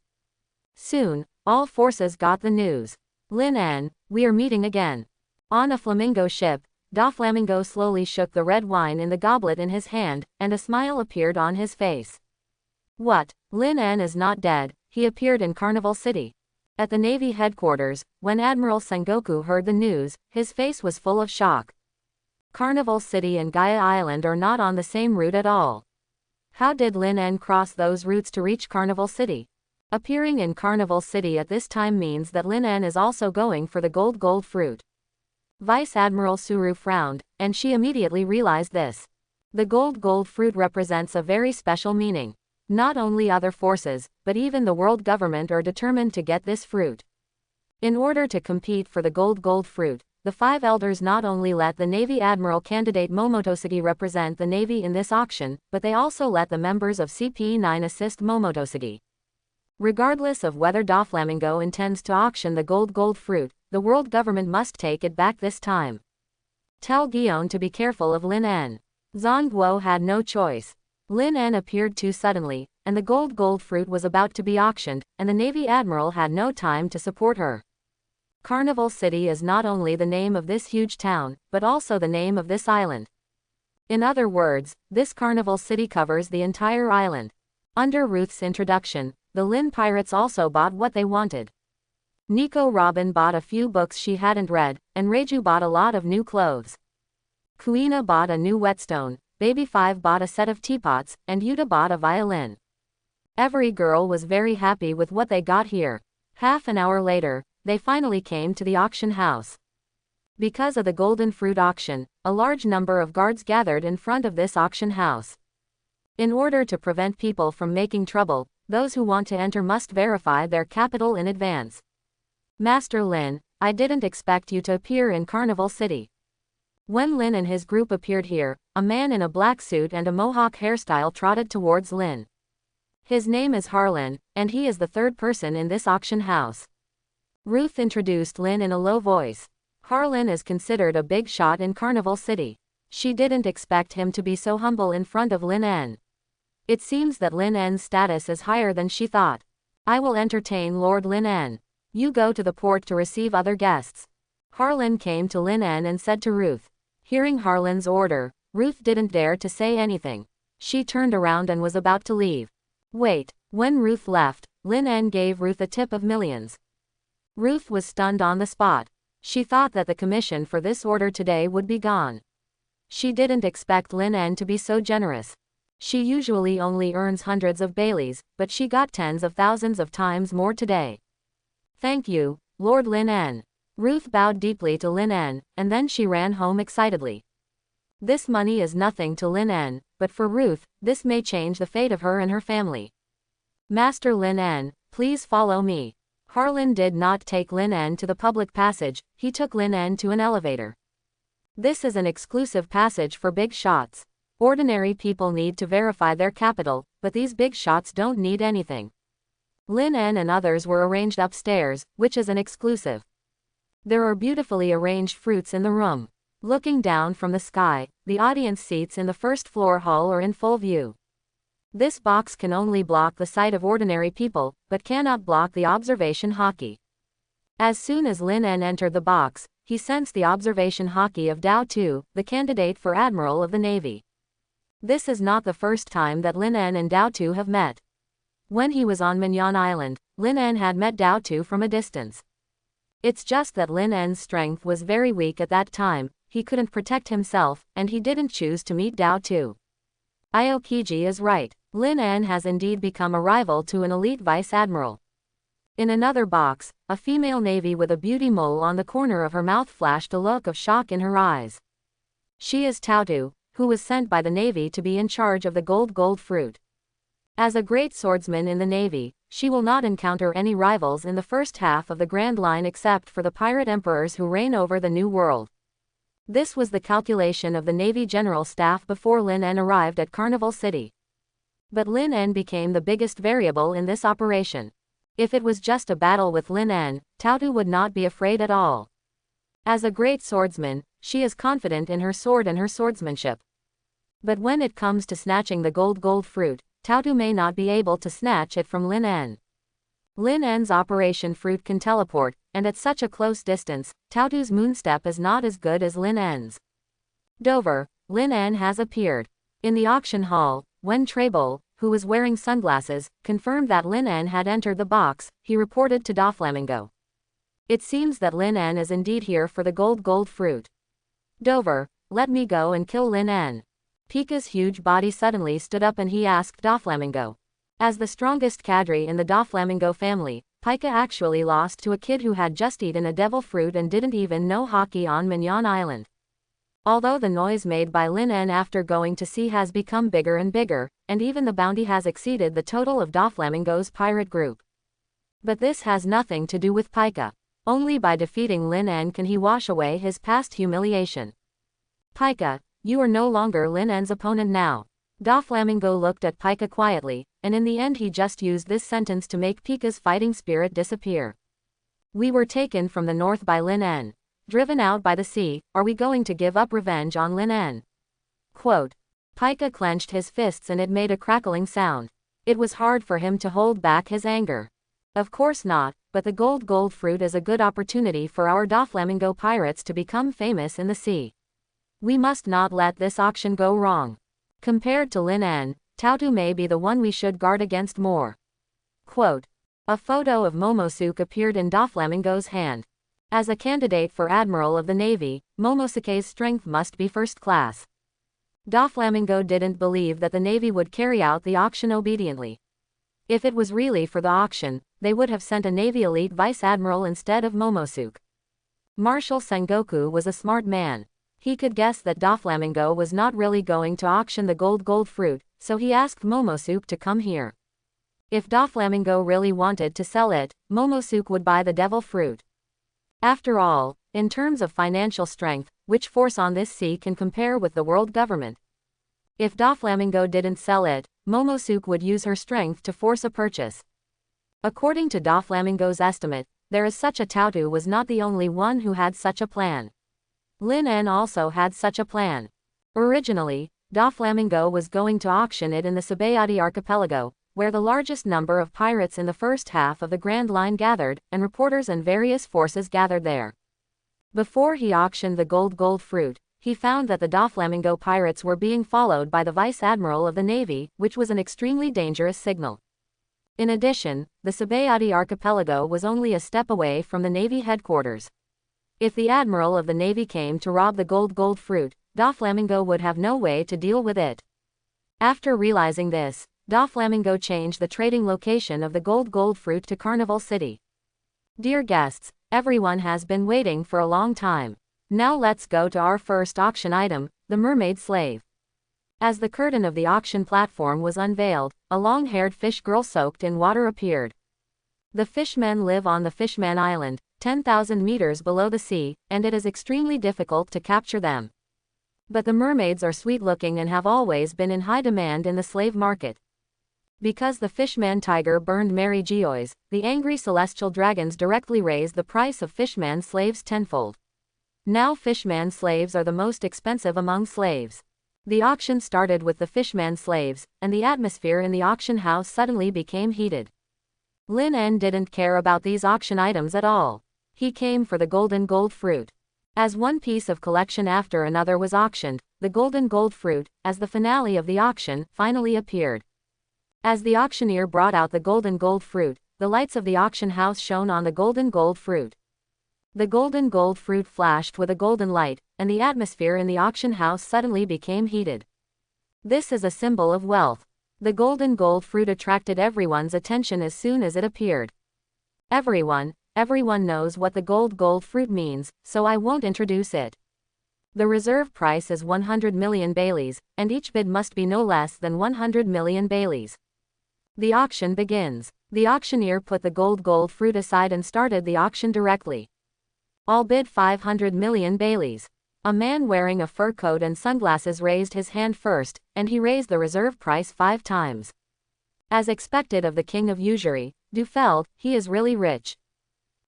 Soon, all forces got the news. Lin En, we are meeting again. On a flamingo ship, Doflamingo slowly shook the red wine in the goblet in his hand, and a smile appeared on his face. What? Lin En is not dead, he appeared in Carnival City. At the Navy headquarters, when Admiral Sengoku heard the news, his face was full of shock. Carnival City and Gaia Island are not on the same route at all. How did Lin En cross those routes to reach Carnival City? Appearing in Carnival City at this time means that Lin En is also going for the gold fruit. Vice Admiral Suru frowned, and she immediately realized this. The gold fruit represents a very special meaning. Not only other forces, but even the world government are determined to get this fruit. In order to compete for the gold fruit, the five elders not only let the Navy Admiral candidate Momotosagi represent the Navy in this auction, but they also let the members of CP9 assist Momotosagi. Regardless of whether Doflamingo intends to auction the gold fruit, the world government must take it back this time. Tell Guion to be careful of Lin En. Zhongguo had no choice. Lin En appeared too suddenly, and the gold fruit was about to be auctioned, and the Navy Admiral had no time to support her. Carnival City is not only the name of this huge town, but also the name of this island. In other words, this Carnival City covers the entire island. Under Ruth's introduction, the Lin pirates also bought what they wanted. Nico Robin bought a few books she hadn't read, and Reiju bought a lot of new clothes. Kuina bought a new whetstone, Baby 5 bought a set of teapots, and Yuta bought a violin. Every girl was very happy with what they got here. Half an hour later, they finally came to the auction house. Because of the golden fruit auction, a large number of guards gathered in front of this auction house. In order to prevent people from making trouble, those who want to enter must verify their capital in advance. Master Lin, I didn't expect you to appear in Carnival City. When Lin and his group appeared here, a man in a black suit and a mohawk hairstyle trotted towards Lin. His name is Harlan, and he is the third person in this auction house. Ruth introduced Lin in a low voice. Harlan is considered a big shot in Carnival City. She didn't expect him to be so humble in front of Lin En. It seems that Lin En's status is higher than she thought. I will entertain Lord Lin En. You go to the port to receive other guests. Harlan came to Lin En and said to Ruth. Hearing Harlan's order, Ruth didn't dare to say anything. She turned around and was about to leave. Wait, when Ruth left, Lin En gave Ruth a tip of millions. Ruth was stunned on the spot. She thought that the commission for this order today would be gone. She didn't expect Lin En to be so generous. She usually only earns hundreds of Baileys, but she got tens of thousands of times more today. Thank you, Lord Lin En. Ruth bowed deeply to Lin En, and then she ran home excitedly. This money is nothing to Lin En, but for Ruth, this may change the fate of her and her family. Master Lin En, please follow me. Harlan did not take Lin En to the public passage, he took Lin En to an elevator. This is an exclusive passage for big shots. Ordinary people need to verify their capital, but these big shots don't need anything. Lin En and others were arranged upstairs, which is an exclusive. There are beautifully arranged fruits in the room. Looking down from the sky, the audience seats in the first floor hall are in full view. This box can only block the sight of ordinary people, but cannot block the observation hockey. As soon as Lin En entered the box, he sensed the observation hockey of Dao Tu, the candidate for Admiral of the Navy. This is not the first time that Lin En and Dao Tu have met. When he was on Mignon Island, Lin En had met Dao Tu from a distance. It's just that Lin En's strength was very weak at that time, he couldn't protect himself, and he didn't choose to meet Dao Tu. Aokiji is right. Lin En has indeed become a rival to an elite vice admiral. In another box, a female navy with a beauty mole on the corner of her mouth flashed a look of shock in her eyes. She is Tautu, who was sent by the navy to be in charge of the gold fruit. As a great swordsman in the navy, she will not encounter any rivals in the first half of the Grand Line except for the pirate emperors who reign over the New World. This was the calculation of the Navy General Staff before Lin En arrived at Carnival City. But Lin En became the biggest variable in this operation. If it was just a battle with Lin En, Tautu would not be afraid at all. As a great swordsman, she is confident in her sword and her swordsmanship. But when it comes to snatching the gold fruit, Tautu may not be able to snatch it from Lin En. Lin En's Operation Fruit can teleport, and at such a close distance, Tautu's moonstep is not as good as Lin En's. Dover, Lin En has appeared. In the auction hall, when Trebol, who was wearing sunglasses, confirmed that Lin En had entered the box, he reported to Doflamingo. It seems that Lin En is indeed here for the gold fruit. Dover, let me go and kill Lin En. Pika's huge body suddenly stood up and he asked Doflamingo. As the strongest cadre in the Doflamingo family, Pika actually lost to a kid who had just eaten a devil fruit and didn't even know hockey on Mignon Island. Although the noise made by Lin En after going to sea has become bigger and bigger, and even the bounty has exceeded the total of Doflamingo's pirate group. But this has nothing to do with Pika. Only by defeating Lin En can he wash away his past humiliation. Pika, you are no longer Lin En's opponent now. Doflamingo looked at Pika quietly, and in the end he just used this sentence to make Pika's fighting spirit disappear. We were taken from the north by Lin En. Driven out by the sea, are we going to give up revenge on Lin En? Quote. Pika clenched his fists and it made a crackling sound. It was hard for him to hold back his anger. Of course not, but the gold fruit is a good opportunity for our Doflamingo pirates to become famous in the sea. We must not let this auction go wrong. Compared to Lin En, Tautu may be the one we should guard against more. Quote. A photo of Momosuke appeared in Doflamingo's hand. As a candidate for Admiral of the Navy, Momosuke's strength must be first class. Doflamingo didn't believe that the Navy would carry out the auction obediently. If it was really for the auction, they would have sent a Navy elite vice admiral instead of Momosuke. Marshal Sengoku was a smart man. He could guess that Doflamingo was not really going to auction the gold fruit, so he asked Momosuke to come here. If Doflamingo really wanted to sell it, Momosuke would buy the devil fruit. After all, in terms of financial strength, which force on this sea can compare with the world government? If Doflamingo didn't sell it, Momosuke would use her strength to force a purchase. According to Doflamingo's estimate, there is such a Tautu was not the only one who had such a plan. Lin En also had such a plan. Originally, Doflamingo was going to auction it in the Sabayati archipelago, where the largest number of pirates in the first half of the Grand Line gathered, and reporters and various forces gathered there. Before he auctioned the gold fruit, he found that the Doflamingo pirates were being followed by the Vice Admiral of the Navy, which was an extremely dangerous signal. In addition, the Sabayati archipelago was only a step away from the Navy headquarters. If the Admiral of the Navy came to rob the gold fruit, Doflamingo would have no way to deal with it. After realizing this, Doflamingo changed the trading location of the gold fruit to Carnival City. Dear guests, everyone has been waiting for a long time. Now let's go to our first auction item, the mermaid slave. As the curtain of the auction platform was unveiled, a long-haired fish girl soaked in water appeared. The fishmen live on the Fishman Island, 10,000 meters below the sea, and it is extremely difficult to capture them. But the mermaids are sweet-looking and have always been in high demand in the slave market. Because the fishman tiger burned Mary Geoise, the angry celestial dragons directly raised the price of fishman slaves tenfold. Now fishman slaves are the most expensive among slaves. The auction started with the fishman slaves, and the atmosphere in the auction house suddenly became heated. Lin En didn't care about these auction items at all. He came for the gold fruit. As one piece of collection after another was auctioned, the gold fruit, as the finale of the auction, finally appeared. As the auctioneer brought out the gold fruit, the lights of the auction house shone on the gold fruit. The gold fruit flashed with a golden light, and the atmosphere in the auction house suddenly became heated. This is a symbol of wealth. The gold fruit attracted everyone's attention as soon as it appeared. Everyone knows what the gold fruit means, so I won't introduce it. The reserve price is 100 million Baileys, and each bid must be no less than 100 million Baileys. The auction begins. The auctioneer put the gold fruit aside and started the auction directly. All bid 500 million Baileys. A man wearing a fur coat and sunglasses raised his hand first, and he raised the reserve price 5 times. As expected of the king of usury, Dufeld, he is really rich.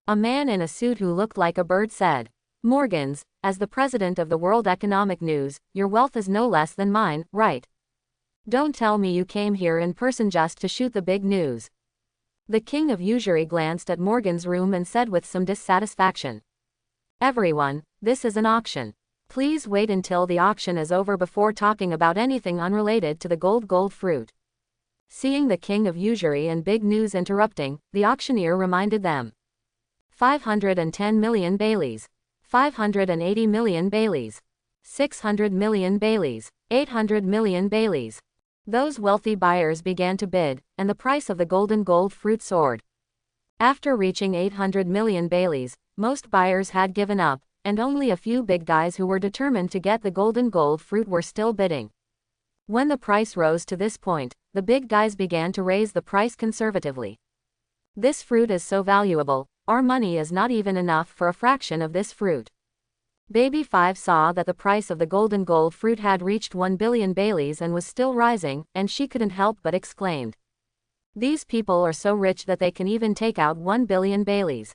A man in a suit who looked like a bird said. Morgans, as the president of the World Economic News, your wealth is no less than mine, right? Don't tell me you came here in person just to shoot the big news. The king of usury glanced at Morgan's room and said with some dissatisfaction. Everyone, this is an auction. Please wait until the auction is over before talking about anything unrelated to the gold fruit. Seeing the king of usury and big news interrupting, the auctioneer reminded them. 510 million Baileys. 580 million Baileys. 600 million Baileys. 800 million Baileys. Those wealthy buyers began to bid, and the price of the gold fruit soared. After reaching 800 million Baileys, most buyers had given up, and only a few big guys who were determined to get the gold fruit were still bidding. When the price rose to this point, the big guys began to raise the price conservatively. This fruit is so valuable, our money is not even enough for a fraction of this fruit. Baby 5 saw that the price of the gold fruit had reached 1 billion Baileys and was still rising, and she couldn't help but exclaimed. These people are so rich that they can even take out 1 billion Baileys.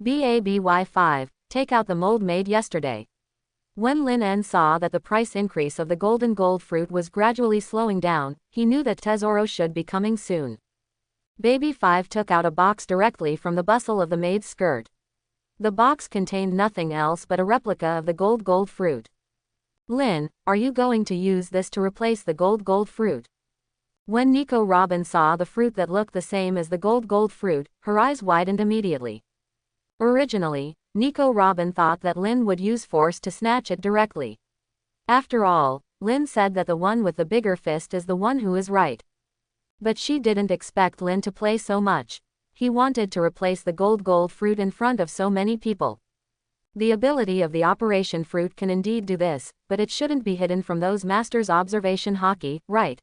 Baby 5, take out the mold made yesterday. When Lin En saw that the price increase of the gold fruit was gradually slowing down, he knew that Tesoro should be coming soon. Baby 5 took out a box directly from the bustle of the maid's skirt. The box contained nothing else but a replica of the gold fruit. Lin, are you going to use this to replace the gold fruit? When Nico Robin saw the fruit that looked the same as the gold fruit, her eyes widened immediately. Originally, Nico Robin thought that Lin would use force to snatch it directly. After all, Lin said that the one with the bigger fist is the one who is right. But she didn't expect Lin to play so much. He wanted to replace the gold fruit in front of so many people. The ability of the Operation Fruit can indeed do this, but it shouldn't be hidden from those masters' observation hockey, right?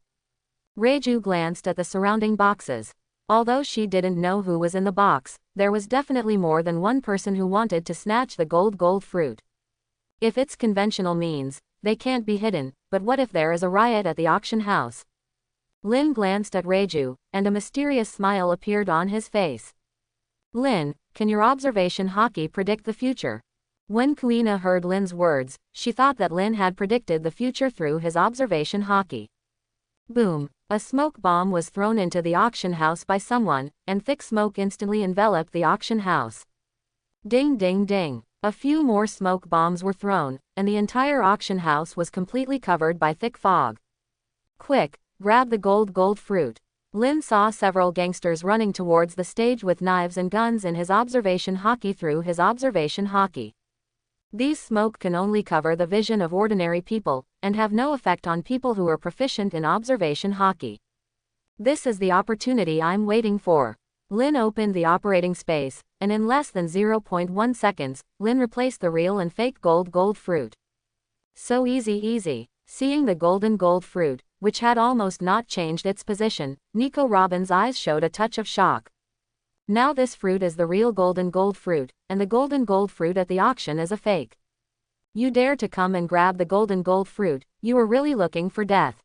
Reiju glanced at the surrounding boxes. Although she didn't know who was in the box, there was definitely more than one person who wanted to snatch the gold fruit. If it's conventional means, they can't be hidden, but what if there is a riot at the auction house? Lin glanced at Reiju, and a mysterious smile appeared on his face. Lin, can your observation hockey predict the future? When Kuina heard Lin's words, she thought that Lin had predicted the future through his observation hockey. Boom! A smoke bomb was thrown into the auction house by someone, and thick smoke instantly enveloped the auction house. Ding ding ding! A few more smoke bombs were thrown, and the entire auction house was completely covered by thick fog. Quick! Grab the gold fruit. Lin saw several gangsters running towards the stage with knives and guns in his observation hockey through his observation hockey. These smoke can only cover the vision of ordinary people, and have no effect on people who are proficient in observation hockey. This is the opportunity I'm waiting for. Lin opened the operating space, and in less than 0.1 seconds, Lin replaced the real and fake gold fruit. So easy. Seeing the gold fruit, which had almost not changed its position, Nico Robin's eyes showed a touch of shock. Now this fruit is the real gold fruit, and the gold fruit at the auction is a fake. You dare to come and grab the gold fruit, you are really looking for death.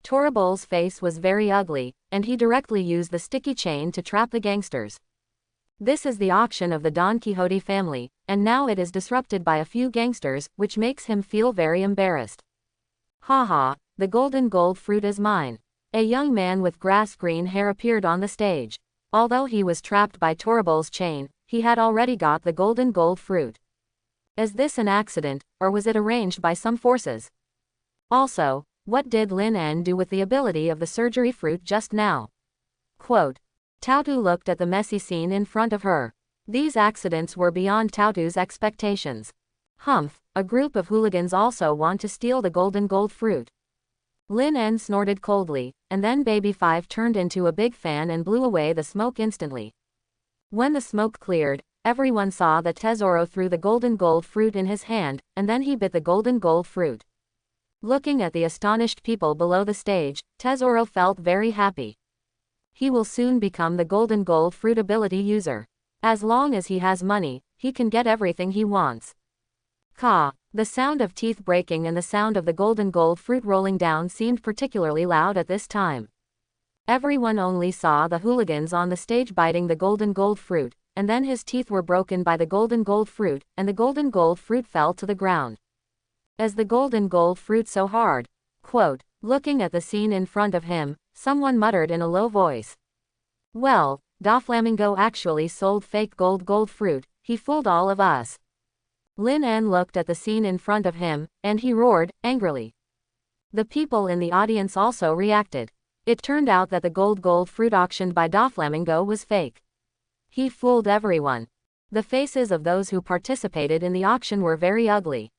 Torible's face was very ugly, and he directly used the sticky chain to trap the gangsters. This is the auction of the Don Quixote family, and now it is disrupted by a few gangsters, which makes him feel very embarrassed. Haha, the gold fruit is mine. A young man with grass-green hair appeared on the stage. Although he was trapped by Torible's chain, he had already got the gold fruit. Is this an accident, or was it arranged by some forces? Also, what did Lin En do with the ability of the surgery fruit just now? Quote. Tautu looked at the messy scene in front of her. These accidents were beyond Tautu's expectations. Humph, a group of hooligans also want to steal the gold fruit. Lin En snorted coldly, and then Baby 5 turned into a big fan and blew away the smoke instantly. When the smoke cleared, everyone saw that Tesoro threw the gold fruit in his hand, and then he bit the gold fruit. Looking at the astonished people below the stage, Tesoro felt very happy. He will soon become the gold fruit ability user. As long as he has money, he can get everything he wants. Ka! The sound of teeth breaking and the sound of the gold fruit rolling down seemed particularly loud at this time. Everyone only saw the hooligans on the stage biting the gold fruit, and then his teeth were broken by the golden gold fruit, and the golden gold fruit fell to the ground. As the golden gold fruit so hard. Quote, looking at the scene in front of him, someone muttered in a low voice. Well, Doflamingo actually sold fake gold fruit, he fooled all of us. Lin An looked at the scene in front of him, and he roared, angrily. The people in the audience also reacted. It turned out that the gold fruit auctioned by Doflamingo was fake. He fooled everyone. The faces of those who participated in the auction were very ugly.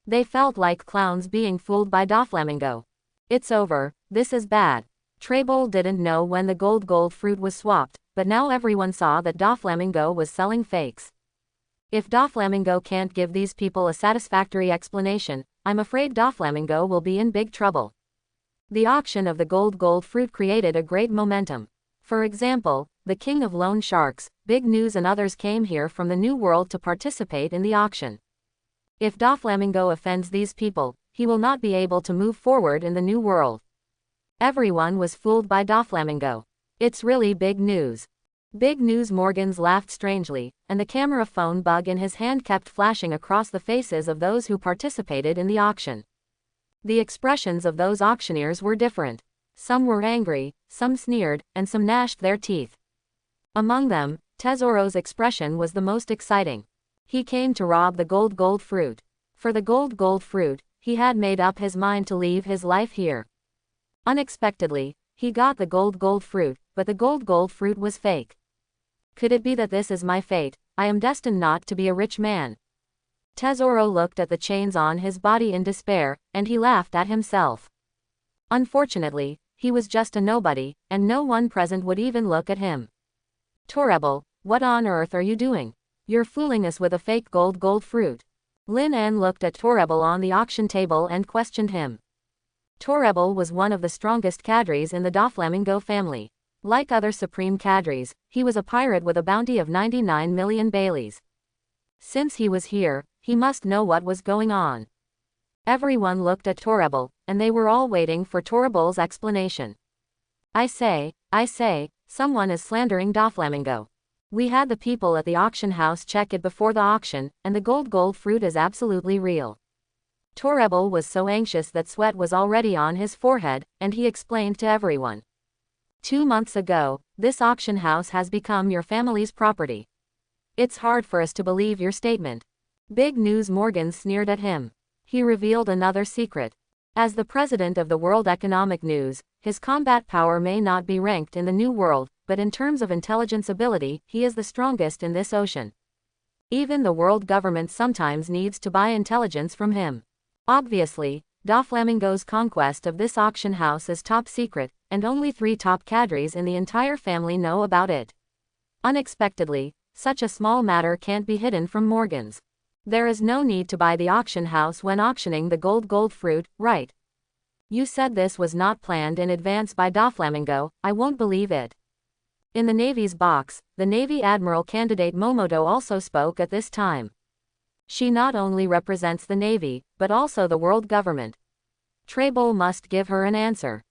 They felt like clowns being fooled by Doflamingo. It's over, this is bad. Treble didn't know when the gold fruit was swapped, but now everyone saw that Doflamingo was selling fakes. If Doflamingo can't give these people a satisfactory explanation, I'm afraid Doflamingo will be in big trouble. The auction of the gold fruit created a great momentum. For example, the king of loan sharks, Big News and others came here from the New World to participate in the auction. If Doflamingo offends these people, he will not be able to move forward in the New World. Everyone was fooled by Doflamingo. It's really big news. Big News Morgans laughed strangely, and the camera phone bug in his hand kept flashing across the faces of those who participated in the auction. The expressions of those auctioneers were different. Some were angry, some sneered, and some gnashed their teeth. Among them, Tesoro's expression was the most exciting. He came to rob the gold fruit. For the gold fruit, he had made up his mind to leave his life here. Unexpectedly, he got the gold fruit, but the gold fruit was fake. Could it be that this is my fate? I am destined not to be a rich man. Tesoro looked at the chains on his body in despair, and he laughed at himself. Unfortunately, he was just a nobody, and no one present would even look at him. Treble, what on earth are you doing? You're fooling us with a fake gold fruit. Lin An looked at Treble on the auction table and questioned him. Treble was one of the strongest cadres in the Doflamingo family. Like other supreme cadres, he was a pirate with a bounty of 99 million Baileys. Since he was here, he must know what was going on. Everyone looked at Treble, and they were all waiting for Treble's explanation. I say, someone is slandering Doflamingo. We had the people at the auction house check it before the auction, and the gold fruit is absolutely real. Treble was so anxious that sweat was already on his forehead, and he explained to everyone. 2 months ago, this auction house has become your family's property. It's hard for us to believe your statement. Big News Morgan sneered at him. He revealed another secret. As the president of the World Economic News, his combat power may not be ranked in the New World, but in terms of intelligence ability, he is the strongest in this ocean. Even the world government sometimes needs to buy intelligence from him. Obviously, Doflamingo's conquest of this auction house is top secret, and only 3 top cadres in the entire family know about it. Unexpectedly, such a small matter can't be hidden from Morgans. There is no need to buy the auction house when auctioning the gold fruit, right? You said this was not planned in advance by Doflamingo, I won't believe it. In the Navy's box, the Navy Admiral candidate Momoto also spoke at this time. She not only represents the Navy, but also the world government. Treble must give her an answer.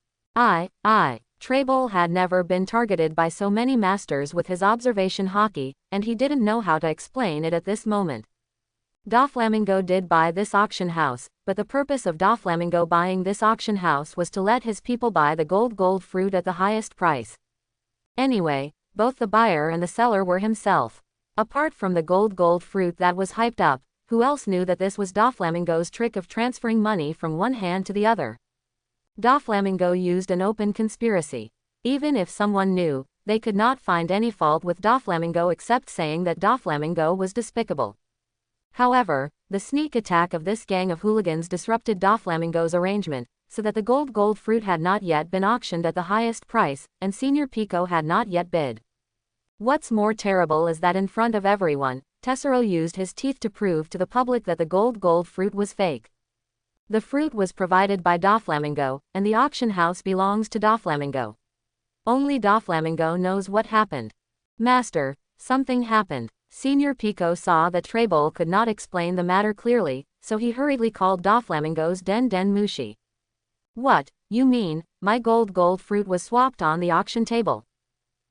Treble had never been targeted by so many masters with his observation hockey, and he didn't know how to explain it at this moment. Doflamingo did buy this auction house, but the purpose of Doflamingo buying this auction house was to let his people buy the gold fruit at the highest price. Anyway, both the buyer and the seller were himself. Apart from the gold fruit that was hyped up, who else knew that this was Doflamingo's trick of transferring money from one hand to the other? Doflamingo used an open conspiracy. Even if someone knew, they could not find any fault with Doflamingo except saying that Doflamingo was despicable. However, the sneak attack of this gang of hooligans disrupted Doflamingo's arrangement, so that the gold fruit had not yet been auctioned at the highest price, and Senior Pico had not yet bid. What's more terrible is that in front of everyone, Tesoro used his teeth to prove to the public that the gold fruit was fake. The fruit was provided by Doflamingo, and the auction house belongs to Doflamingo. Only Doflamingo knows what happened. Master, something happened. Senior Pico saw that Treble could not explain the matter clearly, so he hurriedly called Doflamingo's Den Mushi. What, you mean, my gold fruit was swapped on the auction table?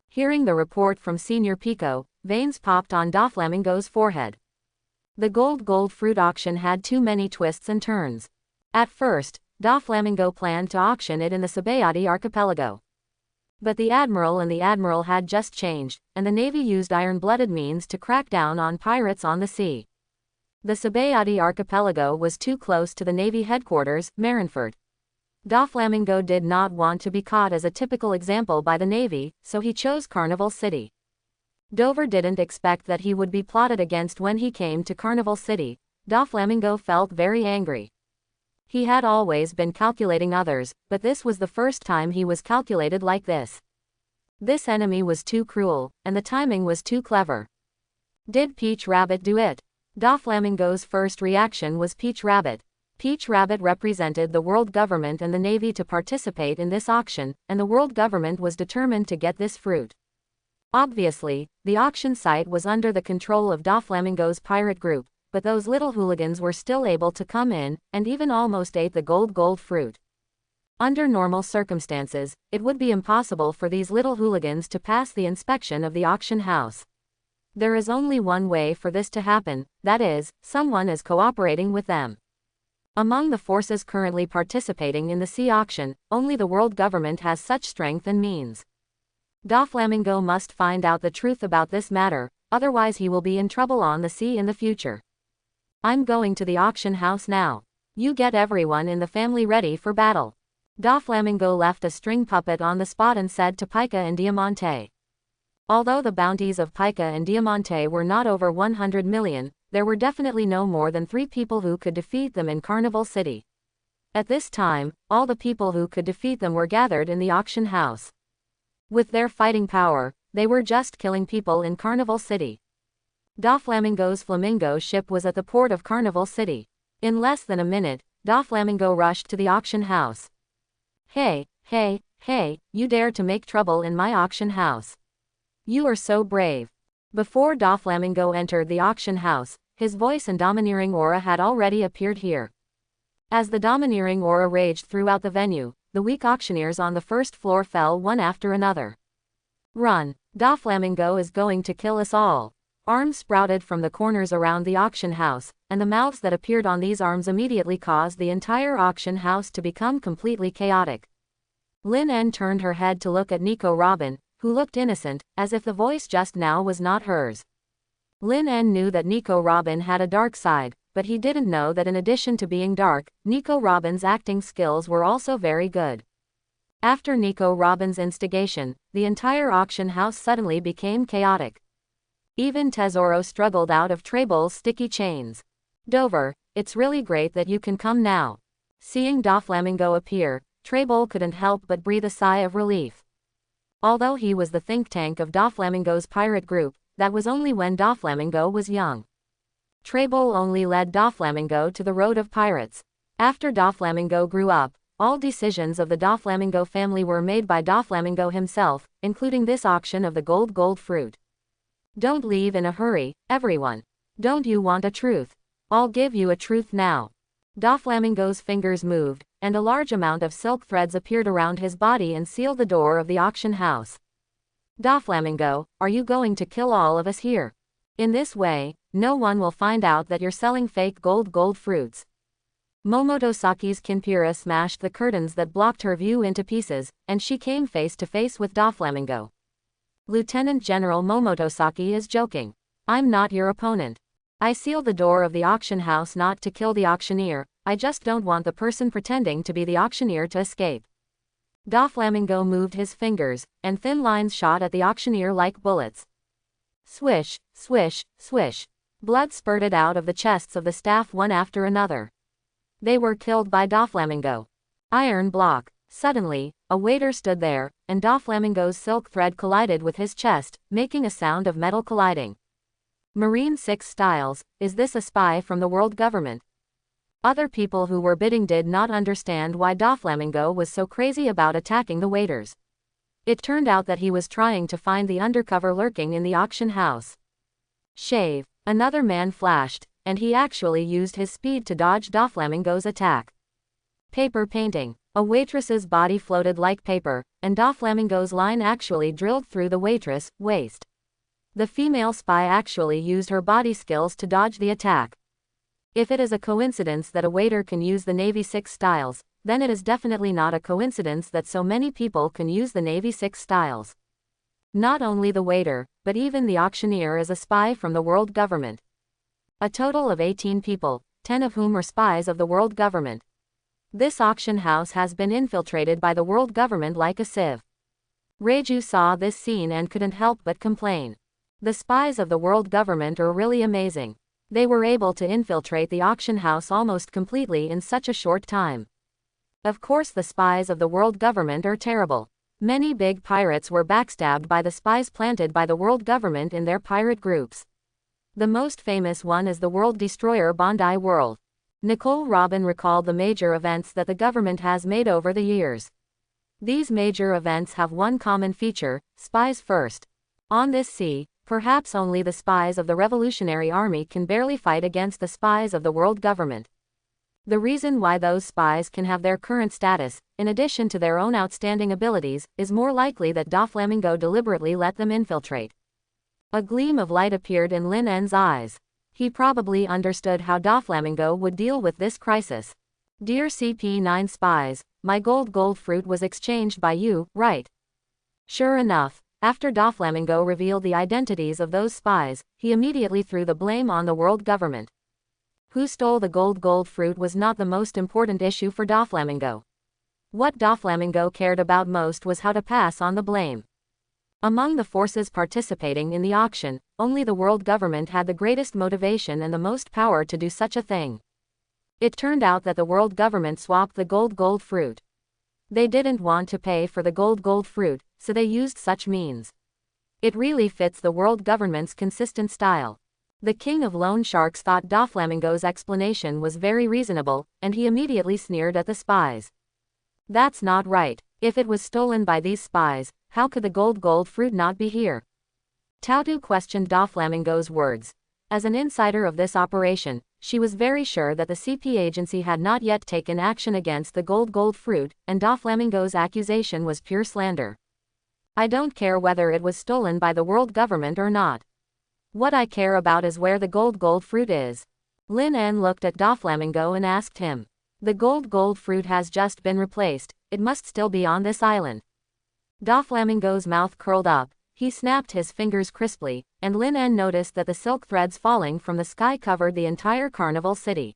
Hearing the report from Senior Pico, veins popped on Doflamingo's forehead. The gold fruit auction had too many twists and turns. At first, Doflamingo planned to auction it in the Sabayati archipelago. But the admiral had just changed, and the navy used iron-blooded means to crack down on pirates on the sea. The Sabayati archipelago was too close to the navy headquarters, Marineford. Doflamingo did not want to be caught as a typical example by the navy, so he chose Carnival City. Dover didn't expect that he would be plotted against when he came to Carnival City. Doflamingo felt very angry. He had always been calculating others, but this was the first time he was calculated like this. This enemy was too cruel, and the timing was too clever. Did Peach Rabbit do it? Doflamingo's first reaction was Peach Rabbit. Peach Rabbit represented the world government and the navy to participate in this auction, and the world government was determined to get this fruit. Obviously, the auction site was under the control of Doflamingo's pirate group, but those little hooligans were still able to come in, and even almost ate the gold fruit. Under normal circumstances, it would be impossible for these little hooligans to pass the inspection of the auction house. There is only one way for this to happen, that is, someone is cooperating with them. Among the forces currently participating in the sea auction, only the world government has such strength and means. Doflamingo must find out the truth about this matter, otherwise he will be in trouble on the sea in the future. I'm going to the auction house now. You get everyone in the family ready for battle. Doflamingo left a string puppet on the spot and said to Pica and Diamante. Although the bounties of Pica and Diamante were not over 100 million, there were definitely no more than 3 people who could defeat them in Carnival City. At this time, all the people who could defeat them were gathered in the auction house. With their fighting power, they were just killing people in Carnival City. Doflamingo's flamingo ship was at the port of Carnival City. In less than a minute, Doflamingo rushed to the auction house. Hey, you dare to make trouble in my auction house. You are so brave. Before Doflamingo entered the auction house, his voice and domineering aura had already appeared here. As the domineering aura raged throughout the venue, the weak auctioneers on the first floor fell one after another. Run, Doflamingo is going to kill us all. Arms sprouted from the corners around the auction house, and the mouths that appeared on these arms immediately caused the entire auction house to become completely chaotic. Lin En turned her head to look at Nico Robin, who looked innocent, as if the voice just now was not hers. Lin En knew that Nico Robin had a dark side, but he didn't know that in addition to being dark, Nico Robin's acting skills were also very good. After Nico Robin's instigation, the entire auction house suddenly became chaotic. Even Tesoro struggled out of Treble's sticky chains. Dover, it's really great that you can come now. Seeing Doflamingo appear, Treble couldn't help but breathe a sigh of relief. Although he was the think tank of Doflamingo's pirate group, that was only when Doflamingo was young. Treble only led Doflamingo to the road of pirates. After Doflamingo grew up, all decisions of the Doflamingo family were made by Doflamingo himself, including this auction of the gold fruit. Don't leave in a hurry, everyone. Don't you want a truth? I'll give you a truth now. Doflamingo's fingers moved, and a large amount of silk threads appeared around his body and sealed the door of the auction house. Doflamingo, are you going to kill all of us here? In this way, no one will find out that you're selling fake gold fruits. Momotosaki's Kinpira smashed the curtains that blocked her view into pieces, and she came face to face with Doflamingo. Lieutenant General Momotosaki is joking. I'm not your opponent. I sealed the door of the auction house not to kill the auctioneer, I just don't want the person pretending to be the auctioneer to escape. Doflamingo moved his fingers, and thin lines shot at the auctioneer like bullets. Swish, swish, swish. Blood spurted out of the chests of the staff one after another. They were killed by Doflamingo. Iron block. Suddenly, a waiter stood there, and Doflamingo's silk thread collided with his chest, making a sound of metal colliding. Marine 6 Styles, is this a spy from the world government? Other people who were bidding did not understand why Doflamingo was so crazy about attacking the waiters. It turned out that he was trying to find the undercover lurking in the auction house. Shave. Another man flashed, and he actually used his speed to dodge Doflamingo's attack. Paper painting. A waitress's body floated like paper, and Doflamingo's line actually drilled through the waitress' waist. The female spy actually used her body skills to dodge the attack. If it is a coincidence that a waiter can use the Navy 6 styles, then it is definitely not a coincidence that so many people can use the Navy 6 styles. Not only the waiter, but even the auctioneer is a spy from the world government. A total of 18 people, 10 of whom are spies of the world government. This auction house has been infiltrated by the world government like a sieve. Reiju saw this scene and couldn't help but complain. The spies of the world government are really amazing. They were able to infiltrate the auction house almost completely in such a short time. Of course the spies of the world government are terrible. Many big pirates were backstabbed by the spies planted by the world government in their pirate groups. The most famous one is the world destroyer Bondi World. Nicole Robin recalled the major events that the government has made over the years. These major events have one common feature: spies first. On this sea, perhaps only the spies of the Revolutionary Army can barely fight against the spies of the world government. The reason why those spies can have their current status, in addition to their own outstanding abilities, is more likely that Doflamingo deliberately let them infiltrate. A gleam of light appeared in Lin En's eyes. He probably understood how Doflamingo would deal with this crisis. Dear CP9 spies, my gold fruit was exchanged by you, right? Sure enough, after Doflamingo revealed the identities of those spies, he immediately threw the blame on the world government. Who stole the gold fruit was not the most important issue for Doflamingo. What Doflamingo cared about most was how to pass on the blame. Among the forces participating in the auction, only the world government had the greatest motivation and the most power to do such a thing. It turned out that the world government swapped the gold fruit. They didn't want to pay for the gold fruit, so they used such means. It really fits the world government's consistent style. The king of loan sharks thought Doflamingo's explanation was very reasonable, and he immediately sneered at the spies. That's not right. If it was stolen by these spies, how could the gold fruit not be here? Tautu questioned Doflamingo's words. As an insider of this operation, she was very sure that the CP agency had not yet taken action against the gold fruit, and Doflamingo's accusation was pure slander. I don't care whether it was stolen by the world government or not. What I care about is where the gold fruit is. Lin En looked at Doflamingo and asked him. The gold fruit has just been replaced, it must still be on this island. Doflamingo's mouth curled up, he snapped his fingers crisply, and Lin En noticed that the silk threads falling from the sky covered the entire Carnival City.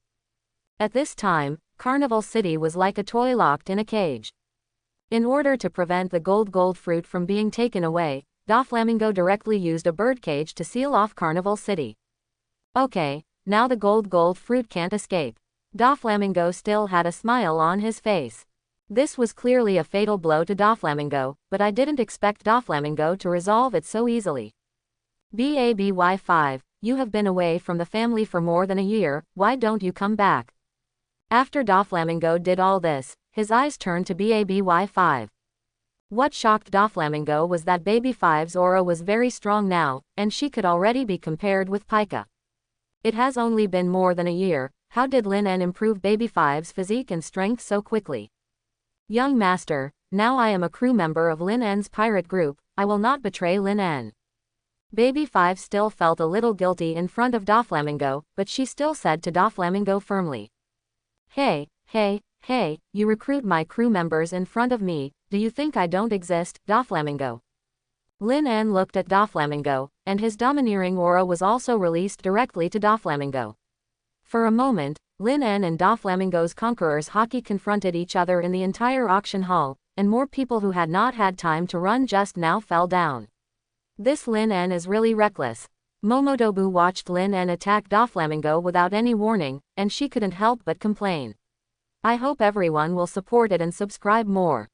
At this time, Carnival City was like a toy locked in a cage. In order to prevent the gold fruit from being taken away, Doflamingo directly used a birdcage to seal off Carnival City. Okay, now the gold fruit can't escape. Doflamingo still had a smile on his face. This was clearly a fatal blow to Doflamingo, but I didn't expect Doflamingo to resolve it so easily. BABY5, you have been away from the family for more than a year, why don't you come back? After Doflamingo did all this, his eyes turned to BABY5. What shocked Doflamingo was that Baby 5's aura was very strong now, and she could already be compared with Pika. It has only been more than a year, how did Lin En improve Baby 5's physique and strength so quickly? Young master, now I am a crew member of Lin En's pirate group, I will not betray Lin En. Baby 5 still felt a little guilty in front of Doflamingo, but she still said to Doflamingo firmly. Hey, you recruit my crew members in front of me, do you think I don't exist, Doflamingo? Lin En looked at Doflamingo, and his domineering aura was also released directly to Doflamingo. For a moment, Lin En and Doflamingo's conquerors hockey confronted each other in the entire auction hall, and more people who had not had time to run just now fell down. This Lin En is really reckless. Momodobu watched Lin En attack Doflamingo without any warning, and she couldn't help but complain. I hope everyone will support it and subscribe more.